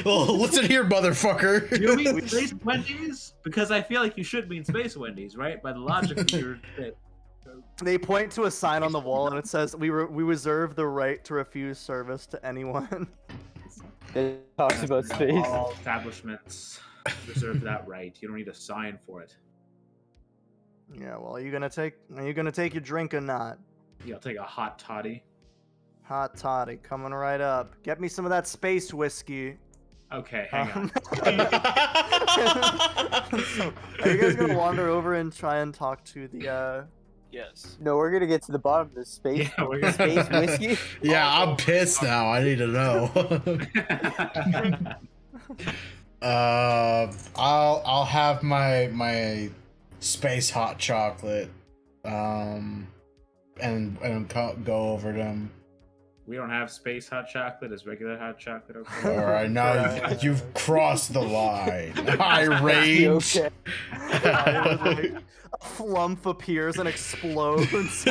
Oh, listen here, motherfucker. Do you mean Space Wendy's? Because I feel like you should mean Space Wendy's, right? By the logic of your shit. They point to a sign on the wall and it says, "We reserve the right to refuse service to anyone." It talks about space. All establishments reserve that right. You don't need a sign for it. Yeah, well, are you gonna take your drink or not? Yeah, I'll take a hot toddy. Hot toddy coming right up. Get me some of that space whiskey. Okay, hang on. So, are you guys gonna wander over and try and talk to the Yes. No, we're gonna get to the bottom of this space. Yeah, we're gonna Space whiskey. Yeah, I'm pissed now. I need to know. I'll have my space hot chocolate, and go over them. We don't have space hot chocolate. Is regular hot chocolate okay? All right, now you've crossed the line. High range. Okay. a flump appears and explodes.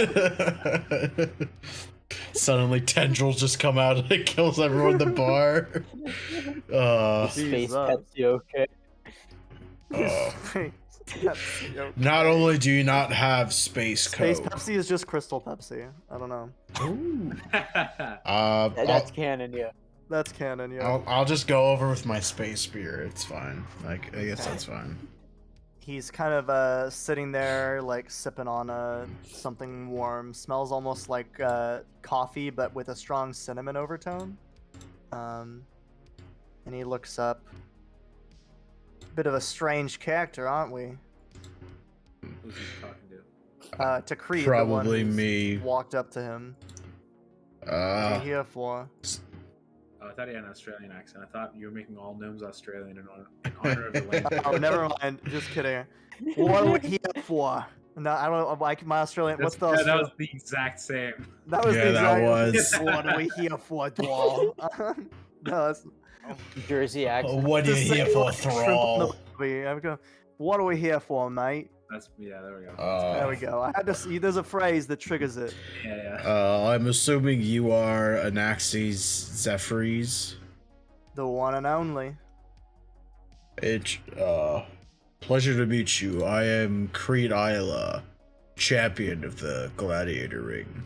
Suddenly tendrils just come out and it kills everyone in the bar. Space Jesus. Pepsi, okay. Uh, Pepsi. not only do you not have space Space Coke, Pepsi is just Crystal Pepsi. I don't know. That's canon, yeah. That's canon, yeah. I'll just go over with my space beer. It's fine. Like, I guess that's fine. He's kind of sitting there, like sipping on something warm. Smells almost like coffee, but with a strong cinnamon overtone. And he looks up. Bit of a strange character, aren't we? Who's he talking to? To Creed, Probably the one who's me. walked up to him. What are you here for? Oh, I thought he had an Australian accent. I thought you were making all gnomes Australian in honor of the language. Oh, never mind. Just kidding. What are we here for? No, I don't like my Australian. What's the That was the exact same. That was Yeah, the that exact. was. What are we here for, Dwall? No, that's Jersey accent. What are you to say, here for, like, shrimp on the thrall? barbie. I would go, what are we here for, mate? Yeah, there we go. There we go. I had to see. There's a phrase that triggers it. Yeah. I'm assuming you are Anaxes Zephyrs. The one and only. It's pleasure to meet you. I am Creed Isla, champion of the gladiator ring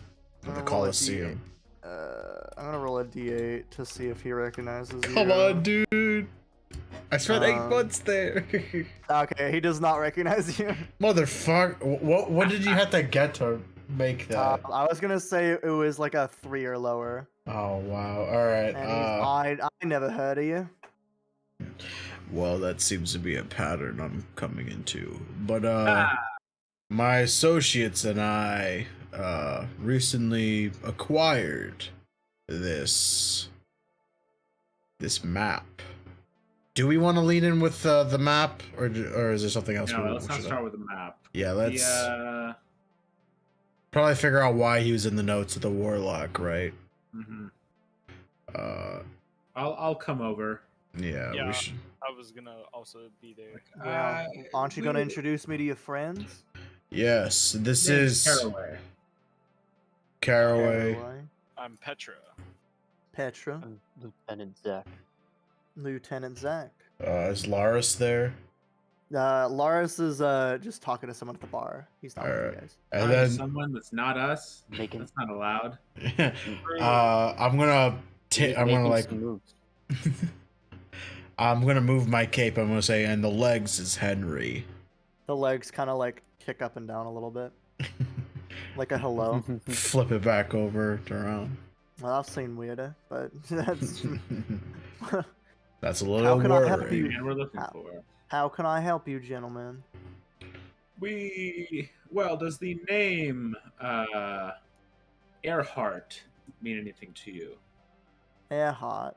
of the Colosseum. I'm gonna roll a d8 to see if he recognizes you. Come on, dude. I spent 8 Um, months there. Okay, he does not recognize you. Motherfucker. What did you have to get to make that? I was gonna say it was like a 3 or lower. Oh, wow. Alright. And I never heard of you. Well, that seems to be a pattern I'm coming into. But, my associates and I, recently acquired this map. Do we want to lead in with the map, or is there something else? No, we let's not should- start with the map. Yeah, let's probably figure out why he was in the notes of the warlock, right? I'll come over. Yeah, Yeah. we should. I was gonna also be there. Yeah. Aren't you gonna introduce me to your friends? Yes, this is Caraway. Caraway. I'm Petra. Petra. I'm Lieutenant Zach. Lieutenant Zach. Is Laris there? Lars is just talking to someone at the bar. He's not with you Alright. guys. And then Someone that's not us. Making- That's not allowed. I'm gonna Making like some moves. I'm gonna move my cape. I'm gonna say, and the legs is Henry. The legs kind of like kick up and down a little bit, like a hello. Flip it back over around. Well, I've seen weirder, but that's. That's a little How can I help worrying. you? And we're looking How- for. How can I help you, gentlemen? Well, does the name Earhart mean anything to you? Earhart.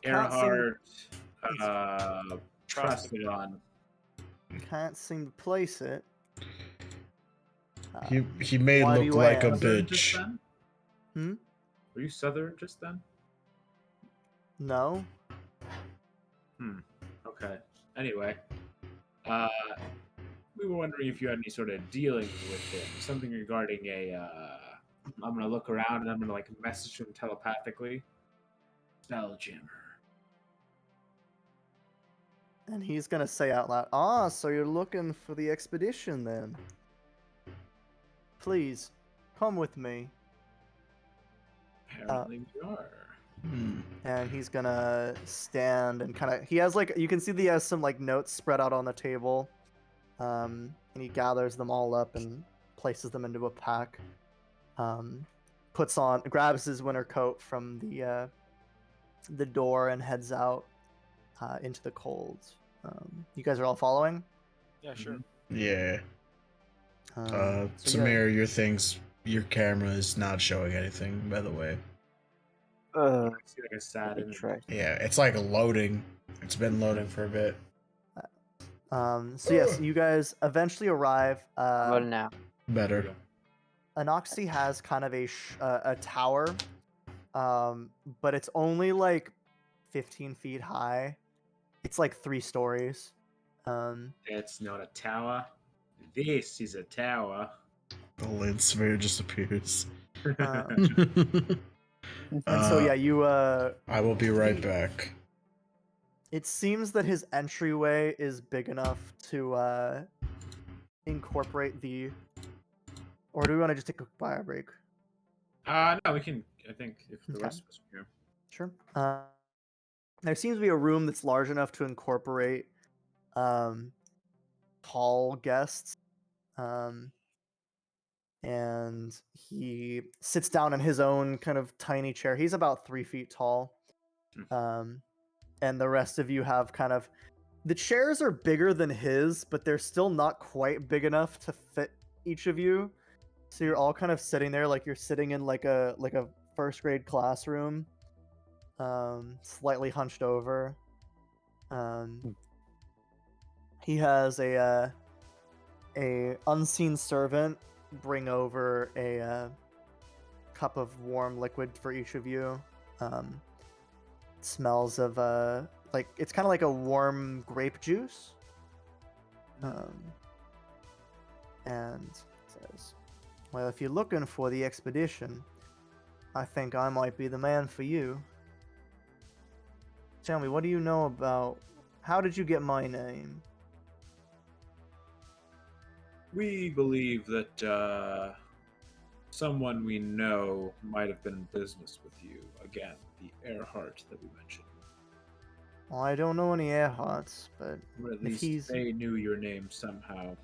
Earhart, trusted on. Can't seem to place it. He may Why do look you like a ask? Southern just bitch. then? Were you Southern just then? No. Okay. Anyway, We were wondering if you had any sort of dealings with him. Something regarding a. I'm gonna look around and I'm gonna like message him telepathically. Spelljammer. And he's gonna say out loud, "Ah, so you're looking for the expedition then? Please, come with me." Apparently we are. And he's gonna stand and kind of. He has like you can see he has some like notes spread out on the table, and he gathers them all up and places them into a pack. Grabs his winter coat from the door and heads out into the cold. You guys are all following? Yeah, sure. Yeah. So Samir, your camera is not showing anything, by the way. I see like a sad That'd be image. trash. Yeah, it's like loading. It's been loading for a bit. So yes, you guys eventually arrive. How about now? Better. Anoxie has kind of a tower, but it's only like 15 feet high. It's like 3 stories. It's not a tower. This is a tower. The lid sphere just appears. And so yeah, you I will be right back. it seems that his entryway is big enough to incorporate the. Or do we want to just take a fire break? No, we can. I think if the Okay. rest of us are here. Sure. There seems to be a room that's large enough to incorporate tall guests. And he sits down in his own kind of tiny chair. He's about 3 feet tall. And the rest of you have kind of the chairs are bigger than his, but they're still not quite big enough to fit each of you. So you're all kind of sitting there like you're sitting in like a first grade classroom, slightly hunched over. He has a unseen servant bring over a cup of warm liquid for each of you. It smells of like it's kind of like a warm grape juice. And says, "Well, if you're looking for the expedition, I think I might be the man for you. Tell me, what do you know about? How did you get my name?" We believe that someone we know might have been in business with you. Again, the Earhart that we mentioned. Well, I don't know any Earharts, but Or at if least he's they knew your name somehow.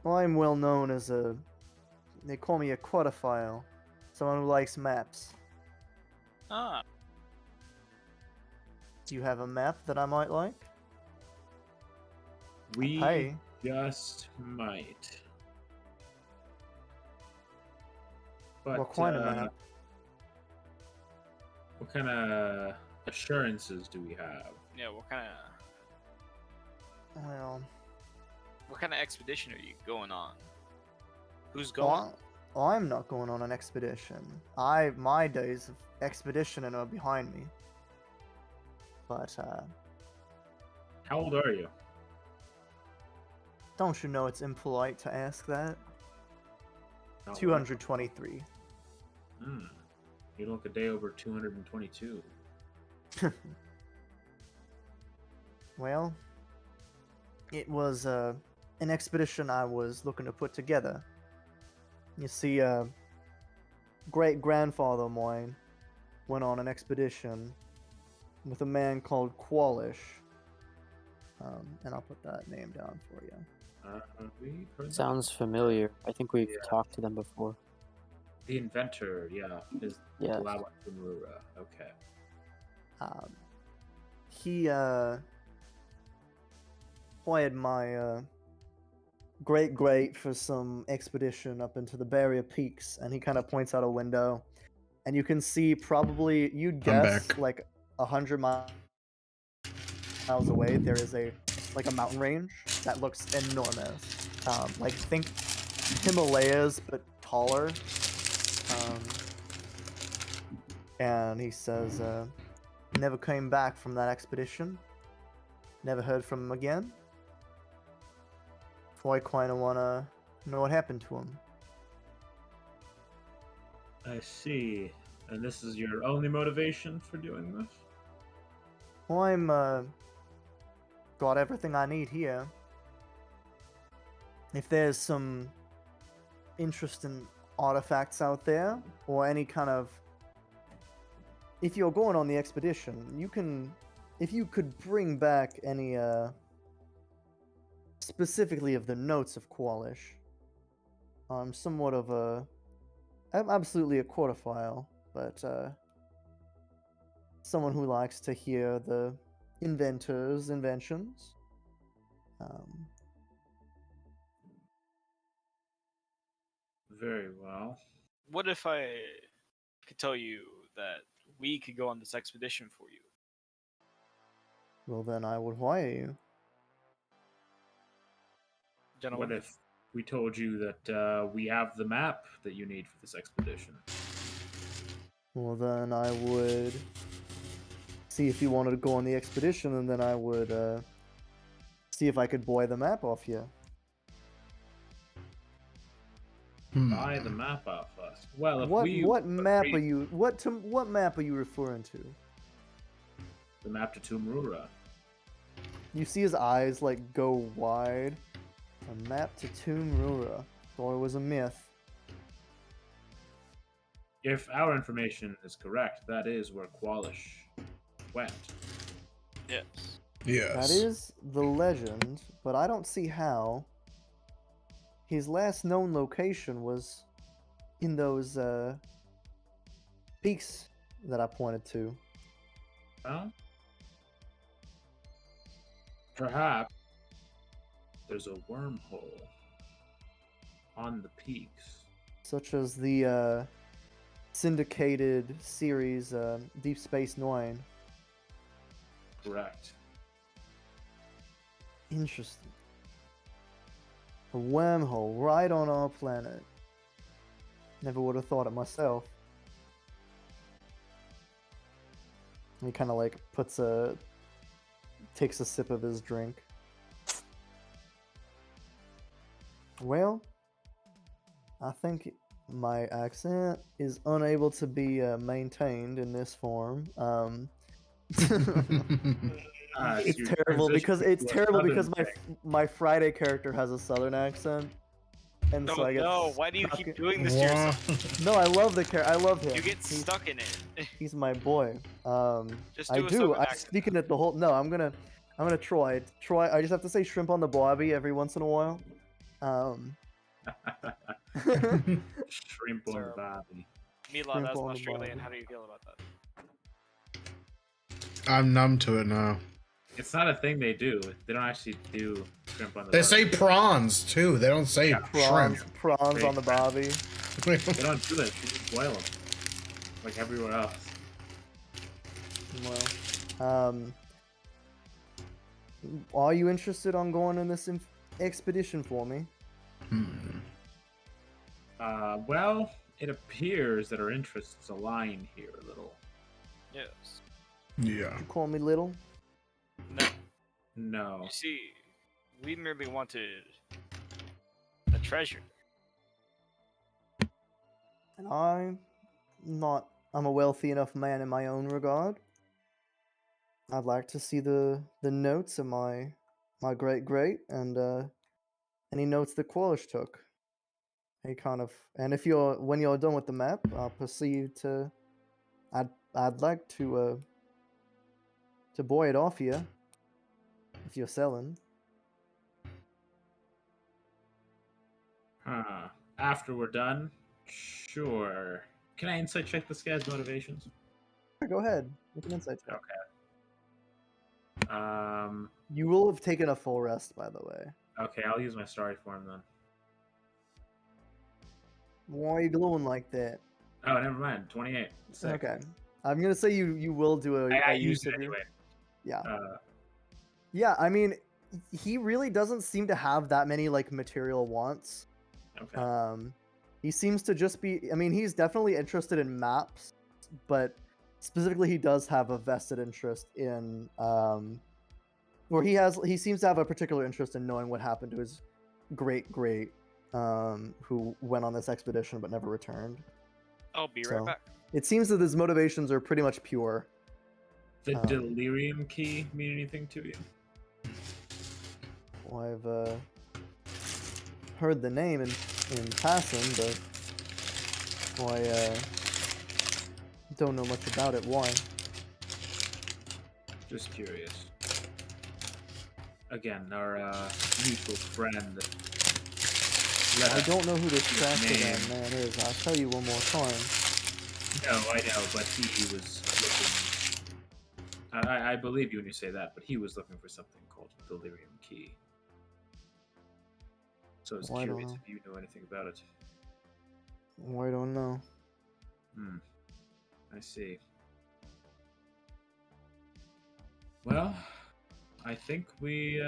well, I'm well known as a. They call me a quarterfile, someone who likes maps. Ah, Do you have a map that I might like? We Hey, just might. But what kind of map? what kind of assurances do we have? yeah. Well, What kind of expedition are you going on? Who's going? I'm not going on an expedition. My days of expeditioning are behind me. But How old are you? don't you know it's impolite to ask that? Not 223. Hmm. You look a day over 222. Well, it was an expedition I was looking to put together. You see, a great grandfather of mine went on an expedition with a man called Qualish. And I'll put that name down for you. We've heard that. Sounds familiar. I think we've Yeah. talked to them before. The inventor, yeah, is Yes. Deluxe. Okay. He hired my great for some expedition up into the Barrier Peaks, and he kind of points out a window, and you can see probably you'd guess back. like 100 miles away there is a mountain range that looks enormous. Like think Himalayas but taller. And he says, never came back from that expedition. Never heard from him again. So I kind of want to know what happened to him. I see. And this is your only motivation for doing this? Well, I'm got everything I need here. If there's some interesting artifacts out there, or any kind of, if you're going on the expedition, you can, if you could bring back any specifically of the notes of Qualish. I'm somewhat of a, I'm absolutely a quarterfile, but someone who likes to hear the inventor's inventions. Very well. What if I could tell you that we could go on this expedition for you? Well, then I would hire you. Gentlemen? What if we told you that we have the map that you need for this expedition? Well, then I would see if you wanted to go on the expedition, and then I would see if I could buy the map off you. Buy the map off us. Well, if we What map agree- are you? What map are you referring to? the map to Tumrura. You see his eyes like go wide. A map to Tumrura. Thought it was a myth. If our information is correct, that is where Qualish went. Yes. Yes. That is the legend, but I don't see how. His last known location was in those peaks that I pointed to. Well, perhaps there's a wormhole on the peaks. Such as the syndicated series Deep Space Nine. Correct. Interesting. A wormhole right on our planet. Never would have thought it myself. He kind of like takes a sip of his drink. Well, I think my accent is unable to be maintained in this form. It's you terrible transitioned because to a southern thing. my Friday character has a southern accent, and so Oh I get no, why do you stuck keep in- doing this to yourself? No, I love the character. I love him. You get He's- stuck in it. He's my boy. Just I do a do. southern I accent. speak in it the whole. No, I'm gonna try. I just have to say shrimp on the barbie every once in a while. Shrimp on Sorry. Bobby. Mila, Shrimp that's on the Australian. barbie. How do you feel about that? I'm numb to it now. It's not a thing they do. They don't actually do shrimp on the They say barbie. prawns too. They don't say prawns shrimp. on the barbie. They don't do that. They just boil them. Like everywhere else. Well, are you interested on going on this expedition for me? Well, it appears that our interests align here a little. Yes. Yeah. You call me little? No. No. You see, we merely wanted a treasure. And I'm a wealthy enough man in my own regard. I'd like to see the notes of my great and any notes that Qualish took. And if when you're done with the map, I'll proceed to. I'd like to buy it off you if you're selling. After we're done, sure. Can I insight check this guy's motivations? Go ahead. Make an insight check. Okay. You will have taken a full rest, by the way. Okay, I'll use my story form then. Why are you glowing like that? Oh, never mind. 28. Sick. Okay. I'm gonna say you will do I a used use it of your. anyway. Yeah. Uh, Yeah, I mean, he really doesn't seem to have that many like material wants. okay. He seems to just be. I mean, he's definitely interested in maps, but specifically, he does have a vested interest in. Or he seems to have a particular interest in knowing what happened to his great great who went on this expedition but never returned. I'll be So- right back. It seems that his motivations are pretty much pure. The Um, delirium key mean anything to you? Well, I've heard the name in passing, but well, I don't know much about it. Why? Just curious. Again, our mutual friend. I don't know who this His Trastodan name. man is. I'll tell you one more time. No, I know, but he was looking. I believe you when you say that, but he was looking for something called delirium key. So I was Well, I don't curious know. if you know anything about it. Well, I don't know. I see. Well, I think we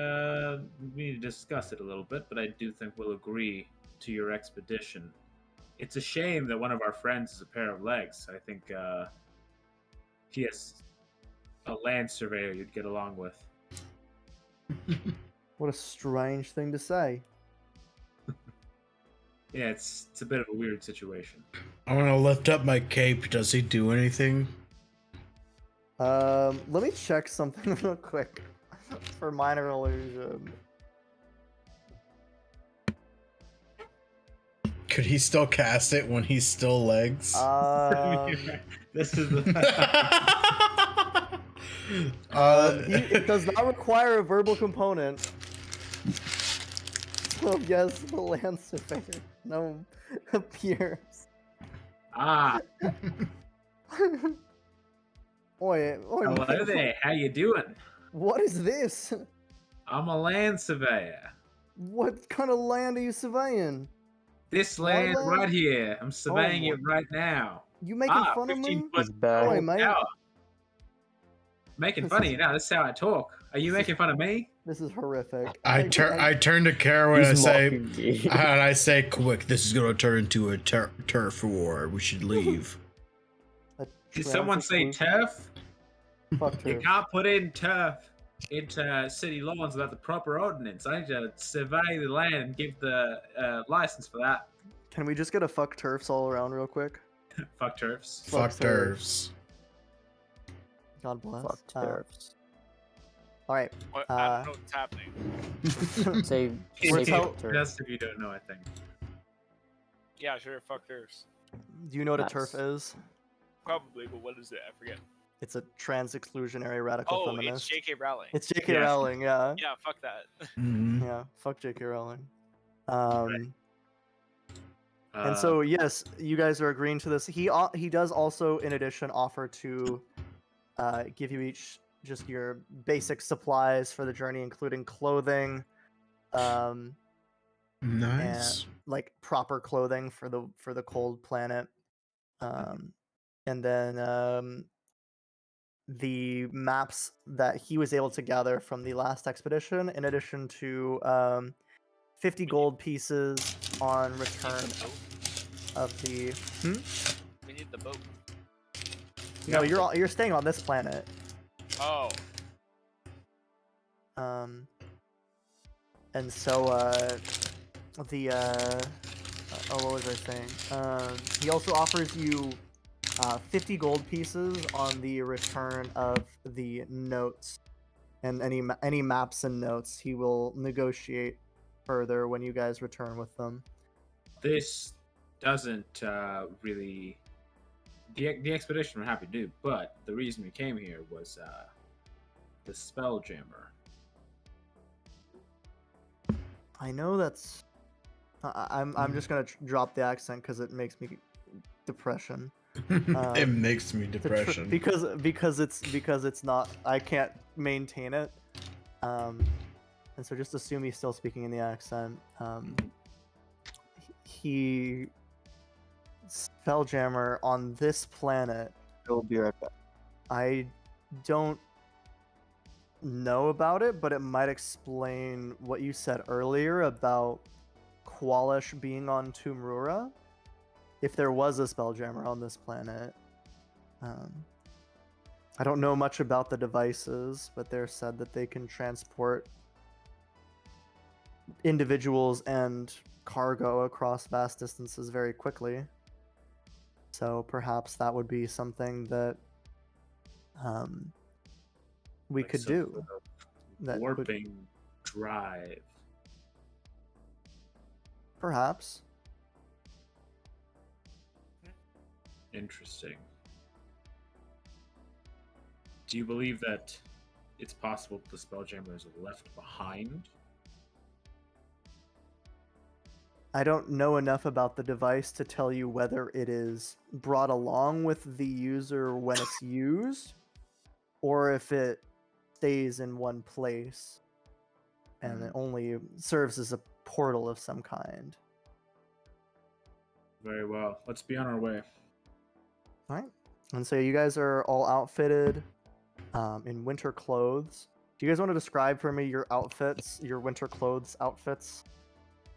need to discuss it a little bit, but I do think we'll agree to your expedition. It's a shame that one of our friends is a pair of legs. I think he has a land surveyor you'd get along with. What a strange thing to say. Yeah, it's a bit of a weird situation. I want to lift up my cape. Does he do anything? Let me check something real quick for minor illusion. Could he still cast it when he's still legs? This is the It does not require a verbal component. So yes, the land surveyor gnome appears. ah. Oi, Hello mate, there. How you doing? what is this? I'm a land surveyor. What kind of land are you surveying? This What land land? right here. I'm surveying my- it right now. You making fun of 15 me? foot He's back. Oi, tall mate. tower. Making This fun of is- you now. This is how I talk. Are you making fun of me? This is horrific. I turn to Kara and I He's say, mocking me. and I say, quick, this is gonna turn into a turf war. We should leave. Did someone say turf? Fuck You turf. can't put in turf into city lawns without the proper ordinance. I need to survey the land and give the license for that. Can we just get a fuck turfs all around real quick? Fuck turfs. Fuck Fuck turfs. God bless. Fuck tariffs. All right. What, I don't know what's happening. Say, We're say tell- fuck turf. Just if you don't know, I think. Yeah, sure. Fuck theirs. Do you know what a Nice. turf is? Probably, but what is it? I forget. It's a trans-exclusionary radical Oh, feminist. it's J.K. Rowling. It's J.K. Yeah. Rowling, yeah. Yeah, fuck that. Mhm. Yeah, fuck J.K. Rowling. Uh, And so yes, you guys are agreeing to this. He does also, in addition, offer to give you each just your basic supplies for the journey, including clothing, Nice. like proper clothing for the cold planet, and then the maps that he was able to gather from the last expedition, in addition to 50 gold pieces on return of the. We need the boat. No, you're staying on this planet. Oh, And so what was I saying? He also offers you 50 gold pieces on the return of the notes, and any maps and notes he will negotiate further when you guys return with them. this doesn't really. The expedition we're happy to do, but the reason we came here was the Spelljammer. I know that's. I'm just gonna drop the accent because it makes me depression. It makes me To depression. because it's not. I can't maintain it. And so just assume he's still speaking in the accent. He Spelljammer on this planet. I will be right back. I don't know about it, but it might explain what you said earlier about Qualish being on Tumrura. If there was a Spelljammer on this planet. I don't know much about the devices, but they're said that they can transport individuals and cargo across vast distances very quickly. So perhaps that would be something that we Like could some do. sort of That would warping drive. perhaps. Interesting. Do you believe that it's possible the Spelljammers are left behind? I don't know enough about the device to tell you whether it is brought along with the user when it's used, or if it stays in one place and it only serves as a portal of some kind. Very well. Let's be on our way. All right. And so you guys are all outfitted in winter clothes. Do you guys want to describe for me your outfits, your winter clothes outfits?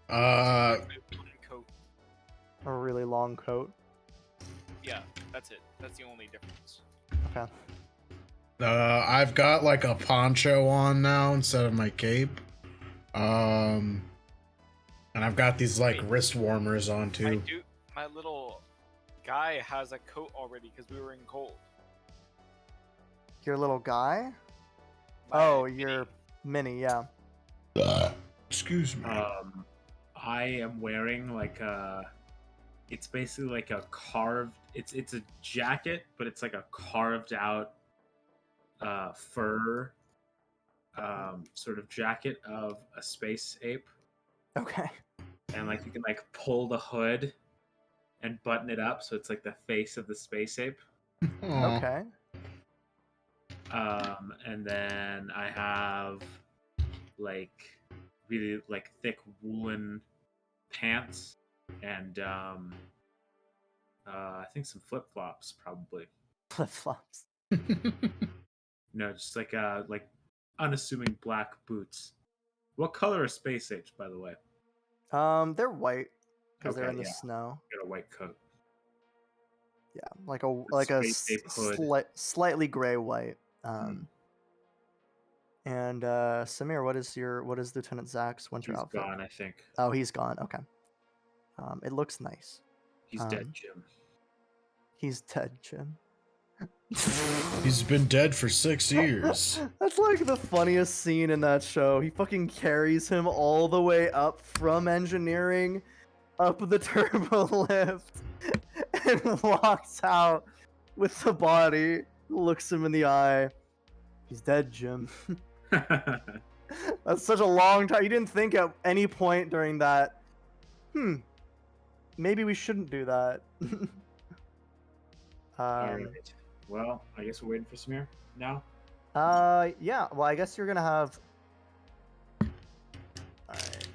Uh, One coat. A really long coat. Yeah, that's it. That's the only difference. Okay. I've got like a poncho on now instead of my cape. And I've got these like Wait. wrist warmers on too. My little guy has a coat already because we were in cold. Your little guy? My Oh, mini- your mini, yeah. Excuse me. I am wearing like it's basically like a carved. It's a jacket, but it's like a carved out fur sort of jacket of a space ape, Okay. and like you can like pull the hood and button it up so it's like the face of the space ape. Aw. Okay. And then I have like really like thick woolen pants and I think some flip flops probably. Flip flops. No, just like unassuming black boots. What color are space apes, by the way? They're white because they're Okay, in the yeah. snow. Got a white coat. Yeah, like a space ape hood. slightly gray white. Mm. And Samir, what is Lieutenant Zach's winter He's outfit? gone, I think. Oh, he's gone. Okay. It looks nice. He's dead, Um, Jim. He's dead, Jim. He's been dead for 6 years. That's like the funniest scene in that show. He fucking carries him all the way up from engineering up the turbo lift and walks out with the body, looks him in the eye. He's dead, Jim. That's such a long time. You didn't think at any point during that, maybe we shouldn't do that. Alright. Well, I guess we're waiting for Samir now. Yeah, well, I guess you're gonna have. Alright.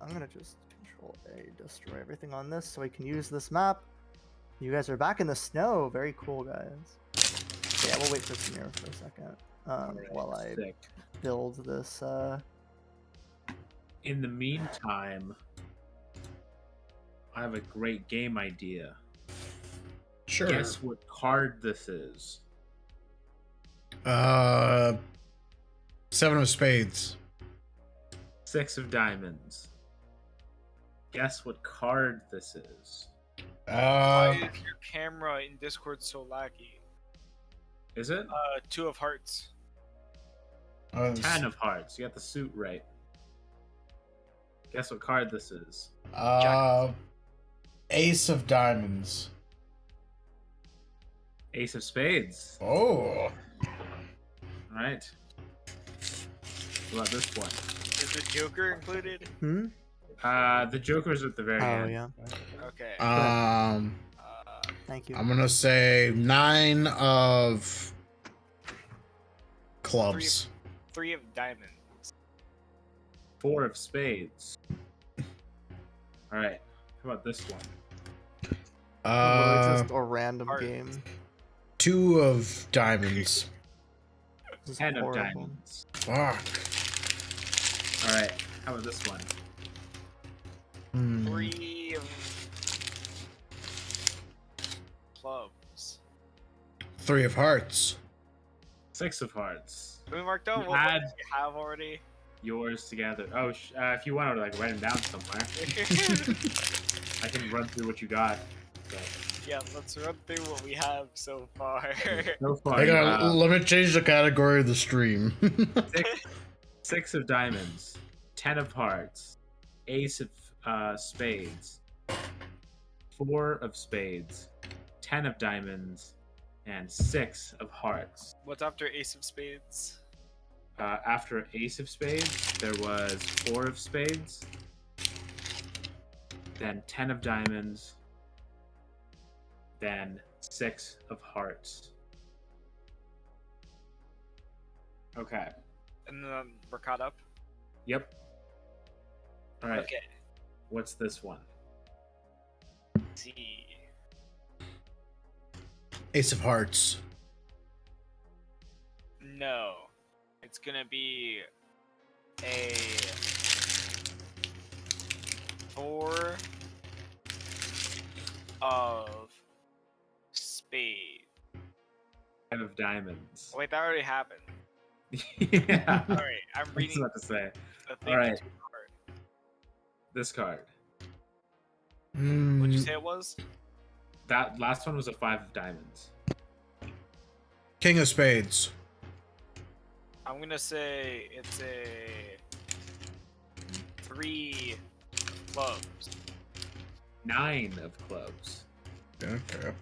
I'm gonna just Control A, destroy everything on this so we can use this map. You guys are back in the snow. Very cool, guys. Yeah, we'll wait for Samir for a second. Alright, While I sick. build this. In the meantime, I have a great game idea. Sure. Guess what card this is? 7 of spades. 6 of diamonds. Guess what card this is? Why is your camera in Discord so laggy? Is it? 2 of hearts. 10 of hearts. You got the suit right. Guess what card this is? Ace of diamonds. Ace of spades. Oh. Alright. What about this one? Is the Joker included? The Joker's at the very Oh end. yeah. Okay. Thank you. I'm gonna say 9 of clubs. 3 of diamonds. 4 of spades. Alright. How about this one? Literally just a random heart. game. 2 of diamonds. This is 10 of horrible. diamonds. Fuck. Alright. How about this one? 3 of clubs. 3 of hearts. 6 of hearts. Can we mark down You what had- ones we have already? yours together. Oh, if you want to like write them down somewhere, I can run through what you got. But Yeah, let's run through what we have so far. so far, Hang you on, have let me change the category of the stream. six of diamonds, 10 of hearts, ace of spades, 4 of spades, 10 of diamonds, and 6 of hearts. What's after Ace of Spades? After ace of spades, there was 4 of spades, then 10 of diamonds, then 6 of hearts. Okay. And then we're caught up. Yep. All right. Okay. What's this one? Let's see. Ace of Hearts. No. It's gonna be a 4 of spades. 10 of diamonds. Wait, that already happened. Yeah. Alright, I'm I was reading about to say. the thing. Alright. This card. What'd you say it was? That last one was a 5 of diamonds. King of Spades. I'm gonna say it's a 3 clubs. 9 of clubs. Okay.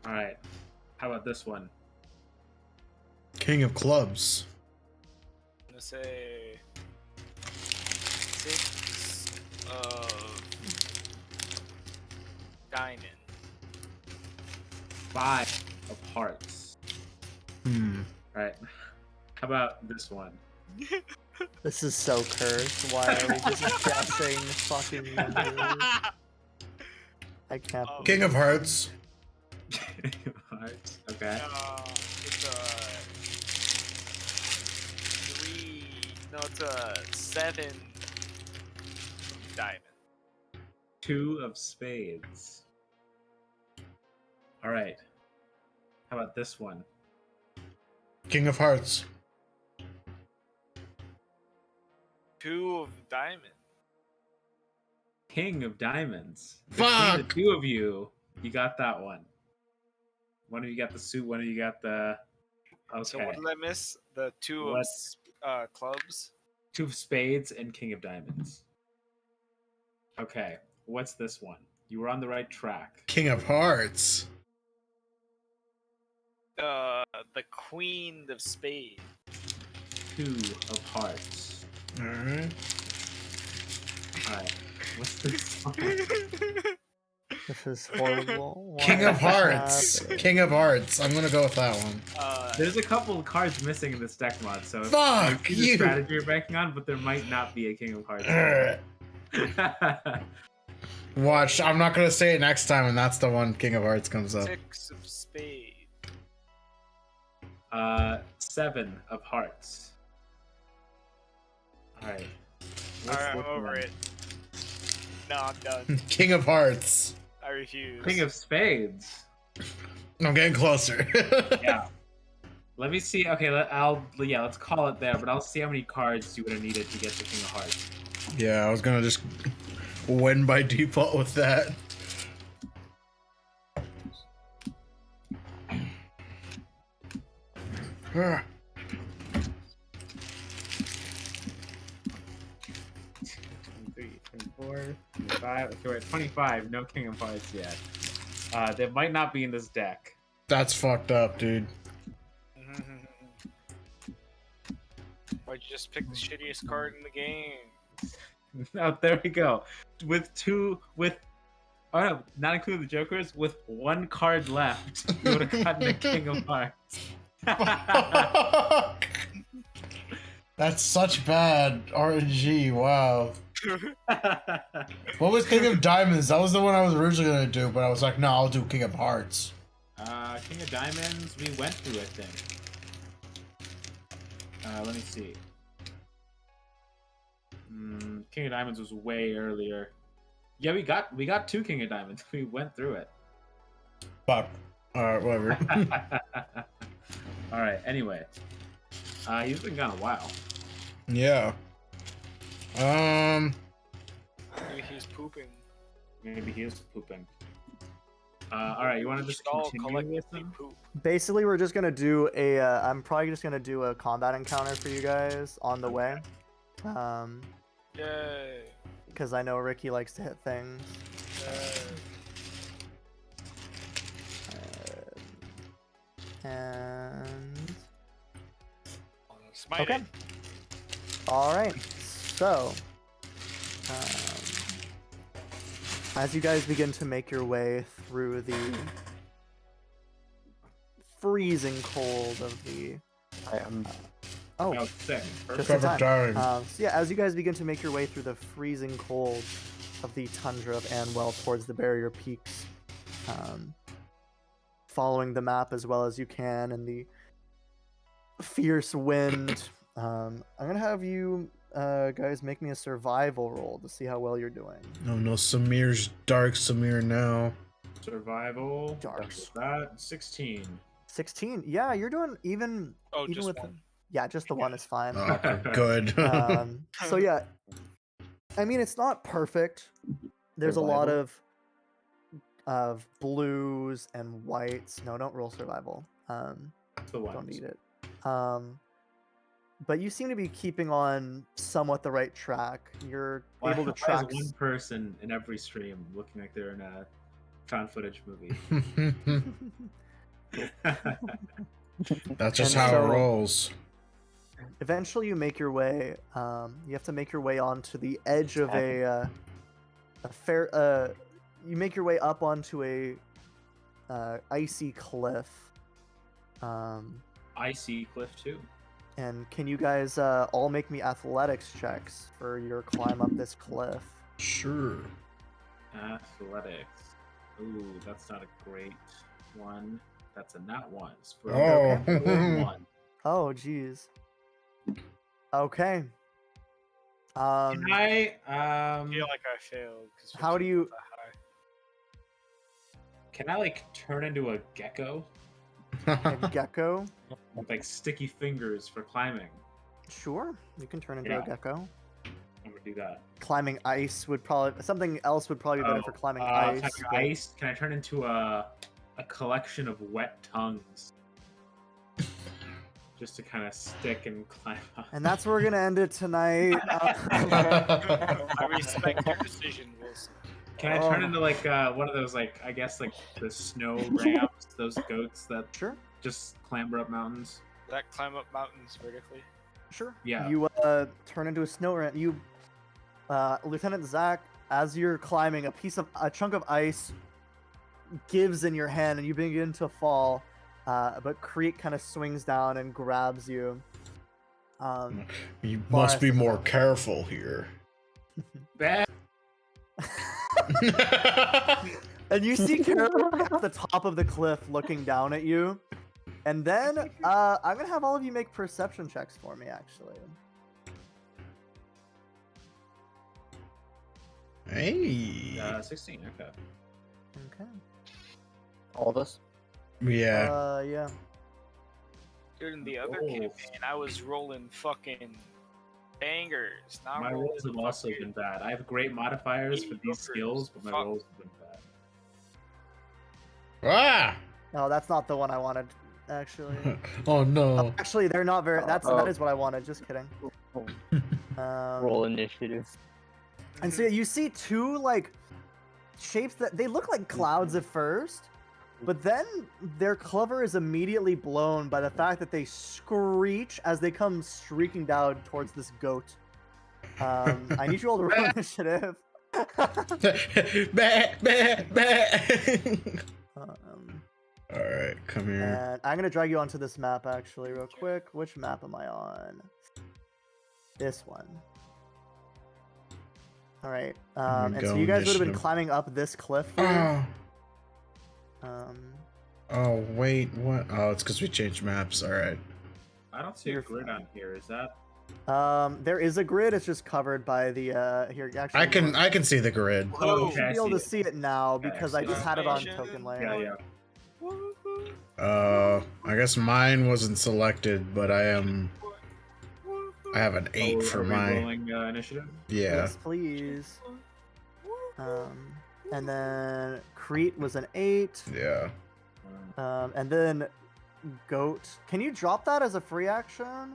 All right. How about this one? King of Clubs. I'm gonna say 6 of diamond. 5 of hearts. All right. How about this one? This is so cursed. Why are we just guessing fucking numbers? I can't. Oh. King of Hearts. Hearts. Okay. It's a 3. No, it's a 7 diamond. 2 of spades. All right. How about this one? King of Hearts. 2 of diamond. King of diamonds. Fuck! Between the two of you, you got that one. One of you got the suit. One of you got the. Okay. So what did I miss? The 2 of clubs. 2 of spades and king of diamonds. Okay. What's this one? You were on the right track. King of Hearts. The queen of spades. 2 of hearts. Alright. Alright. What's this one? This is horrible. Why King of is this Hearts. happening? King of Hearts. I'm gonna go with that one. There's a couple of cards missing in this deck mod, so Fuck it's the you. strategy you're banking on, but there might not be a king of hearts. Watch, I'm not gonna say it next time, and that's the one King of Hearts comes up. 6 of spades. 7 of hearts. Alright. Alright, I'm over it. No, I'm done. King of Hearts. I refuse. King of spades. I'm getting closer. Yeah. Let me see. Okay, let's call it there, but I'll see how many cards you would have needed to get the King of Hearts. Yeah, I was gonna just win by default with that. Ugh. 23, 24, 25. Okay, we're at 25. No King of Hearts yet. That might not be in this deck. That's fucked up, dude. Why'd you just pick the shittiest card in the game? Oh, there we go. Oh no, not including the Jokers. With 1 card left, you would have gotten the King of Hearts. That's such bad RNG. Wow. What was King of Diamonds? That was the one I was originally gonna do, but I was like, no, I'll do King of Hearts. King of Diamonds, we went through, I think. Let me see. King of Diamonds was way earlier. Yeah, we got 2 King of Diamonds. We went through it. Fuck. Alright, whatever. Alright, anyway. He's been gone a while. Yeah. Maybe he's pooping. Maybe he is pooping. All right, you want to We just should all continue with collectively him? poop. Basically, we're just gonna do a. I'm probably just gonna do a combat encounter for you guys on the way. Yay. Because I know Ricky likes to hit things. And Smite okay. it. All right. So, as you guys begin to make your way through the freezing cold of the Oh, sick. just in Perfect time. time. So yeah, as you guys begin to make your way through the freezing cold of the tundra of Anwell towards the barrier peaks, following the map as well as you can and the fierce wind, I'm gonna have you guys make me a survival roll to see how well you're doing. Oh no, Samir's dark Samir now. Survival. Darks. That 16. 16. Yeah, you're doing even. Oh, even just with one. Yeah, just the one is fine. Oh, good. So yeah, I mean it's not perfect. There's a lot Survival? of blues and whites. No, don't roll survival. The one. Don't need it. But you seem to be keeping on somewhat the right track. You're able to Why track. is one person in every stream looking like they're in a found footage movie? That's just And how so- it rolls. Eventually, you make your way. You have to make your way onto the edge of a fair. You make your way up onto a icy cliff. Icy Cliff too. And can you guys all make me athletics checks for your climb up this cliff? Sure. Athletics. Ooh, that's not a great one. That's a nat one. It's for Oh. one. Oh, geez. Okay. Can I I feel like I failed. 'cause How do 15 you- was that high. can I like turn into a gecko A gecko? with like sticky fingers for climbing? Sure, you can turn into a Yeah. gecko. I'm gonna do that. Climbing ice would probably something else would probably be better for climbing ice. Climbing but- ice. Can I turn into a collection of wet tongues? Just to kind of stick and climb up. And that's where we're gonna end it tonight. I respect your decision, Wilson. Can I turn into like one of those like I guess like the snow rams, those goats that Sure, just clamber up mountains? That climb up mountains vertically. sure. Yeah. You turn into a snow ram. You, Lieutenant Zach, as you're climbing, a chunk of ice gives in your hand, and you begin to fall. But Creek kind of swings down and grabs you. You Boris must be is more about- careful here. Bad. And you see Carol at the top of the cliff looking down at you. And then I'm gonna have all of you make perception checks for me, actually. Hey. 16. Okay. Okay. All of us. Yeah. Yeah. Dude, in the other Rolls. campaign, I was rolling fucking bangers. Not My rolling rolls have also fucking- been bad. I have great modifiers for these Mediocres. skills, but my Fuck. rolls have been bad. Ah! No, that's not the one I wanted, actually. Oh no. Actually, they're not very. That Oh. is what I wanted. Just kidding. Roll initiative. And so you see two like shapes that they look like clouds at first, but then their cover is immediately blown by the fact that they screech as they come streaking down towards this goat. I need you all to roll initiative. Bah, bah, bah. Um, All right, come here. and I'm gonna drag you onto this map actually, real quick. Which map am I on? This one. All right. And so go you guys would have been initiative. climbing up this cliff. here. Oh, oh, wait, what? Oh, it's because we changed maps. All right. I don't see a You're grid fine. on here. Is that? There is a grid. It's just covered by the here. Actually, I can see the grid. You Whoa. should Okay, I be able to see see it now Okay, I because see I it. just had it on Information. token layer. Yeah. Woohoo. I guess mine wasn't selected, but I am. I have an 8 for Are we my. rolling initiative? Yeah. Yes, please. And then Crete was an 8. Yeah. And then Goat. Can you drop that as a free action?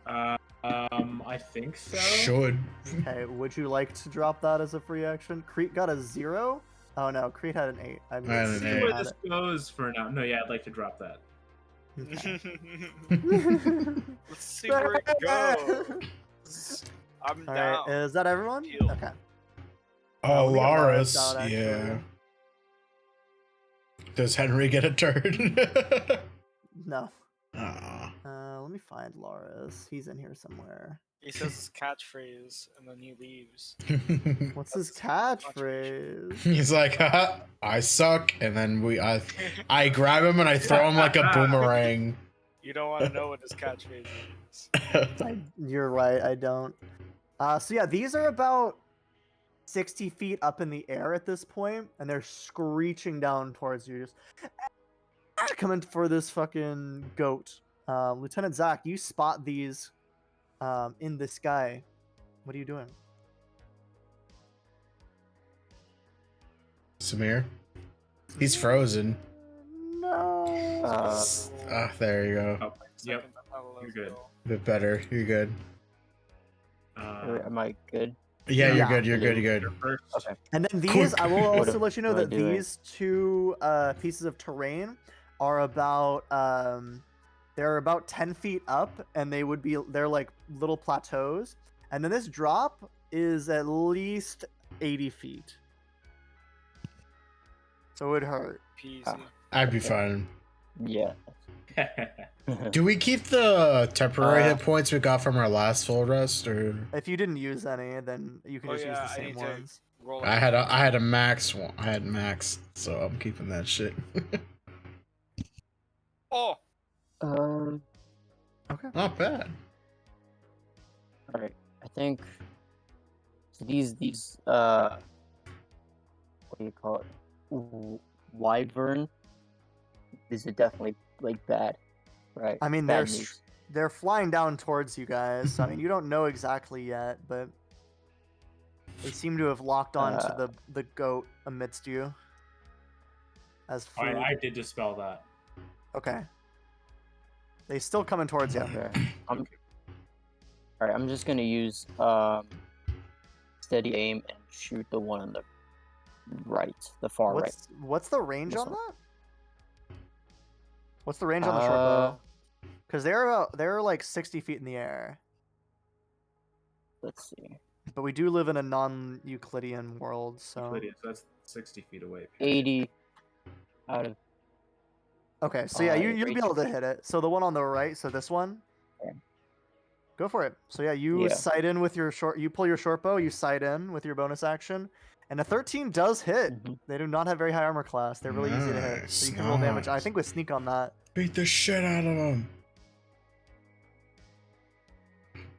I think so. Should. Okay, would you like to drop that as a free action? Crete got a 0? Oh no, Crete had an 8. I had Let's an see eight. where this goes for now. No, yeah, I'd like to drop that. Okay. Let's see where it goes. I'm All down. right, is that everyone? Deal. Okay. Oh, let me get Laris Laris. out, Yeah. actually. Does Henry get a turn? No. Aw. Let me find Laris. He's in here somewhere. He says his catchphrase and then he leaves. What's his That's catchphrase? He's like, haha, I suck, and then I grab him and I throw him like a boomerang. You don't want to know what his catchphrase is. You're right, I don't. So yeah, these are about 60 feet up in the air at this point, and they're screeching down towards you, just coming for this fucking goat. Lieutenant Zach, you spot these in the sky. What are you doing? Samir? He's frozen. No. Ah, there you go. Oh, yep. Second, let's You're good. go. A bit better. You're good. Am I good? Yeah, you're Yeah. good. You're good. You're good. First, Okay. And then these, Quick. I will What also let you know am I that doing? these two pieces of terrain are about they're about 10 feet up, and they're like little plateaus. And then this drop is at least 80 feet. So it would hurt. Peasy. I'd be fine. Yeah. Do we keep the temporary Uh, hit points we got from our last full rest, or If you didn't use any, then you can Oh, just use yeah, the I same need to- ones. Roll I had a max one. I had max, so I'm keeping that shit. Oh! Okay. Not bad. All right. I think so these what do you call it? Wyvern. These are definitely like bad, right? I mean, Bad they're news. they're flying down towards you guys. I mean, you don't know exactly yet, but they seem to have locked on to the goat amidst you as food. I did dispel that. Okay. They still coming towards you. Okay. All right. I'm just gonna use steady aim and shoot the one on the right, the far right. What's the range This on one. that? What's the range on the short bow? Because they're like 60 feet in the air. Let's see. But we do live in a non-Euclidean world, so. Euclidean, so that's 60 feet away. 80 out of. Okay, so yeah, you'll be range able to of- hit it. So the one on the right, so this one. Yeah. Go for it. So yeah, you Yeah. sight in with your short. You pull your short bow. You sight in with your bonus action, and a 13 does hit. Mhm. They do not have very high armor class. They're really easy to hit. So you can roll damage. I Nice. think with sneak on that. Beat the shit out of him.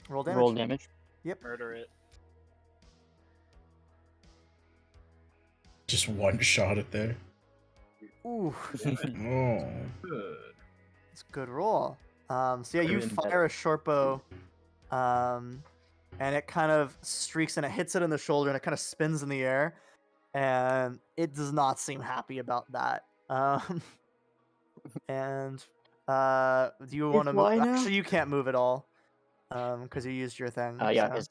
Roll damage. Roll damage. Murder it. Just one shot it there. Ooh, Oh. Good. it's a good roll. So yeah, you Even fire better. a short bow, and it kind of streaks and it hits it in the shoulder and it kind of spins in the air, and it does not seem happy about that. And do you want to move? why now? Actually, you can't move at all, because you used your thing. Yeah. so 'Cause-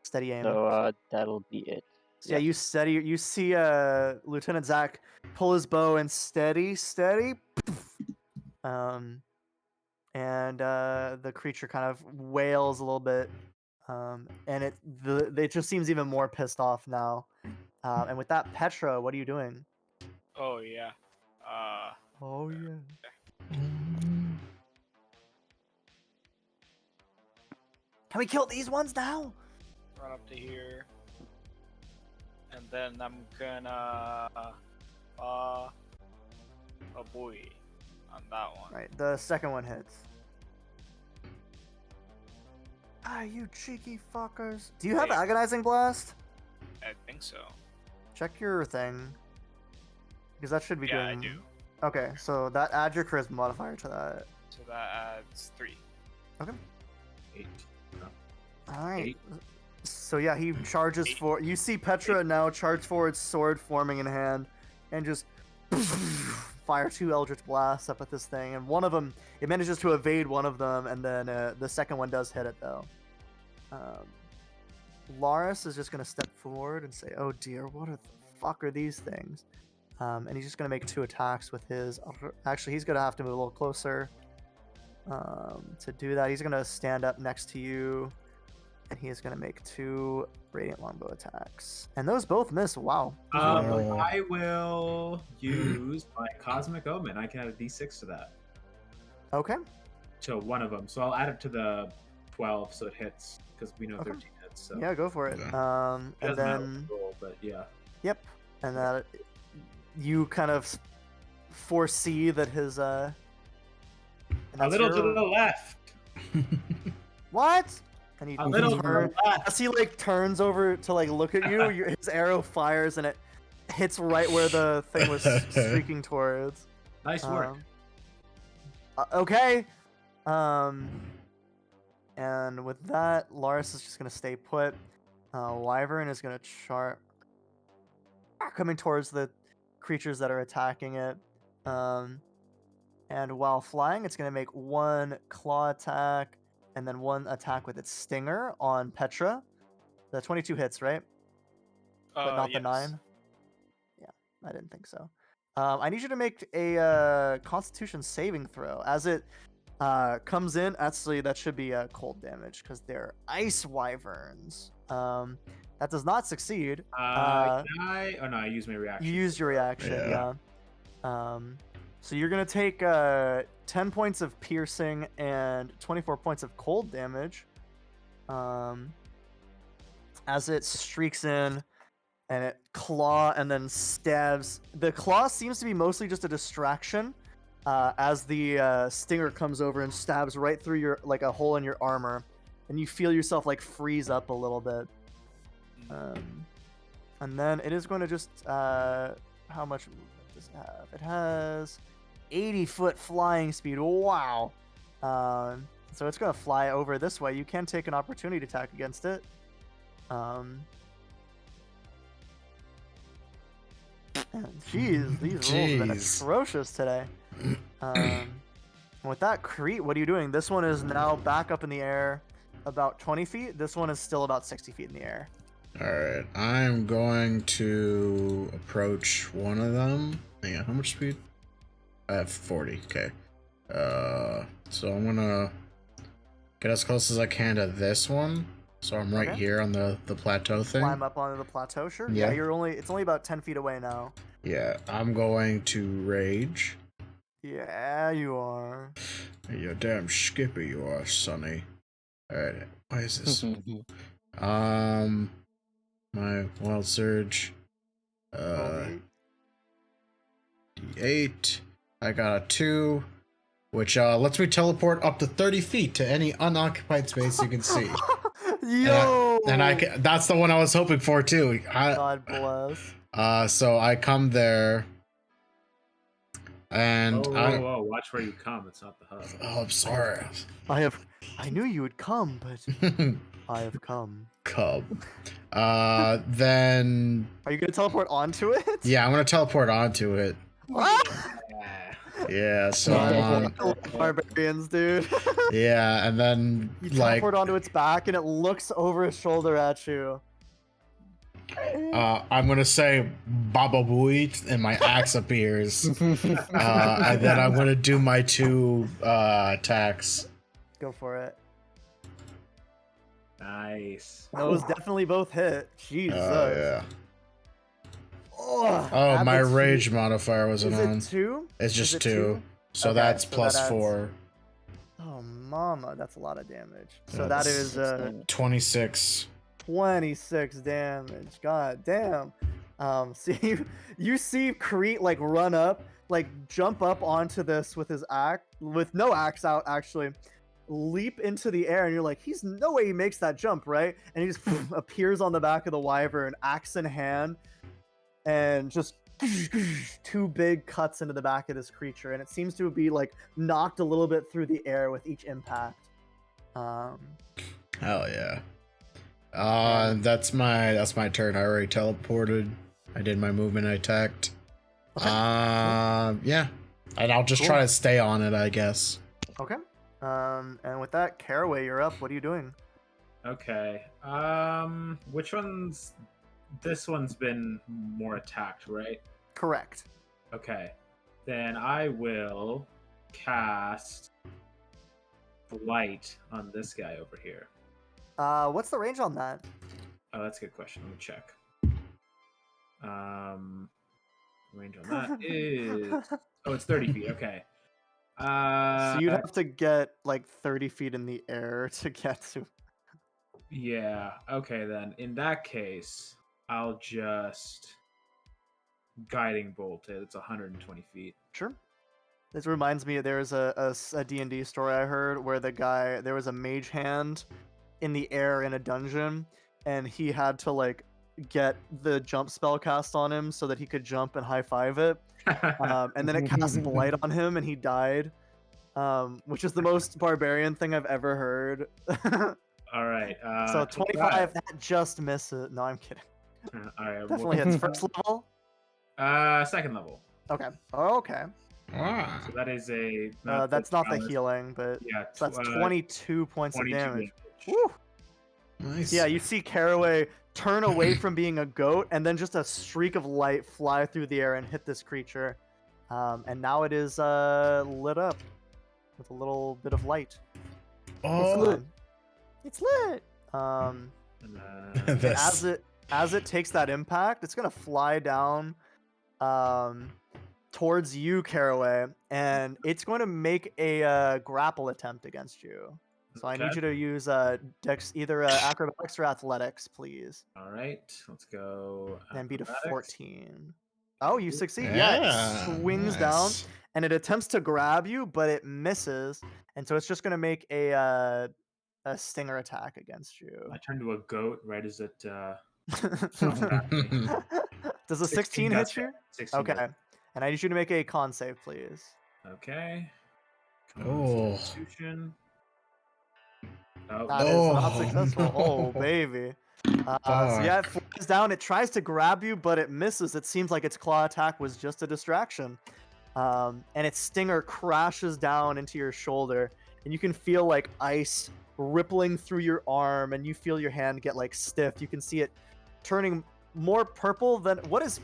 steady aim. So that'll be it. So yeah, you steady. You see Lieutenant Zach pull his bow and steady. And the creature kind of wails a little bit, and it just seems even more pissed off now. And with that, Petra, what are you doing? Oh, yeah. Oh yeah. Can we kill these ones now? Run up to here. And then I'm gonna... oh boy. On that one. Right, the second one hits. Ah, you cheeky fuckers. Do you have Wait. Agonizing Blast? I think so. Check your thing. Because that should be Yeah, I doing... do. Okay, so that add your charisma modifier to that. So that adds 3. 8. All right. 8. So yeah, he charges for. You see Petra now charge forward, sword forming in hand, and just fire 2 Eldritch blasts up at this thing. And one of them, it manages to evade one of them, and then the second one does hit it though. Laris is just gonna step forward and say, "Oh dear, what the fuck are these things?" And he's just gonna make 2 attacks with his. Actually, he's gonna have to move a little closer to do that. He's gonna stand up next to you. And he is going to make 2 Radiant Longbow attacks. And those both miss. Wow. I will use my Cosmic Omen. I can add a d6 to that. Okay. To one of them. So I'll add it to the 12 so it hits. Because we know Okay. 13 hits. So. Yeah, go for it. It And doesn't matter then... what the roll, but yeah. Yep. And that you kind of foresee that his... A little to the left. What? And he A little to the left. as he like turns over to like look at you, his arrow fires and it hits right where the thing was streaking towards. Nice work. Okay. And with that, Laris is just gonna stay put. Wyvern is gonna coming towards the creatures that are attacking it. And while flying, it's gonna make 1 claw attack. And then 1 attack with its stinger on Petra. The 22 hits, right? But not the 9? Yeah, I didn't think so. I need you to make a Constitution saving throw. As it comes in, actually, that should be cold damage because they're ice wyverns. That does not succeed. Can I? Oh no, I used my reaction. You used your reaction, yeah. So you're going to take 10 points of piercing and 24 points of cold damage as it streaks in and it claw and then stabs. The claw seems to be mostly just a distraction as the stinger comes over and stabs right through your like a hole in your armor, and you feel yourself like freeze up a little bit. And then it is going to just how much does it have? It has 80-foot flying speed. Wow. So it's going to fly over this way. You can take an opportunity attack against it. Jeez, these rolls have been atrocious today. With that, Crete, what are you doing? This one is now back up in the air about 20 feet. This one is still about 60 feet in the air. Alright, I'm going to approach one of them. Hang on, how much speed? I have 40, okay. So I'm gonna get as close as I can to this one. So I'm right here on the plateau thing. Climb up onto the plateau, sure? Yeah. It's only about 10 feet away now. Yeah, I'm going to rage. Yeah, you are. You damn skipper you are, Sonny. Alright, why is this? My wild surge. D8. I got a 2, which lets me teleport up to 30 feet to any unoccupied space you can see. Yo! That's the one I was hoping for too. God bless. So I come there, and Whoa, watch where you come. It's not the hub. Oh, I'm sorry. I knew you would come, but I have come. Cub. Then. Are you gonna teleport onto it? Yeah, I'm gonna teleport onto it. Yeah, so I'm on. Barbarians, dude. Yeah, and then You like teleport onto its back, and it looks over its shoulder at you. I'm gonna say Baba Booey, and my axe appears. And then I'm gonna do my 2 attacks. Go for it. Nice. Those definitely both hit. Jesus. Yeah. Oh, My rage modifier wasn't on. Is it 2? It's just Is it 2. So Okay, that's so plus that adds- 4. Oh, mama, that's a lot of damage. So Yeah, that that's is 26. 26 damage. God damn. See, you see Crete like run up, like jump up onto this with his axe, with no axe out actually, leap into the air, and you're like, he's no way he makes that jump, right? And he just appears on the back of the wyvern, axe in hand, and just 2 big cuts into the back of this creature, and it seems to be like knocked a little bit through the air with each impact. Hell yeah. And- That's my turn. I already teleported. I did my movement. I attacked. Okay. Yeah. And I'll just Cool. try to stay on it, I guess. Okay. And with that, Caraway, you're up. What are you doing? Okay. Which one's? This one's been more attacked, right? Correct. Okay. Then I will cast Blight on this guy over here. What's the range on that? Oh, that's a good question. Let me check. Range on that is it's 30 feet. Okay. So you'd have to get like 30 feet in the air to get to. Yeah. Okay, then. In that case, I'll just guiding bolt it. It's 120 feet. Sure. This reminds me, there's a D&D story I heard where there was a mage hand in the air in a dungeon, and he had to like get the jump spell cast on him so that he could jump and high five it. And then it cast blight on him, and he died. Which is the most barbarian thing I've ever heard. All right. So 25, that just misses. No, I'm kidding. All right. Definitely hits first level. Second level. Okay. Oh, okay. Ah. So that is a. That's not the healing, but Yeah. so that's 22 points of 22 damage. Woo! Nice. Yeah, you see Caraway turn away from being a goat, and then just a streak of light fly through the air and hit this creature. And now it is lit up with a little bit of light. Oh. It's lit. And This. as it takes that impact, it's gonna fly down towards you, Caraway, and it's going to make a grapple attempt against you. So I need you to use either acrobatics or athletics, please. All right. Let's go. And beat a acrobatics. 14. Oh, you succeed. Yeah, it swings down nice. and it attempts to grab you, but it misses, and so it's just going to make a stinger attack against you. I turned to a goat right as it. Does a 16 hit you? 16 Okay. does. And I need you to make a con save, please. Okay. Oh. Constitution. Oh, That is not successful. Oh, baby. So yeah, it flies down. It tries to grab you, but it misses. It seems like its claw attack was just a distraction. And its stinger crashes down into your shoulder, and you can feel like ice rippling through your arm, and you feel your hand get like stiff. You can see it turning more purple than what is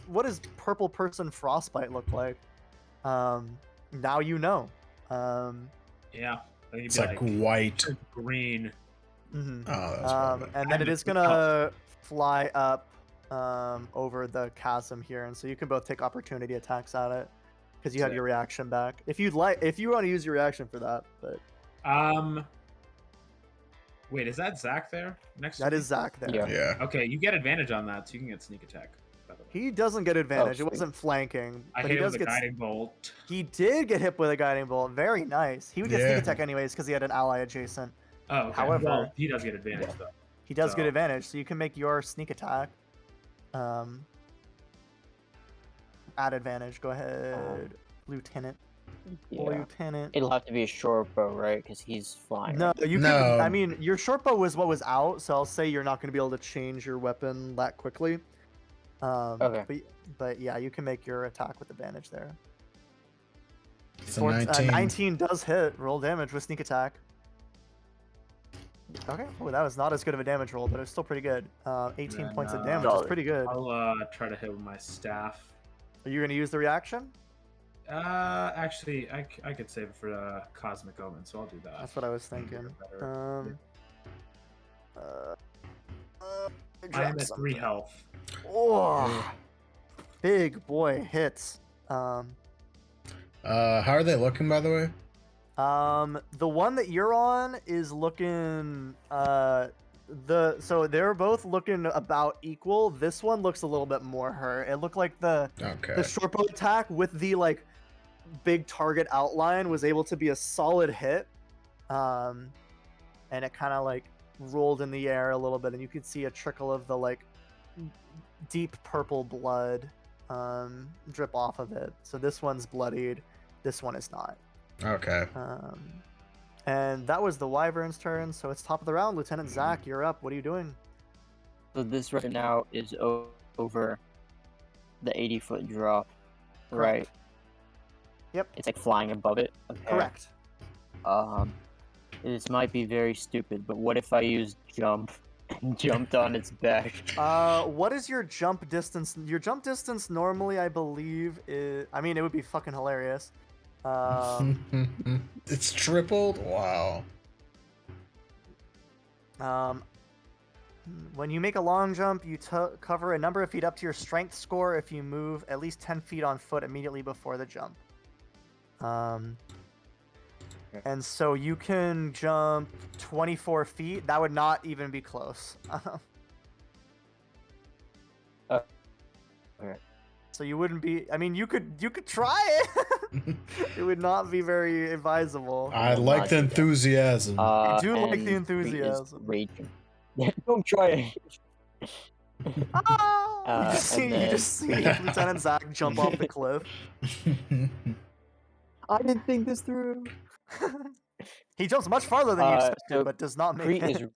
purple person frostbite look like? Now you know. Yeah. It's like white. Green. Mhm. Oh, that's perfect. And then it is gonna fly up over the chasm here, and so you can both take opportunity attacks at it because you have your reaction back. If you want to use your reaction for that, but wait, is that Zach there next? that to is me? Zach there. Yeah. Yeah. Okay, you get advantage on that, so you can get sneak attack. By the way. He doesn't get advantage. It sweet. wasn't flanking, I but hit he him does with a get. guiding bolt. He did get hit with a guiding bolt. Very nice. He would get Yeah. sneak attack anyways because he had an ally adjacent. Oh, okay. However- well, he does get advantage though. He does get So- advantage, so you can make your sneak attack. At advantage. Go ahead, Lieutenant. Yeah. Lieutenant. It'll have to be a short bow, right? Because he's flying. No, you No. can. I mean, your short bow was what was out, so I'll say you're not going to be able to change your weapon that quickly. Okay. But yeah, you can make your attack with advantage there. It's a 19. 19 does hit. Roll damage with sneak attack. Okay. Oh, that was not as good of a damage roll, but it was still pretty good. 18 Then, points of damage is Solid. pretty good. I'll try to hit with my staff. Are you going to use the reaction? Actually, I could save it for Cosmic Omen, so I'll do that. That's what I was thinking. Better. I I'm dropped at 3 something. health. Oh, big boy hits. How are they looking, by the way? The one that you're on is looking so they're both looking about equal. This one looks a little bit more hurt. It looked like the Okay. short bow attack with the like big target outline was able to be a solid hit. And it kind of like rolled in the air a little bit, and you could see a trickle of the like deep purple blood drip off of it. So this one's bloodied. This one is not. Okay. And that was the Wyvern's turn, so it's top of the round. Lieutenant Zach, you're up. What are you doing? So this right now is over the 80-foot drop, right? Correct. Yep. It's like flying above it. Okay. Correct. This might be very stupid, but what if I used jump and jumped on its back? What is your jump distance? Your jump distance normally, I believe, is... I mean, it would be fucking hilarious. It's tripled? Wow. When you make a long jump, you cover a number of feet up to your strength score if you move at least 10 feet on foot immediately before the jump. And so you can jump 24 feet. That would not even be close. Okay. So you wouldn't be... I mean, you could try it. It would not be very advisable. I like the enthusiasm. I do like and the Crete is enthusiasm. Raging. Don't try it. Ah! You just see Crete- Lieutenant Zach jump off the cliff. I didn't think this through. He jumps much farther than you expected, so but does not make Crete it. is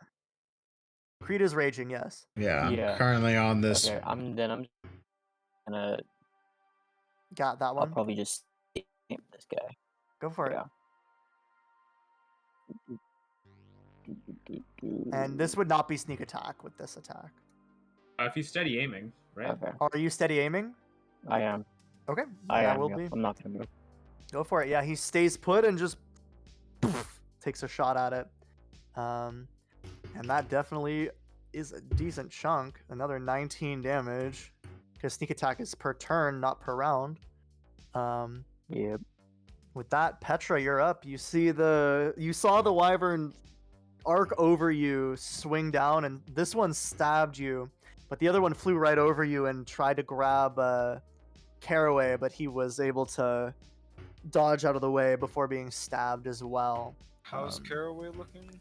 Crete is raging, yes. Yeah, I'm Yeah. currently on this. okay. I'm gonna. Got that I'll one. probably just stamp this guy. Go for it. Yeah. And this would not be sneak attack with this attack. If he's steady aiming, right? Okay. Are you steady aiming? I am. Okay. I that am. will Yeah. be. I'm not gonna move. Go for it. Yeah, he stays put and just takes a shot at it. And that definitely is a decent chunk. Another 19 damage. Because sneak attack is per turn, not per round. Yep. With that, Petra, you're up. You saw the wyvern arc over you, swing down, and this one stabbed you, but the other one flew right over you and tried to grab Caraway, but he was able to dodge out of the way before being stabbed as well. How's Caraway looking?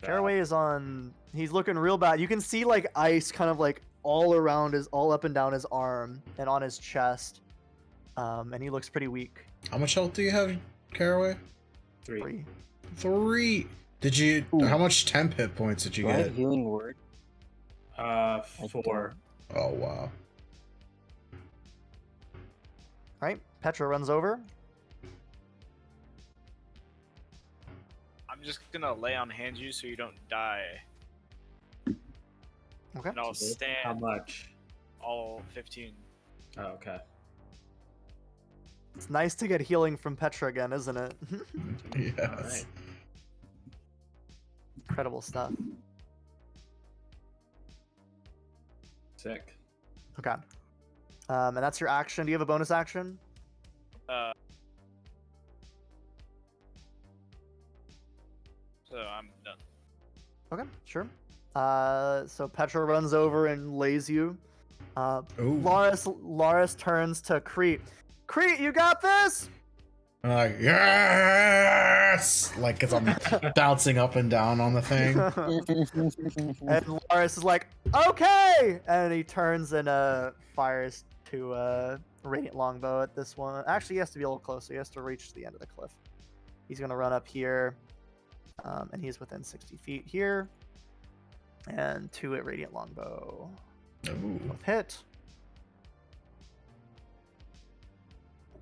Caraway is on. He's looking real bad. You can see like ice, kind of like all up and down his arm and on his chest, and he looks pretty weak. How much health do you have, Caraway? 3. 3. Did you? Ooh. How much temp hit points did you Do I have get? healing word? 4. Oh wow. All right, Petra runs over. I'm just gonna lay on hand you so you don't die. Okay. And I'll How stand much? all 15. Oh, okay. It's nice to get healing from Petra again, isn't it? Yes. All right. Incredible stuff. Sick. Okay. And that's your action. Do you have a bonus action? So I'm done. Okay, sure. So Petra runs over and lays you. Ooh. Loris turns to Crete. Crete, you got this? I'm like, yes! Like, cause I'm bouncing up and down on the thing. And Loris is like, okay! And he turns and fires to Radiant Longbow at this one. Actually, he has to be a little closer. He has to reach the end of the cliff. He's going to run up here. And he's within 60 feet here. And 2 at Radiant Longbow. Ooh. Both hit.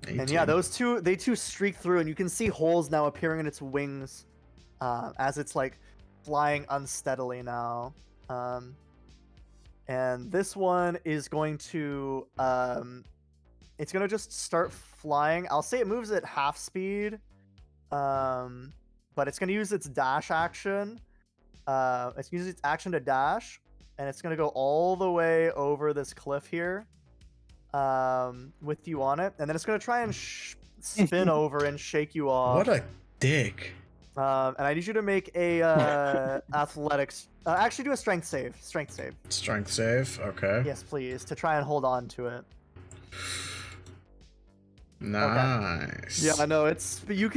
18. And yeah, they two streak through, and you can see holes now appearing in its wings as it's like flying unsteadily now. And this one is going to it's gonna just start flying. I'll say it moves at half speed, but it's gonna use its dash action. It's gonna use its action to dash, and it's gonna go all the way over this cliff here. With you on it, and then it's gonna try and spin over and shake you off. What a dick. And I need you to make a athletics. Actually, do a strength save. Strength save. Strength save. Okay. Yes, please, to try and hold on to it. Nice. Yeah, I know. It's you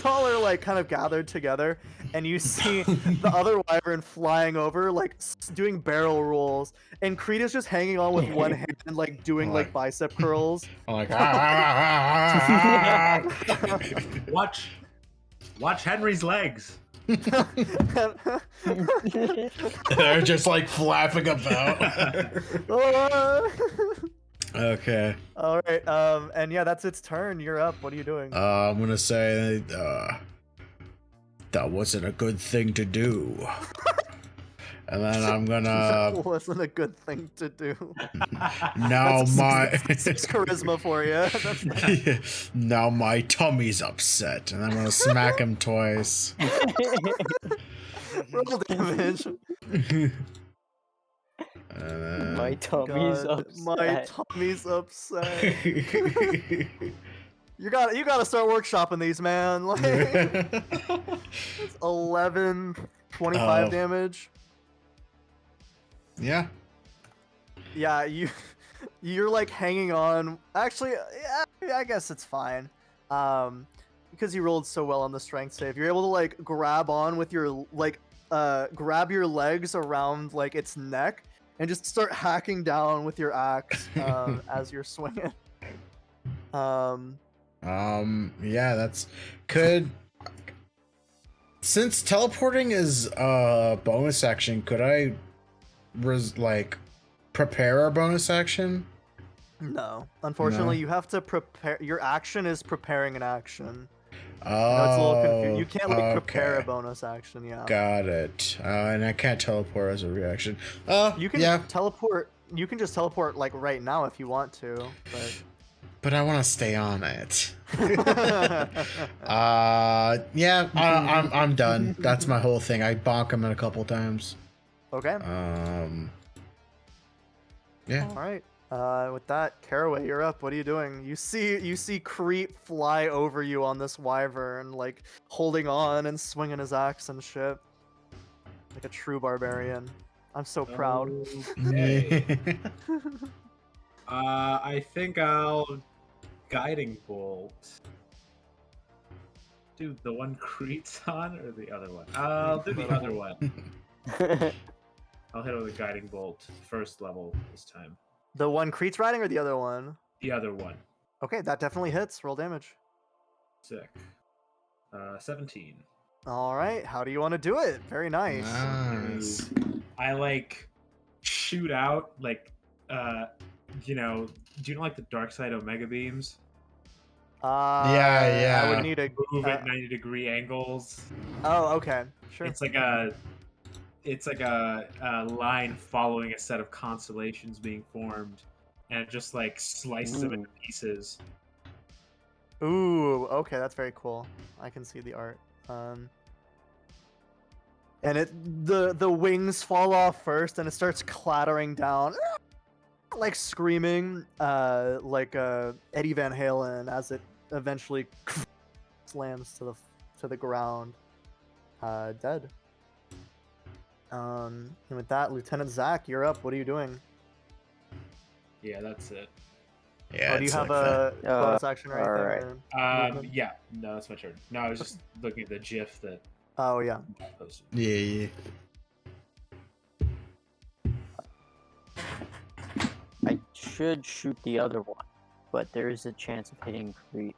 all are like kind of gathered together, and you see the other wyvern flying over, like doing barrel rolls, and Crete is just hanging on with one hand, like doing like bicep curls. I'm like, Watch. Watch Henry's legs. They're just like flapping about. Okay. All right. And yeah, that's its turn. You're up. What are you doing? I'm gonna say that wasn't a good thing to do. And then I'm gonna That wasn't a good thing to do. now That's my six charisma for you. That's now my tummy's upset, and I'm gonna smack him twice. roll damage. My tummy's God, upset. my tummy's upset. You gotta start workshopping these, man. Like, it's 11, 25 Oh. damage. Yeah. Yeah, you're like hanging on. Actually, yeah, I guess it's fine. Because you rolled so well on the strength save, you're able to like grab on with your grab your legs around like its neck and just start hacking down with your axe as you're swinging. Yeah, that's could. Since teleporting is a bonus action, could I prepare a bonus action? No, unfortunately, No? you have to prepare. Your action is preparing an action. Oh, No, it's a little confusing. You can't like prepare a okay. bonus action. Yeah. Got it. And I can't teleport as a reaction. You can yeah, teleport. You can just teleport like right now if you want to. but I want to stay on it. But Yeah, I'm done. That's my whole thing. I bonk him a couple times. okay. Yeah. All right. With that, Caraway, you're up. What are you doing? You see Creep fly over you on this wyvern, like holding on and swinging his axe and shit, like a true barbarian. I'm so proud. Okay. I think I'll guiding bolt. Do the one Crete's on or the other one? I'll do the other one. I'll hit it with a guiding bolt, first level this time. The one Crete's riding or the other one? The other one. Okay, that definitely hits. Roll damage. Sick. 17. All right. How do you want to do it? Very nice. Nice. I like shoot out like do you know like the dark side Omega beams? Yeah. I would need a. Move at 90-degree angles. Oh, okay. Sure. It's like a line following a set of constellations being formed, and it just like slices them into pieces. Ooh, okay, that's very cool. I can see the art. And the wings fall off first, and it starts clattering down, like screaming, like Eddie Van Halen as it eventually slams to the ground, dead. And with that, Lieutenant Zach, you're up. What are you doing? Yeah, that's it. Yeah. Oh, do you it's have like a that. bonus action or anything? alright. or- Yeah, no, that's my turn. No, I was just looking at the GIF that Oh yeah. I posted. Yeah. I should shoot the other one, but there is a chance of hitting Crete.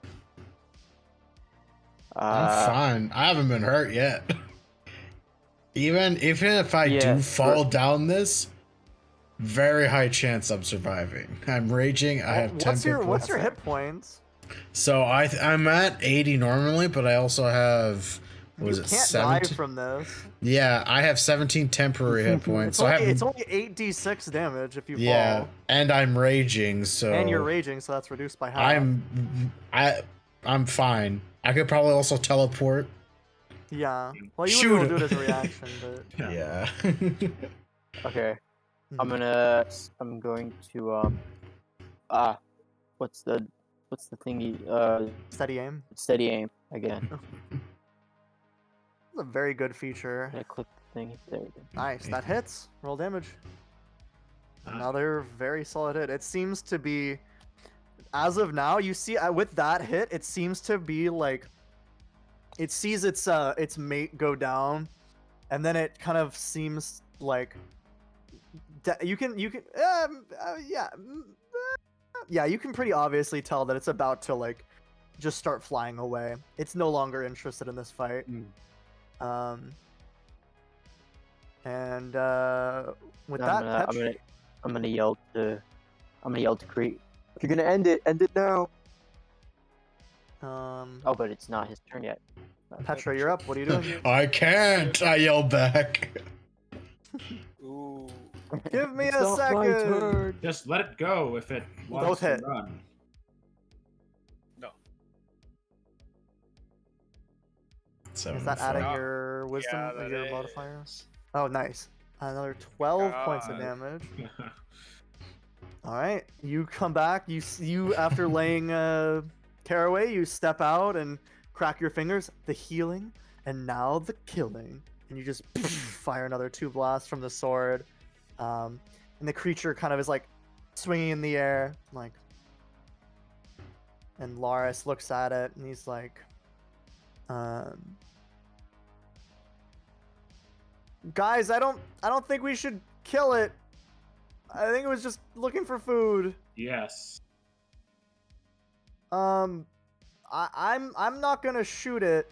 I'm fine. I haven't been hurt yet. Even if I Yeah, do fall down this, very high chance I'm surviving. I'm raging. I have 10 What's your hit points? So I'm at 80 normally, but I also have You can't die from this. Yeah, I have 17 temporary hit points. It's only 8d6 damage if you yeah, fall. and I'm raging, so And you're raging, so that's reduced by half. I'm fine. I could probably also teleport. Yeah. Well, you Shoot wouldn't be able to do him. it as a reaction, but Yeah. Okay, I'm going to what's the thingy? steady aim. Steady aim again. That's a very good feature. I click the thingy. There we go. Nice. That hits. Roll damage. Nice. Another very solid hit. It seems to be, as of now, you see with that hit, it seems to be like, it sees its mate go down, and then it kind of seems like you can yeah you can pretty obviously tell that it's about to like just start flying away. It's no longer interested in this fight. Mm. And with I'm that, gonna, Petri, I'm gonna yell to Crete. If you're gonna end it now. Oh, but it's not his turn yet. Petra, you're up. What are you doing? I can't. I yell back. Ooh. Give me It's a not my second. turn. Just let it go if it wants Both to hit. run. No. Is that 7, adding 4. your wisdom Yeah, or that your is. modifier? Oh, nice. Another 12 points of God. damage. All right, you come back. You after laying Caraway, you step out and crack your fingers. The healing, and now the killing, and you just fire another 2 blasts from the sword, and the creature kind of is like swinging in the air, like. And Laris looks at it, and he's like, "Guys, I don't think we should kill it. I think it was just looking for food." Yes. I'm not gonna shoot it.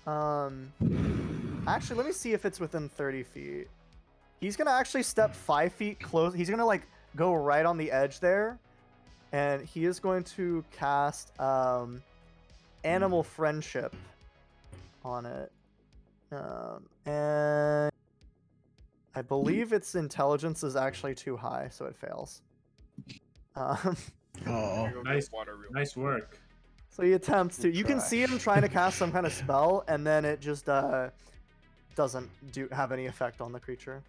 Actually, let me see if it's within 30 feet. He's gonna actually step 5 feet close. He's gonna like go right on the edge there, and he is going to cast Animal Friendship on it. And I believe its intelligence is actually too high, so it fails. Oh. Nice work. So he attempts to. Good You can try. see him trying to cast some kind of spell, and then it just doesn't have any effect on the creature.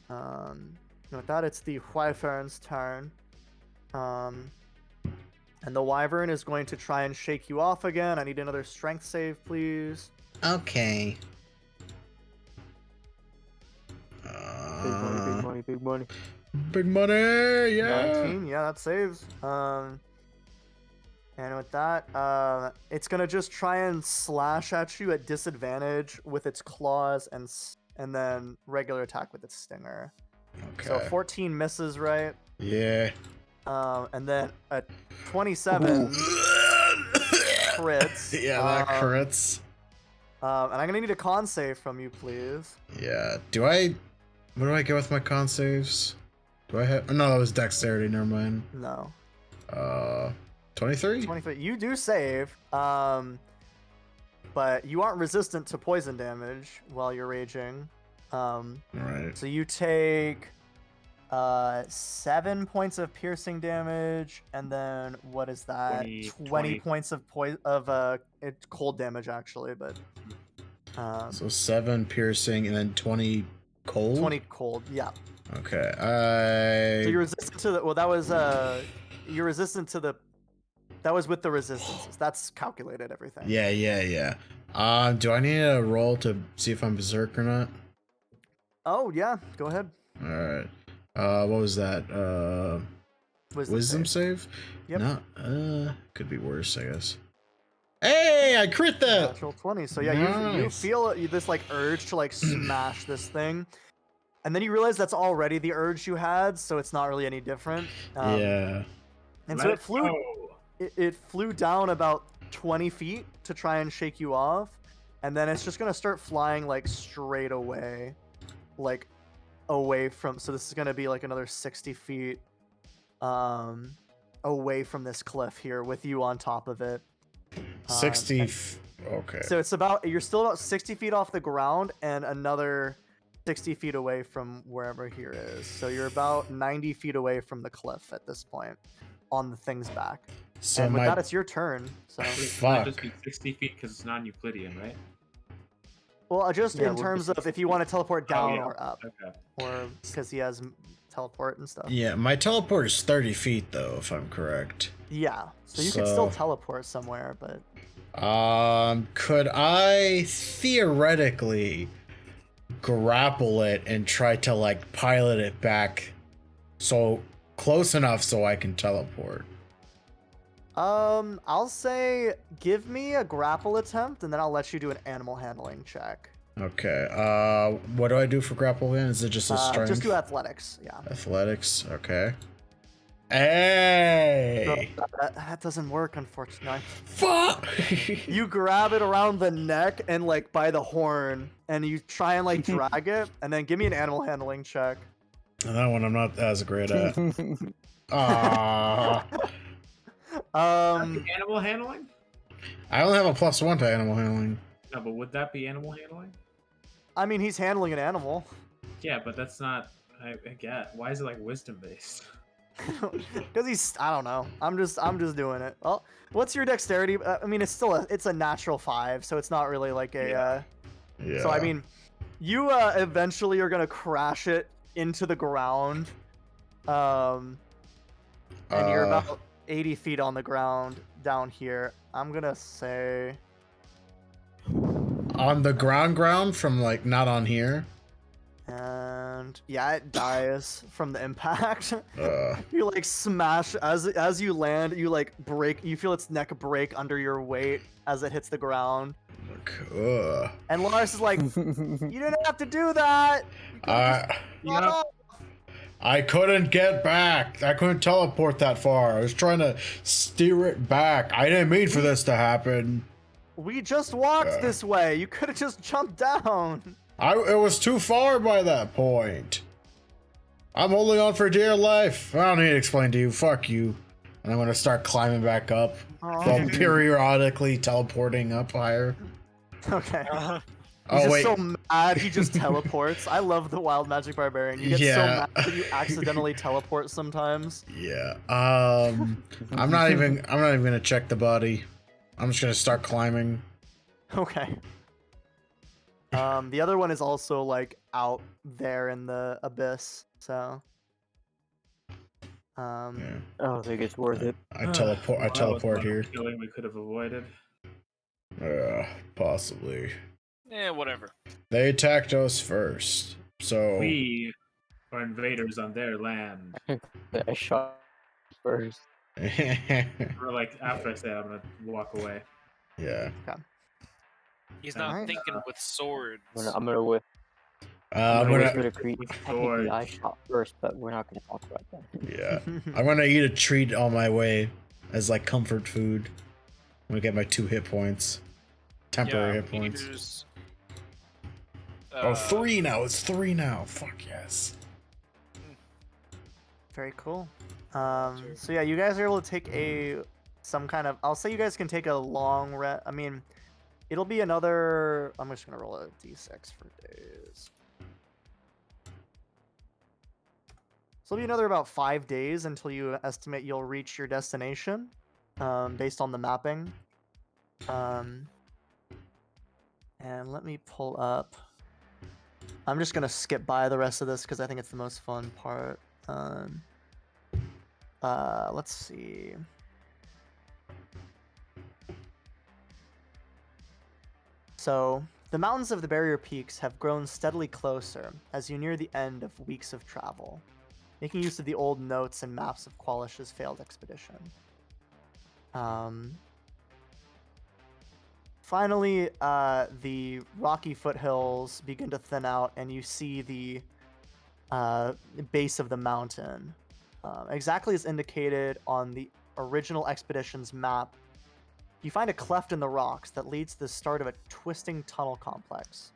And with that, it's the Wyvern's turn. And the Wyvern is going to try and shake you off again. I need another strength save, please. Okay. Big money, big money, big money. Big money, yeah. 19, yeah, that saves. And with that, it's gonna just try and slash at you at disadvantage with its claws and then regular attack with its stinger. Okay. So 14 misses, right? Yeah. And then a 27 crits. Yeah, that crits. And I'm gonna need a con save from you, please. Yeah. What do I get with my con saves? Do I have? No, that was dexterity. Never mind. No. 23. 23. You do save. But you aren't resistant to poison damage while you're raging. Right. So you take 7 points of piercing damage, and then what is that? 20 points of cold damage, actually, but. So 7 piercing and then 20 cold. 20 cold, yeah. Okay. So you're resistant to the. Well, that was you're resistant to the. That was with the resistances. That's calculated everything. Yeah. Do I need a roll to see if I'm berserk or not? Oh yeah, go ahead. All right. What was that? Wisdom save? Yep. No. Could be worse, I guess. Hey, I crit that. Natural 20. So yeah, you Nice. feel this like urge to like smash this thing, and then you realize that's already the urge you had, so it's not really any different. Yeah. And Let so it it flew. go. It flew down about 20 feet to try and shake you off, and then it's just gonna start flying like straight away, like away from. So this is gonna be like another 60 feet, away from this cliff here with you on top of it. 60. and- Okay. So you're still about 60 feet off the ground and another 60 feet away from wherever here is. So you're about 90 feet away from the cliff at this point on the thing's back. So And with my that, it's your turn. So, It might just fuck. be 60 feet because it's non-Euclidean, right? well, just Yeah, in we're terms just- of if you want to teleport Oh, down yeah. or up, Okay. or because he has teleport and stuff. Yeah, my teleport is 30 feet though, if I'm correct. Yeah. So you could still So- teleport somewhere, but Could I theoretically grapple it and try to like pilot it back so close enough so I can teleport? I'll say give me a grapple attempt, and then I'll let you do an animal handling check. Okay. What do I do for grapple then? Is it just a strength? Just do athletics. Yeah. Athletics. Okay. Hey! That doesn't work, unfortunately. Fuck! You grab it around the neck and like by the horn, and you try and like drag it, and then give me an animal handling check. That one I'm not as great at. Ah, Animal handling? I only have a +1 to animal handling. No, but would that be animal handling? I mean, he's handling an animal. Yeah, but that's not. I get. Why is it like wisdom based? Because he's, I don't know. I'm just doing it. Well, what's your dexterity? I mean, it's a natural 5, so it's not really like a. Yeah. So I mean, you eventually are gonna crash it into the ground, and you're about 80 feet on the ground down here. I'm gonna say. On the ground from like not on here. And yeah, it dies from the impact. Uh, You like smash as you land. You like break. You feel its neck break under your weight as it hits the ground. And Lars is like, "You didn't have to do that. You could've just got off." I couldn't get back. I couldn't teleport that far. I was trying to steer it back. I didn't mean for this to happen. We just walked this way. You could have just jumped down. It was too far by that point. I'm holding on for dear life. I don't need to explain to you. Fuck you. And I'm gonna start climbing back up, while periodically teleporting up higher. Okay. Uh, He's Oh just wait. so mad he just teleports. I love the wild magic barbarian. You get so Yeah. mad that you accidentally teleport sometimes. Yeah. I'm not even gonna check the body. I'm just gonna start climbing. Okay. The other one is also like out there in the abyss, so. Yeah. I don't think it's worth it. I teleport here. Killing we could have avoided. Possibly. whatever. They attacked us first, so We are invaders on their land. I shot first. Or like after I say it, I'm gonna walk away. yeah. He's not Alright. thinking with swords. I'm gonna whip. I'm I'm gonna gonna create. with Technically, I swords. shot first, but we're not gonna talk about that. yeah. I'm gonna eat a treat on my way as like comfort food. I'm gonna get my 2 hit points, temporary hit points. Meters, Oh, 3 now. It's 3 now. Fuck yes. Very cool. So yeah, you guys are able to take some kind of. I'll say you guys can take a long rest. I mean, it'll be another. I'm just gonna roll a d6 for days. So it'll be another about 5 days until you estimate you'll reach your destination, based on the mapping. And let me pull up. I'm just gonna skip by the rest of this because I think it's the most fun part. Let's see. So, the mountains of the Barrier Peaks have grown steadily closer as you near the end of weeks of travel, making use of the old notes and maps of Qualish's failed expedition. Finally, the rocky foothills begin to thin out, and you see the base of the mountain. Exactly as indicated on the original expedition's map, you find a cleft in the rocks that leads to the start of a twisting tunnel complex.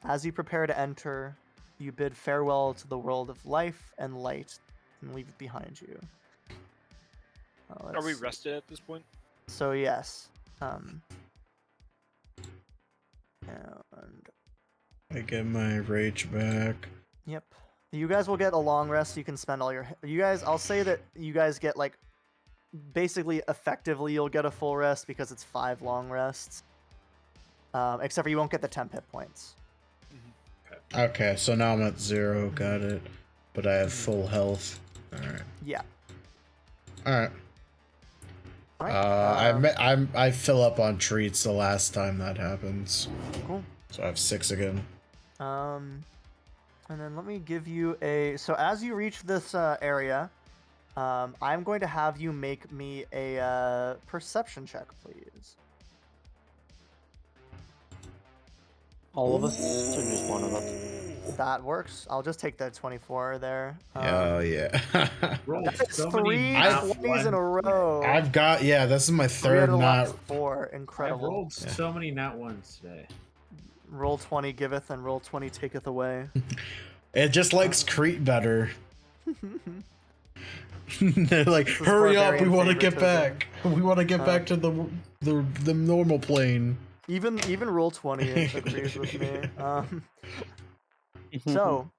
As you prepare to enter, you bid farewell to the world of life and light and leave it behind you. Are we rested at this point? So yes. And I get my rage back. yep. You guys will get a long rest. You can spend all your. You guys, I'll say that you guys get like. Basically, effectively, you'll get a full rest because it's 5 long rests. Except for you won't get the temp hit points. Okay, so now I'm at 0. Got it. But I have full health. All right. Yeah. All right. All right. I fill up on treats the last time that happens. Cool. So I have 6 again. And then let me give you a. So as you reach this area, I'm going to have you make me a perception check, please. All of us, or just one of us? That works. I'll just take the 24 there. Oh yeah. Rolled That's so many three nat 20s in a ones. row. I've got this is my 3 out third of the not. last 4. I've Incredible. rolled so many nat ones today. Roll 20 giveth and roll 20 taketh away. It just likes Crete better. They're like, This is hurry up, we barbarian want to get favoritism. back. We want to get back to the normal plane. Even roll 20 agrees with me. So,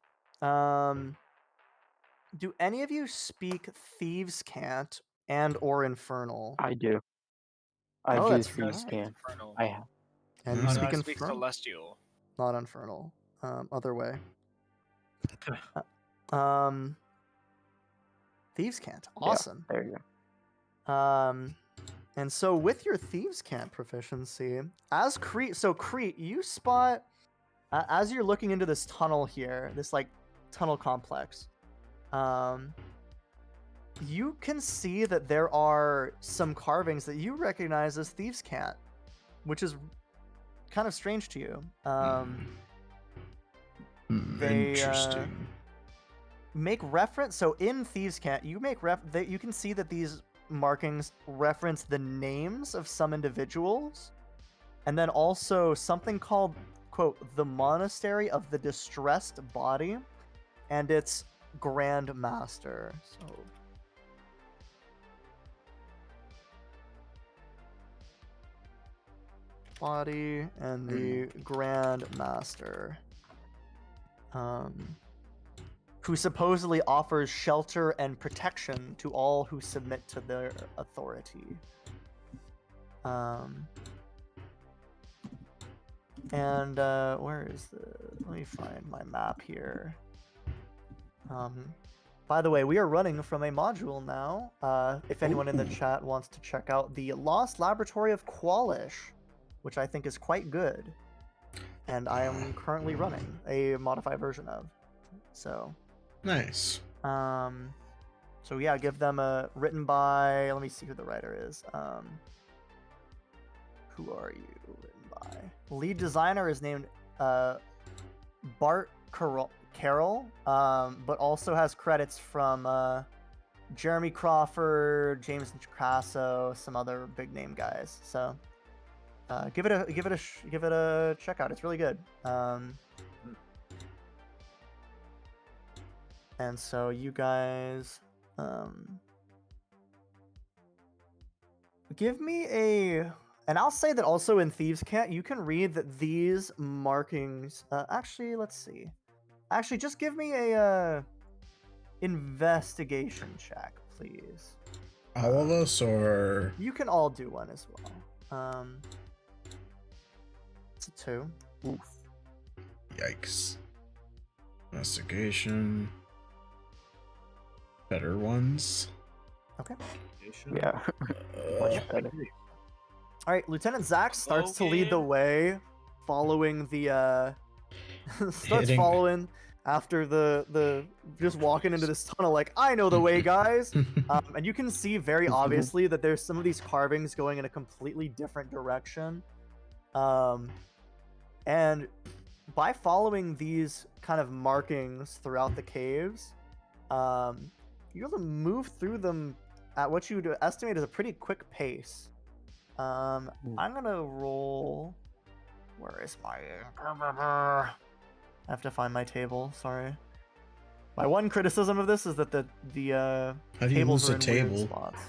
do any of you speak Thieves' Cant and or Infernal? I do. I've Oh, used that's Thieves' right. Cant. Infernal. I have. And you No, I speak I speak Infernal? Celestial. Not Infernal. Other way. Thieves' Cant. Awesome. Yeah, there you go. And so with your Thieves' Cant proficiency, as Crete, you spot as you're looking into this tunnel here, this like tunnel complex, you can see that there are some carvings that you recognize as Thieves' Cant, which is kind of strange to you. They, Interesting. make reference. So in Thieves' Cant, you make that you can see that these markings reference the names of some individuals, and then also something called, quote, the Monastery of the Distressed Body, and its Grand Master. So body and the Grand Master, who supposedly offers shelter and protection to all who submit to their authority. Where is let me find my map here. By the way, we are running from a module now. If anyone in the chat wants to check out the Lost Laboratory of Qualish, which I think is quite good, and I am currently running a modified version of. So Nice. so yeah, give them a written by. Let me see who the writer is. Who are you? Written by. Lead designer is named Bart Carroll, but also has credits from Jeremy Crawford, James Nicasso, some other big name guys. So give it a check out. It's really good. And so you guys, give me and I'll say that also in Thieves' Cant, you can read that these markings, actually, let's see. Actually, just give me a investigation check, please. All of us, or You can all do one as well. It's a 2. Oof. yikes. Investigation. Better ones. Okay. Yeah. Much better. All right, Lieutenant Zach starts to lead the way, following the following after the just walking into this tunnel like, I know the way, guys. And you can see very obviously that there's some of these carvings going in a completely different direction. And by following these kind of markings throughout the caves, you're able to move through them at what you would estimate as a pretty quick pace. I'm gonna roll. Where is my? I have to find my table. Sorry. My one criticism of this is that the How do you tables lose are a in weird table? spots.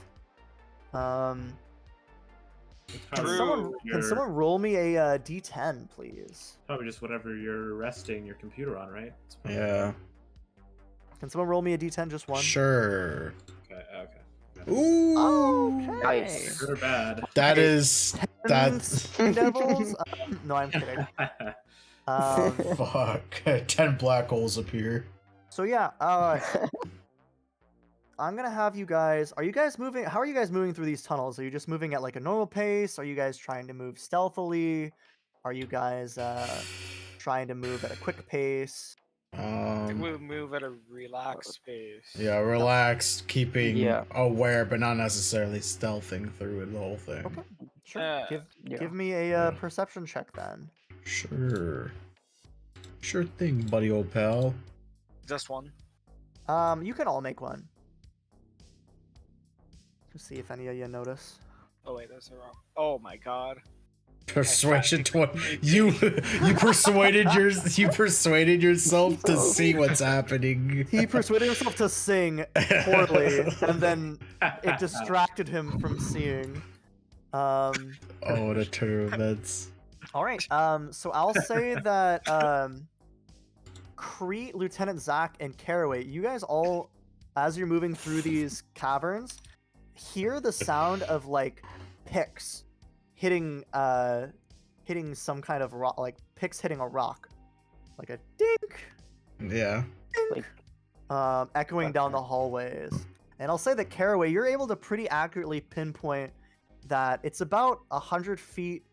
It's Can probably someone roll me a D10, please? probably just whatever you're resting your computer on, right? It's probably- Yeah. Can someone roll me a D10, just one? Sure. Okay. Ooh. Okay. Nice. Good or bad? That Okay. is that's Devils. No, I'm kidding. fuck. 10 black holes appear. So yeah, I'm gonna have you guys. Are you guys moving? How are you guys moving through these tunnels? Are you just moving at like a normal pace? Are you guys trying to move stealthily? Are you guys trying to move at a quick pace? I think we'll move at a relaxed pace. Yeah, relaxed, keeping Yeah. aware, but not necessarily stealthing through it, the whole thing. Okay, sure. Yeah. Give me a perception check then. Sure. Sure thing, buddy old pal. Just one. You can all make one. Just see if any of you notice. Oh wait, that's wrong. Oh my god. Persuasion 20. You persuaded yourself to see what's happening. He persuaded himself to sing poorly, and then it distracted him from seeing. Oh, what a turn of events. All right. So I'll say that Crete, Lieutenant Zach, and Caraway, you guys all, as you're moving through these caverns, hear the sound of like picks hitting some kind of rock, like picks hitting a rock, like a dink, Yeah. dink, echoing down the hallways. And I'll say that Caraway, you're able to pretty accurately pinpoint that it's about 100 feet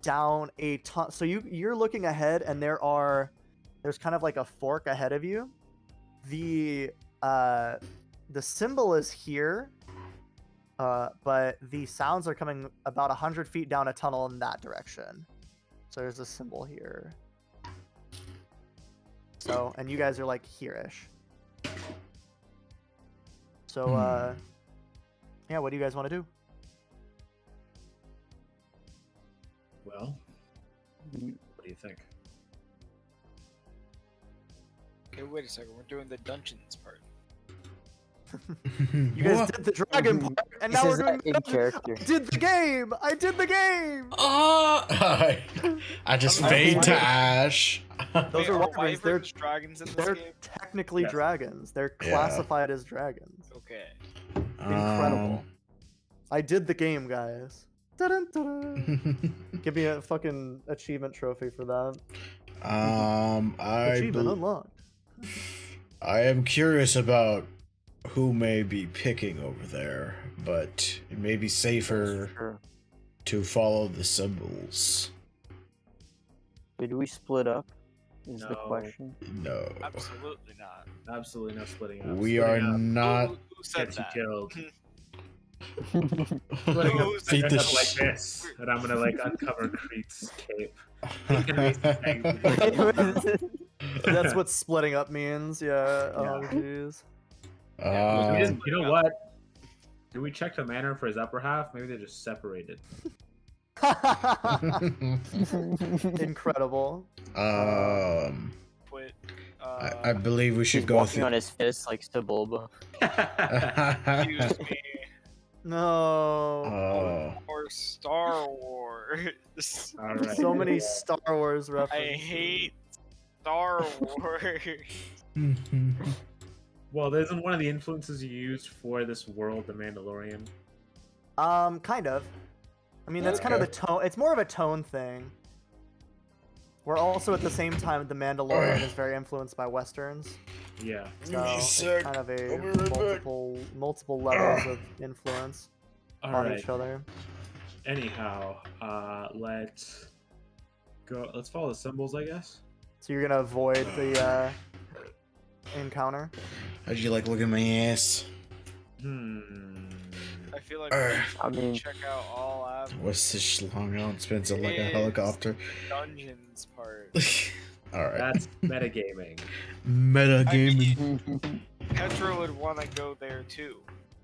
down a tunnel. So you're looking ahead, and there's kind of like a fork ahead of you. The symbol is here, but the sounds are coming about 100 feet down a tunnel in that direction. So there's a symbol here. So, and you guys are like here-ish. So, yeah, what do you guys want to do? Well, what do you think? Okay, wait a second. We're doing the dungeons part. You guys did the dragon part, and now we're doing the in dungeon. character. I did the game! I did the game! I just fade to ash. Those Wait, are wyverns. wyverns dragons in this They're game? technically Yes. dragons. They're Yeah. classified as dragons. Okay. Incredible. I did the game, guys. Dun, Give me a fucking achievement trophy for that. Achievement unlocked. I am curious about who may be picking over there, but it may be safer Sure. to follow the symbols. Did we split up? Is the No. question. No. Absolutely not. Absolutely no splitting up. We Splitting are up not. Who said gets you that? killed. Who Beat said the that? Like sh- this, and I'm gonna like uncover Crete's cape. He's gonna be saying, That's what splitting up means. Yeah. Oh, Yeah. jeez. We didn't- you know what? Did we check the manor for his upper half? Maybe they're just separated. Incredible. Quit. I believe we should He's go walking through. on his fist like Sebulba. Excuse me. No. Oh. Or Star Wars. All right. So many Star Wars I references. hate Star Wars. Well, isn't one of the influences you used for this world the Mandalorian? Kind of. I mean, that's kind of the Okay. tone. It's more of a tone thing. We're also at the same time the Mandalorian is very influenced by westerns, Yeah. so it's Sick. kind of a I'll be right back. multiple levels of influence All on right. each other. Anyhow, let's go. Let's follow the symbols, I guess. So you're gonna avoid the encounter. How'd you like looking at my ass? I feel like Arr. we should I mean- check out all avenues. What's this long out? Spins it like a Is helicopter. Dungeons part. Alright. That's metagaming. Metagaming. Petra would want to go there too.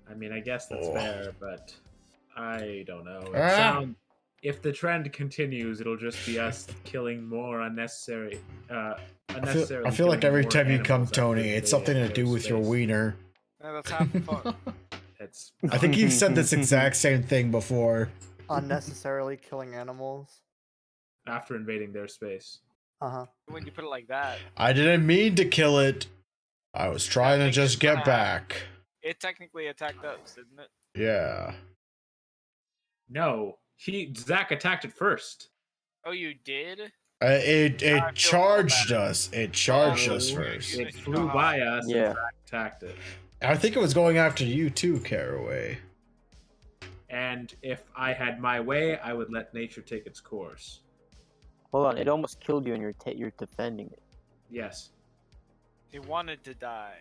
I mean, I guess that's Oh. fair, but I don't know. It Ah. if the trend continues, it'll just be us killing more unnecessary. I feel like every time you come, Tony, it's something to do with your wiener. Yeah, that's half the fun. It's I think you've said this exact same thing before. Unnecessarily killing animals. after invading their space. Uh-huh. When you put it like that, I didn't mean to kill it. I was trying to think just it's gonna get back. it technically attacked us, didn't it? Yeah. No, Zach attacked it first. Oh, you did? It I feel charged bad. us. It charged Oh, us okay. first. It flew by us Yeah. and Zach attacked it. I think it was going after you too, Caraway. And if I had my way, I would let nature take its course. Hold on, it almost killed you and you're defending it. Yes. He wanted to die.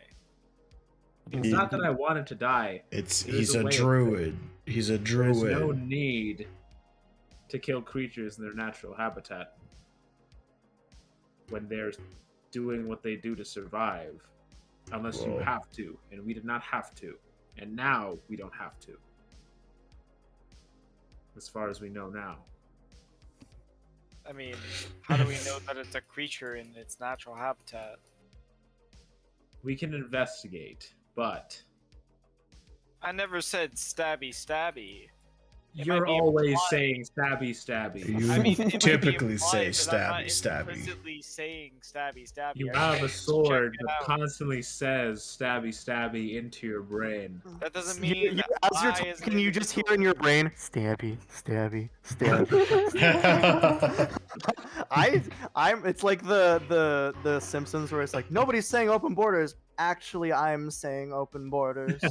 It's not that I wanted to die. He's There's a a way of druid. He's a There's druid. no need to kill creatures in their natural habitat when there's doing what they do to survive, unless you Whoa. have to, and we did not have to, and now we don't have to. As far as we know now. I mean, how do we know that it's a creature in its natural habitat? We can investigate, but I never said stabby stabby. It might you're be always implied. saying stabby stabby. You I mean, it might be typically implied, say but I'm not stabby. implicitly saying stabby stabby. You I have a just sword checked it that out. constantly says stabby stabby into your brain. That doesn't You- mean you- that as you're I, as an talking, you just hear in individual- your brain, stabby, stabby, stabby. It's like the Simpsons where it's like nobody's saying open borders. Actually, I'm saying open borders.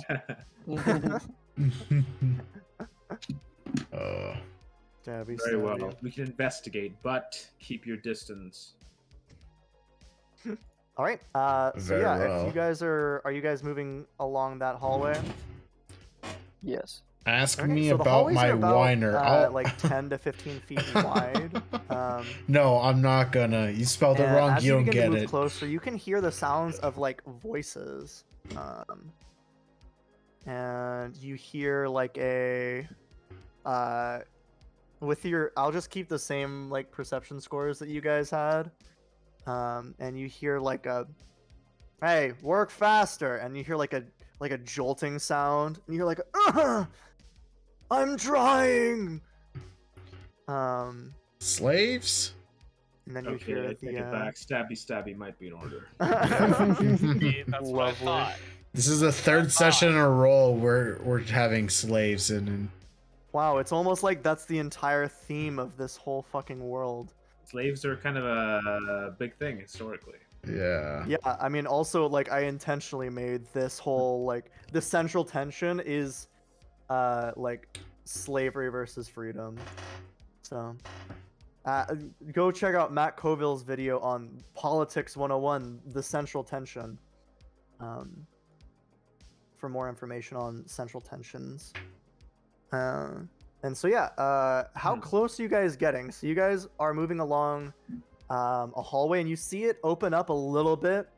Stabby, Very well. stabby. We can investigate, but keep your distance. All right. So Very yeah, well. if you guys are you guys moving along that hallway? Yes. Ask Okay, me so the about hallways my are about, whiner. I'll... like 10 to 15 feet wide. No, I'm not gonna. You spelled it And wrong. as You don't begin to get move it. closer, you can hear the sounds of like voices, and you hear like a, with your. I'll just keep the same like perception scores that you guys had, and you hear like a, hey, work faster, and you hear like a jolting sound, and you're like, I'm trying. Slaves? And then you Okay, hear I the. take it back. Stabby stabby might be in order. See, that's what I Lovely. thought. This is the third session in a row where we're having slaves in. And... Wow, it's almost like that's the entire theme of this whole fucking world. Slaves are kind of a big thing historically. Yeah. Yeah, I mean, also, like, I intentionally made this whole, like, the central tension is, like, slavery versus freedom. So, go check out Matt Coville's video on Politics 101, the central tension, for more information on central tensions. And so, yeah, how close are you guys getting? So you guys are moving along a hallway, and you see it open up a little bit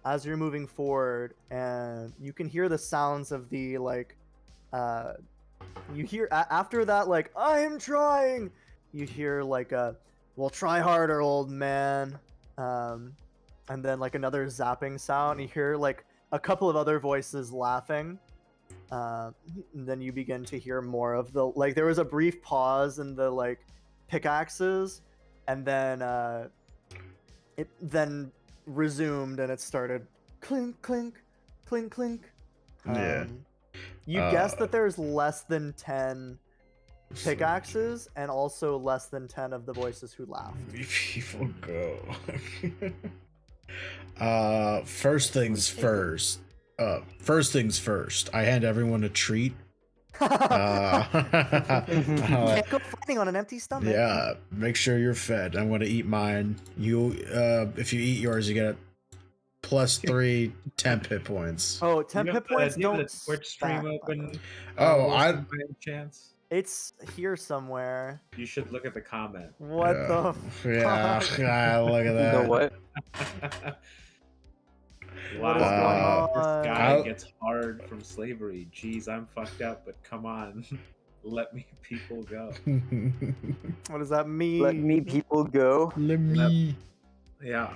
as you're moving forward, and you can hear the sounds of the, like, you hear, after that, like, I'm trying, you hear, like, well, try harder, old man, and then, like, another zapping sound, you hear, like, a couple of other voices laughing, and then you begin to hear more of the, like, there was a brief pause in the, like, pickaxes, and then, it then resumed, and it started clink, clink, clink, clink. Yeah. You guess that there's less than 10 pickaxes, and also less than 10 of the voices who laughed. People go. First things first. First things first. I hand everyone a treat. You can't go fighting on an empty stomach. Yeah, make sure you're fed. I'm gonna eat mine. You, if you eat yours, you get a +3 temp hit points. Oh, 10 hit points Do you have don't the Twitch stream stack, by the open. way. Oh, Wilson, I. by any chance. It's here somewhere. You should look at the comment. What Yeah. the Yeah, fuck? yeah, look at You that. know what? What is Wow, going on? this guy I'll- gets hard from slavery. Jeez, I'm fucked up, but come on, let me people go. What does that mean? Let me people go. Let me. Yeah.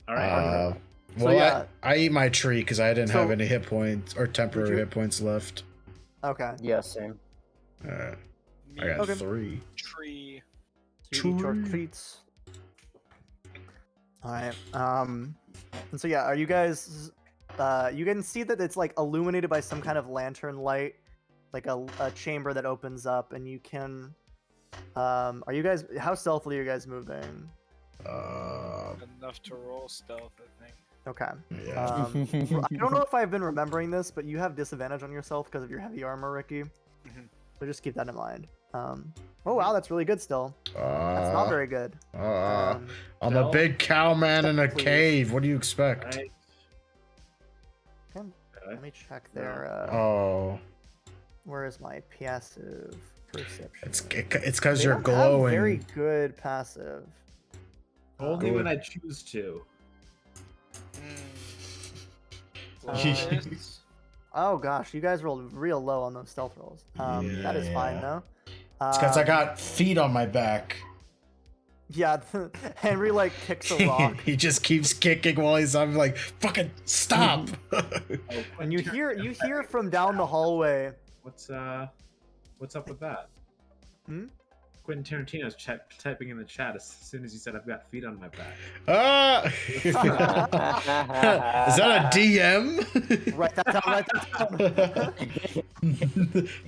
All right. Well, yeah. I eat my tree because I didn't have So- any hit points or temporary you- hit points left. Okay. Yeah, same. I Me, got Okay. 3. tree. So you eat your Tree. treats. Alright. And so yeah, are you guys you can see that it's like illuminated by some kind of lantern light, like a chamber that opens up, and you can are you guys, how stealthily are you guys moving? Enough to roll stealth, I think. Okay. Yeah. I don't know if I've been remembering this, but you have disadvantage on yourself because of your heavy armor, Ricky. Mhm. So just keep that in mind. Oh wow, that's really good still. That's not very good. Um, I'm a Stealth? big cow man in a Please. cave. What do you expect? Right. okay, Okay. let me check there. Oh, Where is my passive perception? it's because They you're don't have glowing. very good passive. Only when Good. I choose to. Plus- Oh gosh, you guys rolled real low on those stealth rolls. That is fine Yeah. though. It's because I Um, got feet on my back. Yeah, Henry like kicks a rock, He just keeps kicking while I'm like, fucking stop. Oh, and you Quentin hear from down the hallway. What's up with that? Hmm? Quentin Tarantino's typing in the chat as soon as you said I've got feet on my back. Ah! Is that a DM? Write that down. Write that down.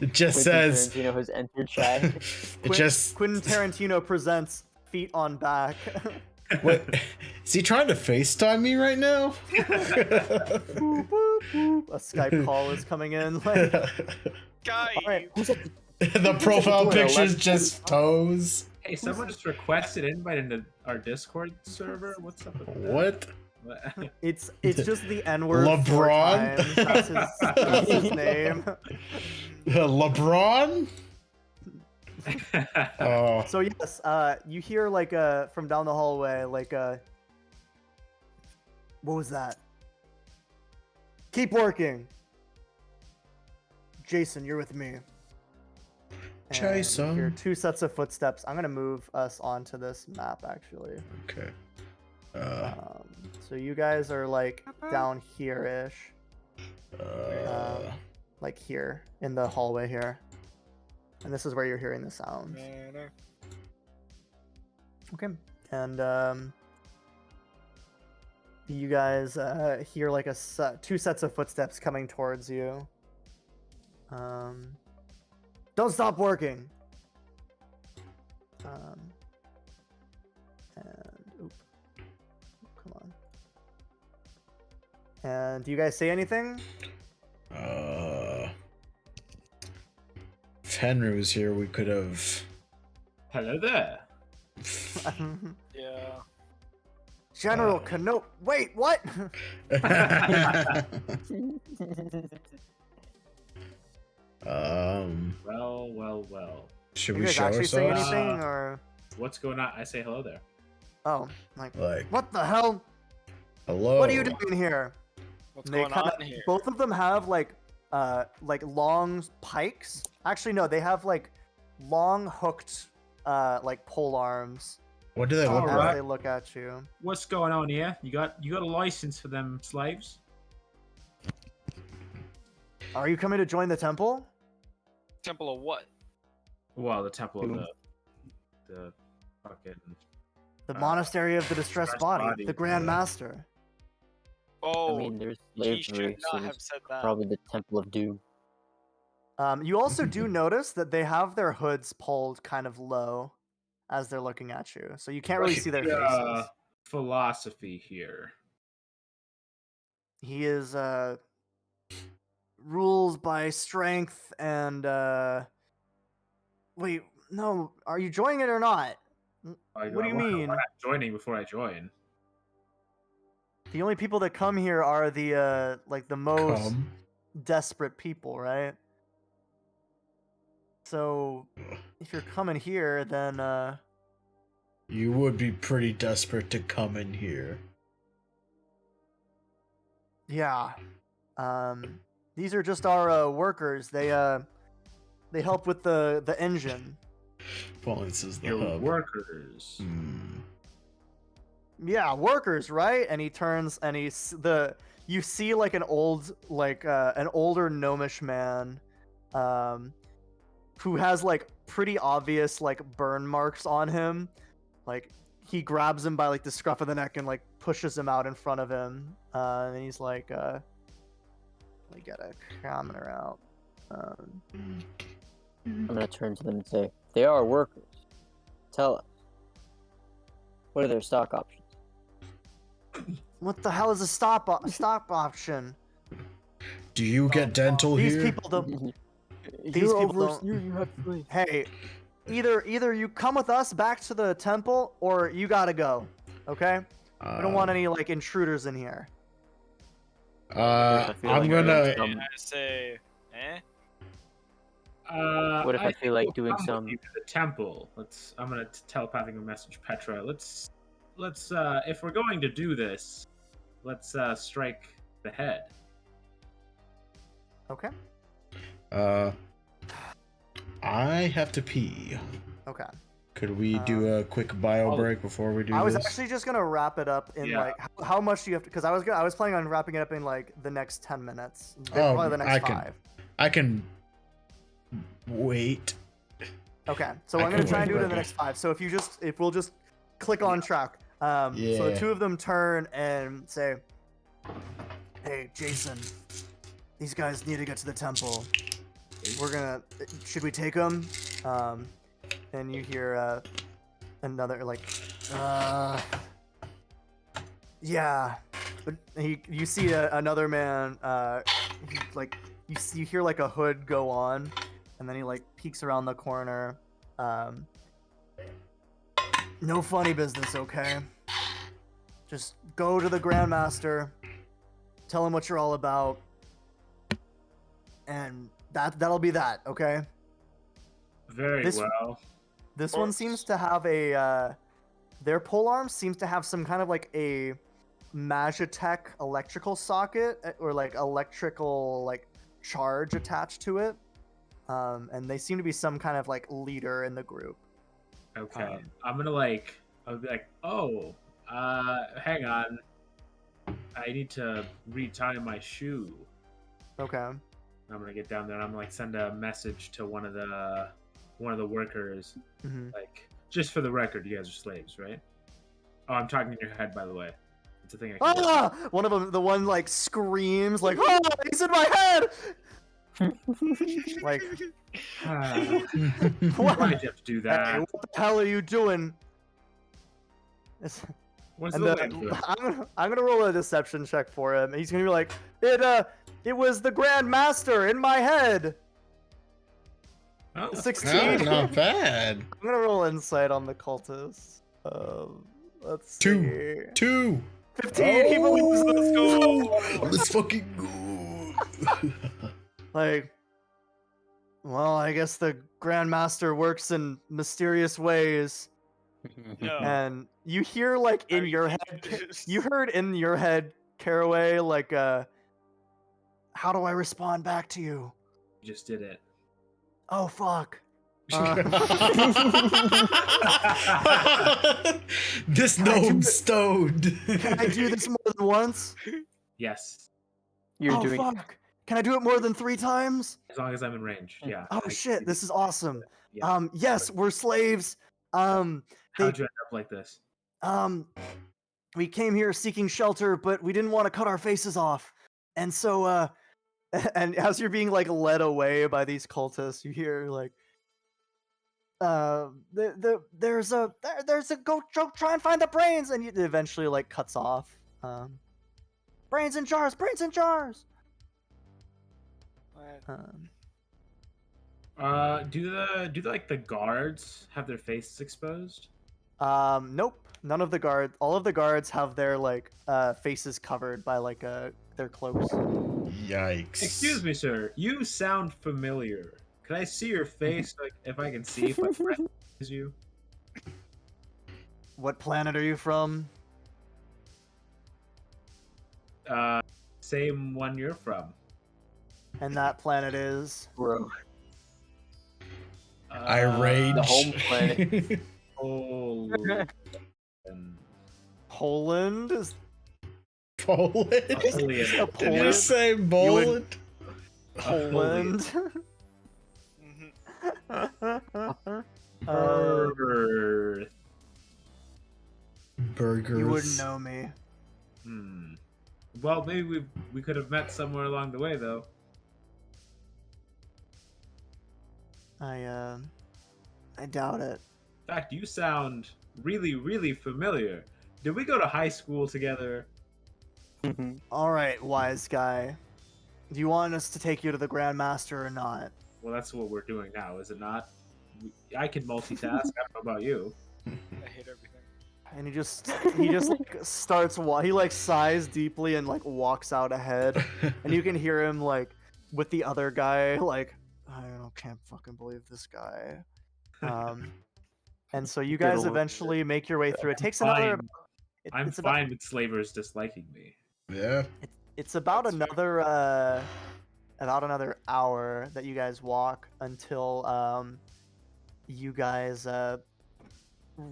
It just Quentin says. Tarantino has entered chat. It just. Quentin Tarantino presents feet on back. What? Is he trying to FaceTime me right now? Boop, boop, boop. A Skype call is coming in. Like, Guy, Alright. The profile picture's just toes. Hey, someone just requested invite into our Discord server. What's up with What? that? it's just the N word. LeBron? That's his name. LeBron? Oh. So yes, you hear like from down the hallway like what was that? Keep working. Jason, you're with me. And you Jason. hear two sets of footsteps. I'm gonna move us onto this map actually. Okay. So you guys are like down here-ish, like here in the hallway here, and this is where you're hearing the sounds. Okay, and you guys hear like two sets of footsteps coming towards you. Don't stop working. And oop, come on. And do you guys say anything? If Henry was here, we could have. Hello there. yeah. General Cano. Wait, what? Well. Should You we guys show actually say ourselves? anything, or What's going on? I say hello there. oh, like Like, what the hell? hello. What are you doing here? What's And they going kinda- on here? Both of them have like long pikes. Actually, no, they have like long hooked like pole arms What do they look All as right. like? they look at you. What's going on here? You got a license for them slaves? Are you coming to join the temple? Temple of what? Well, the temple of the fucking. The monastery of the distressed Distressed body, body, the Grand yeah. Master. Oh, I mean, there's he slavery, should so not have there's said that. probably the Temple of Doom. You also do notice that they have their hoods pulled kind of low as they're looking at you, so you can't really see their faces. Philosophy here. He is rules by strength and wait, no, are you joining it or not? What do you mean? I'm not joining before I join. The only people that come here are the like the most Come. desperate people, right? So if you're coming here, then You would be pretty desperate to come in here. yeah. These are just our workers. They help with the engine. Points is the Your hub. workers. Hmm. Yeah, workers, right? And he turns and you see like an older gnomish man who has like pretty obvious like burn marks on him. Like he grabs him by like the scruff of the neck and like pushes him out in front of him. And he's like let me get a camera out. I'm gonna turn to them and say, they are workers. Tell us, what are their stock options? What the hell is a stop option? Do you get dental These here? people don't. You're people over, don't- you have slaves. Hey, either you come with us back to the temple or you gotta go. Okay? We don't want any like intruders in here. I feel I'm like gonna. doing I say, eh? What if I feel like will doing come with some- you to the temple? I'm gonna telepathing a message, Petra. Let's if we're going to do this, let's strike the head. Okay. I have to pee. Okay. Could we do a quick bio break before we do I was this? actually just gonna wrap it up in Yeah. like how much do you have to? Because I was planning on wrapping it up in like the next 10 minutes. Oh, Probably the next I can- 5. I can wait. Okay, so I I'm gonna can try and wait, do it in the okay. next 5. So if we'll just click on track. So the Yeah. two of them turn and say, "Hey, Jason, these guys need to get to the temple. Should we take them?" And you hear another like, yeah. But you see another man. You hear like a hood go on, and then he like peeks around the corner. No funny business, okay? Just go to the Grandmaster, tell him what you're all about, and that'll be that, okay? Very This- well. This one seems to have a their polearm seems to have some kind of like a Magitech electrical socket or like electrical like charge attached to it. And they seem to be some kind of like leader in the group. Okay. I'll be like, oh, hang on. I need to retie my shoe. Okay. I'm gonna get down there and I'm gonna like send a message to one of the workers. Hmm. Like, just for the record, you guys are slaves, right? Oh, I'm talking in your head, by the way. It's a thing I can do. Ah! One of them, the one like screams like, "Oh, he's in my head!" Like, Why'd you have to do that? hey, what the hell are you doing? What's And the the- link to it? I'm gonna roll a deception check for him. He's gonna be like, it was the Grand Master in my head. Oh, 16. Not bad. I'm gonna roll insight on the cultist. Let's see. 2. 15. He believes. Let's go. Let's fucking go. Like, well, I guess the Grand Master works in mysterious ways. No. And you hear like in your head, you heard in your head, Caraway, like, how do I respond back to you? You just did it. Oh fuck. This Can I do gnome it? stoned. Can I do this more than once? Yes. You're Oh doing fuck. Can I do it more than 3 times? As long as I'm in range. Yeah. Oh shit, this is awesome. Yeah. Yes, we're slaves. How'd you end up like this? We came here seeking shelter, but we didn't want to cut our faces off. And so and as you're being like led away by these cultists, you hear like there's a go try and find the brains, and it eventually like cuts off. Brains in jars, brains in jars. What? Do the guards have their faces exposed? Nope. None of the guards. All of the guards have their like faces covered by like their cloaks. Yikes. Excuse me, sir. You sound familiar. Can I see your face? Like, if I can see if I recognize you. What planet are you from? Same one you're from. And that planet is. bro. I rage. the home planet. Oh. Poland is. Poland? Poland. Did you say Poland? Poland. Earth. Burgers. You wouldn't know me. Well, maybe we could have met somewhere along the way, though. I doubt it. In fact, you sound really, really familiar. Did we go to high school together? All right, wise guy. Do you want us to take you to the Grand Master or not? Well, that's what we're doing now, is it not? I can multitask. I don't know about you. I hate everything. And he just like starts he like sighs deeply and like walks out ahead, and you can hear him like with the other guy like, can't fucking believe this guy. And so you guys Good eventually make your way through. It takes another. I'm it's fine with slavers disliking me. Yeah. It's about That's fair. another about another hour that you guys walk until you guys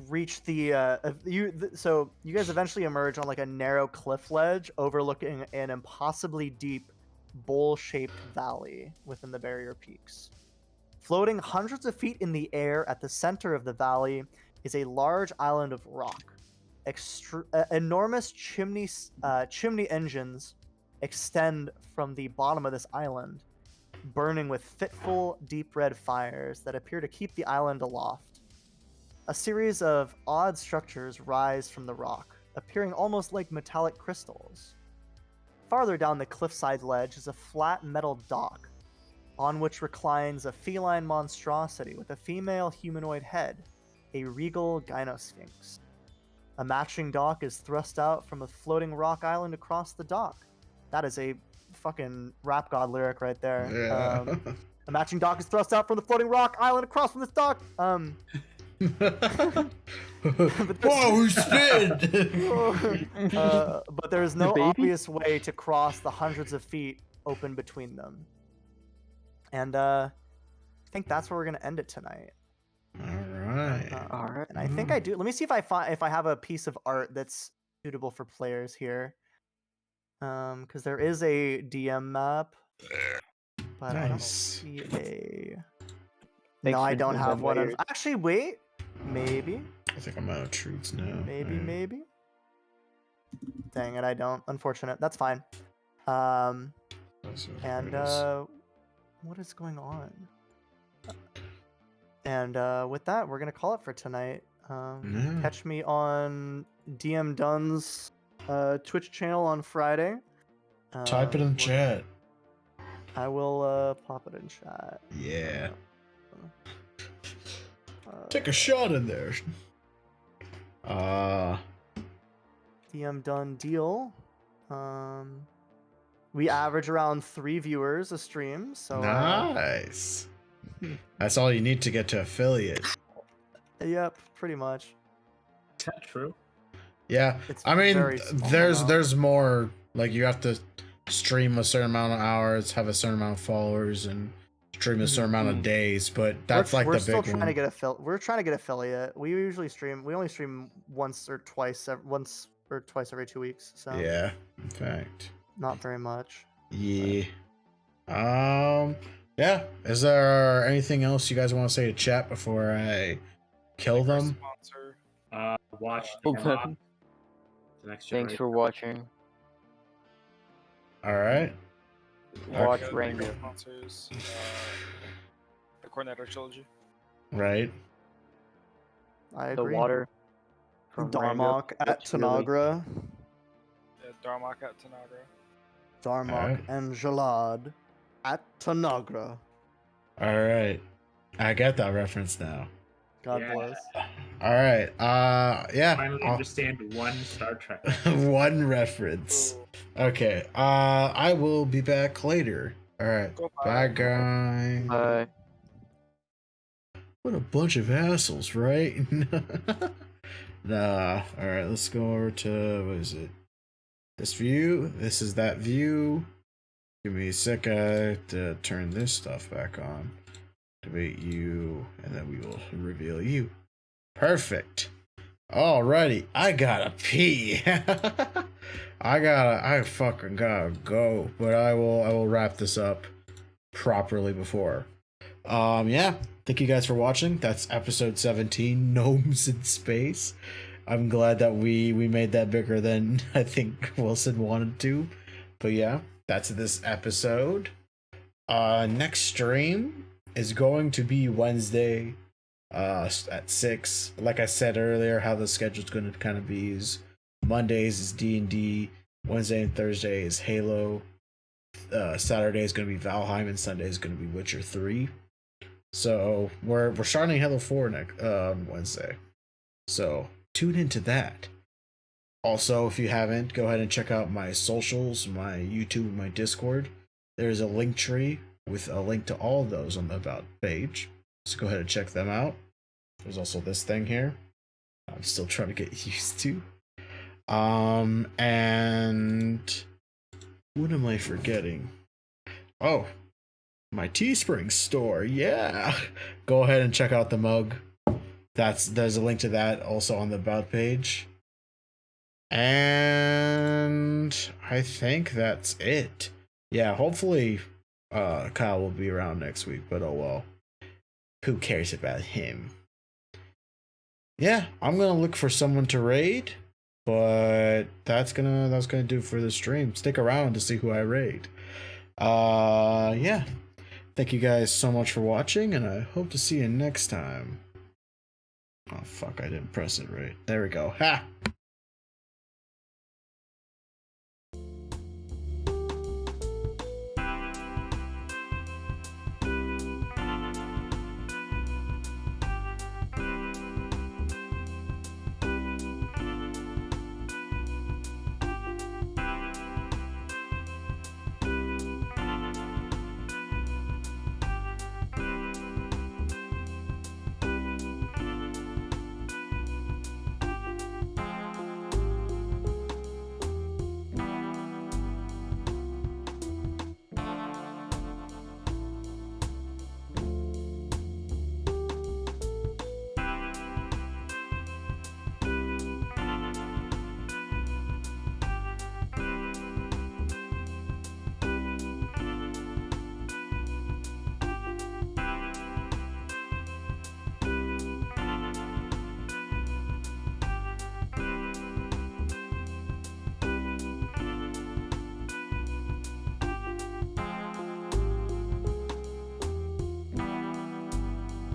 reach so you guys eventually emerge on like a narrow cliff ledge overlooking an impossibly deep bowl-shaped valley within the barrier peaks. Floating hundreds of feet in the air at the center of the valley is a large island of rock. Enormous chimney engines extend from the bottom of this island, burning with fitful, deep red fires that appear to keep the island aloft. A series of odd structures rise from the rock, appearing almost like metallic crystals. Farther down the cliffside ledge is a flat metal dock, on which reclines a feline monstrosity with a female humanoid head, a regal gynosphinx. A matching dock is thrust out from a floating rock island across the dock. That is a fucking rap god lyric right there. Yeah. A matching dock is thrust out from the floating rock island across from this dock. Whoa, spin! But there is no baby? obvious way to cross the hundreds of feet open between them. And I think that's where we're gonna end it tonight. Alright. All right. And I think I do. Let me see if I have a piece of art that's suitable for players here. Because there is a DM map, but I don't Nice. see a. Thanks No, I for don't doing have that, one. Byers. Actually, wait. Maybe. I think I'm out of truths now. Maybe. Dang it, I don't. Unfortunate. That's fine. And what is going on? And with that, we're gonna call it for tonight. Yeah. Catch me on DM Dunn's Twitch channel on Friday. Type it in where- chat. I will pop it in chat. Yeah. Uh, Take a shot in there. DM Dunn deal. We average around 3 viewers a stream, so Nice. That's all you need to get to affiliate. yep, pretty much. Is that true? Yeah. It's I mean, very small there's amount. there's more. Like you have to stream a certain amount of hours, have a certain amount of followers, and stream a certain amount of days. But that's we're, like we're the still big trying one. to get we're trying to get affiliate. We only stream once or twice every 2 weeks, so Yeah. In fact. not very much. Yeah. Yeah. Is there anything else you guys want to say to chat before I kill Like our them? Sponsor. Watch Well, the next Thanks generation. for watching. All right. Watch Like Rainbow. our sponsors. The Cornetto Trilogy. Right. I The agree. water from Darmok Rainbow at looks really- Tanagra. Darmok at Tanagra. Darmok Alright. and Jalad at Tanagra. All right. I get that reference now. God Yeah. bless. All right. Yeah. Finally understand one Star Trek. One reference. Ooh. Okay. I will be back later. All right. Bye, guys. What a bunch of assholes, right? Nah. All right. Let's go over to what is it? This view. This is that view. Give me a second to turn this stuff back on. Activate you, and then we will reveal you. Perfect. Alrighty, I gotta pee. I fucking gotta go, but I will wrap this up properly before. Yeah, thank you guys for watching. That's episode 17, Gnomes in Space. I'm glad that we made that bigger than I think Wilson wanted to. But yeah, that's this episode. Next stream is going to be Wednesday at 6. Like I said earlier, how the schedule's going to kind of be is Mondays is D&D, Wednesday and Thursday is Halo, Saturday is going to be Valheim, and Sunday is going to be Witcher 3. So we're starting Halo 4 next Wednesday. So tune into that. Also, if you haven't, go ahead and check out my socials, my YouTube, my Discord. There's a link tree with a link to all of those on the About page. So go ahead and check them out. There's also this thing here. I'm still trying to get used to. And what am I forgetting? Oh, my Teespring store. Yeah. Go ahead and check out the mug. There's a link to that also on the about page. And I think that's it. Yeah, hopefully Kyle will be around next week, but oh well. Who cares about him? Yeah, I'm gonna look for someone to raid, but that's gonna do for the stream. Stick around to see who I raid. Yeah. Thank you guys so much for watching, and I hope to see you next time. Oh fuck, I didn't press it right. There we go. Ha!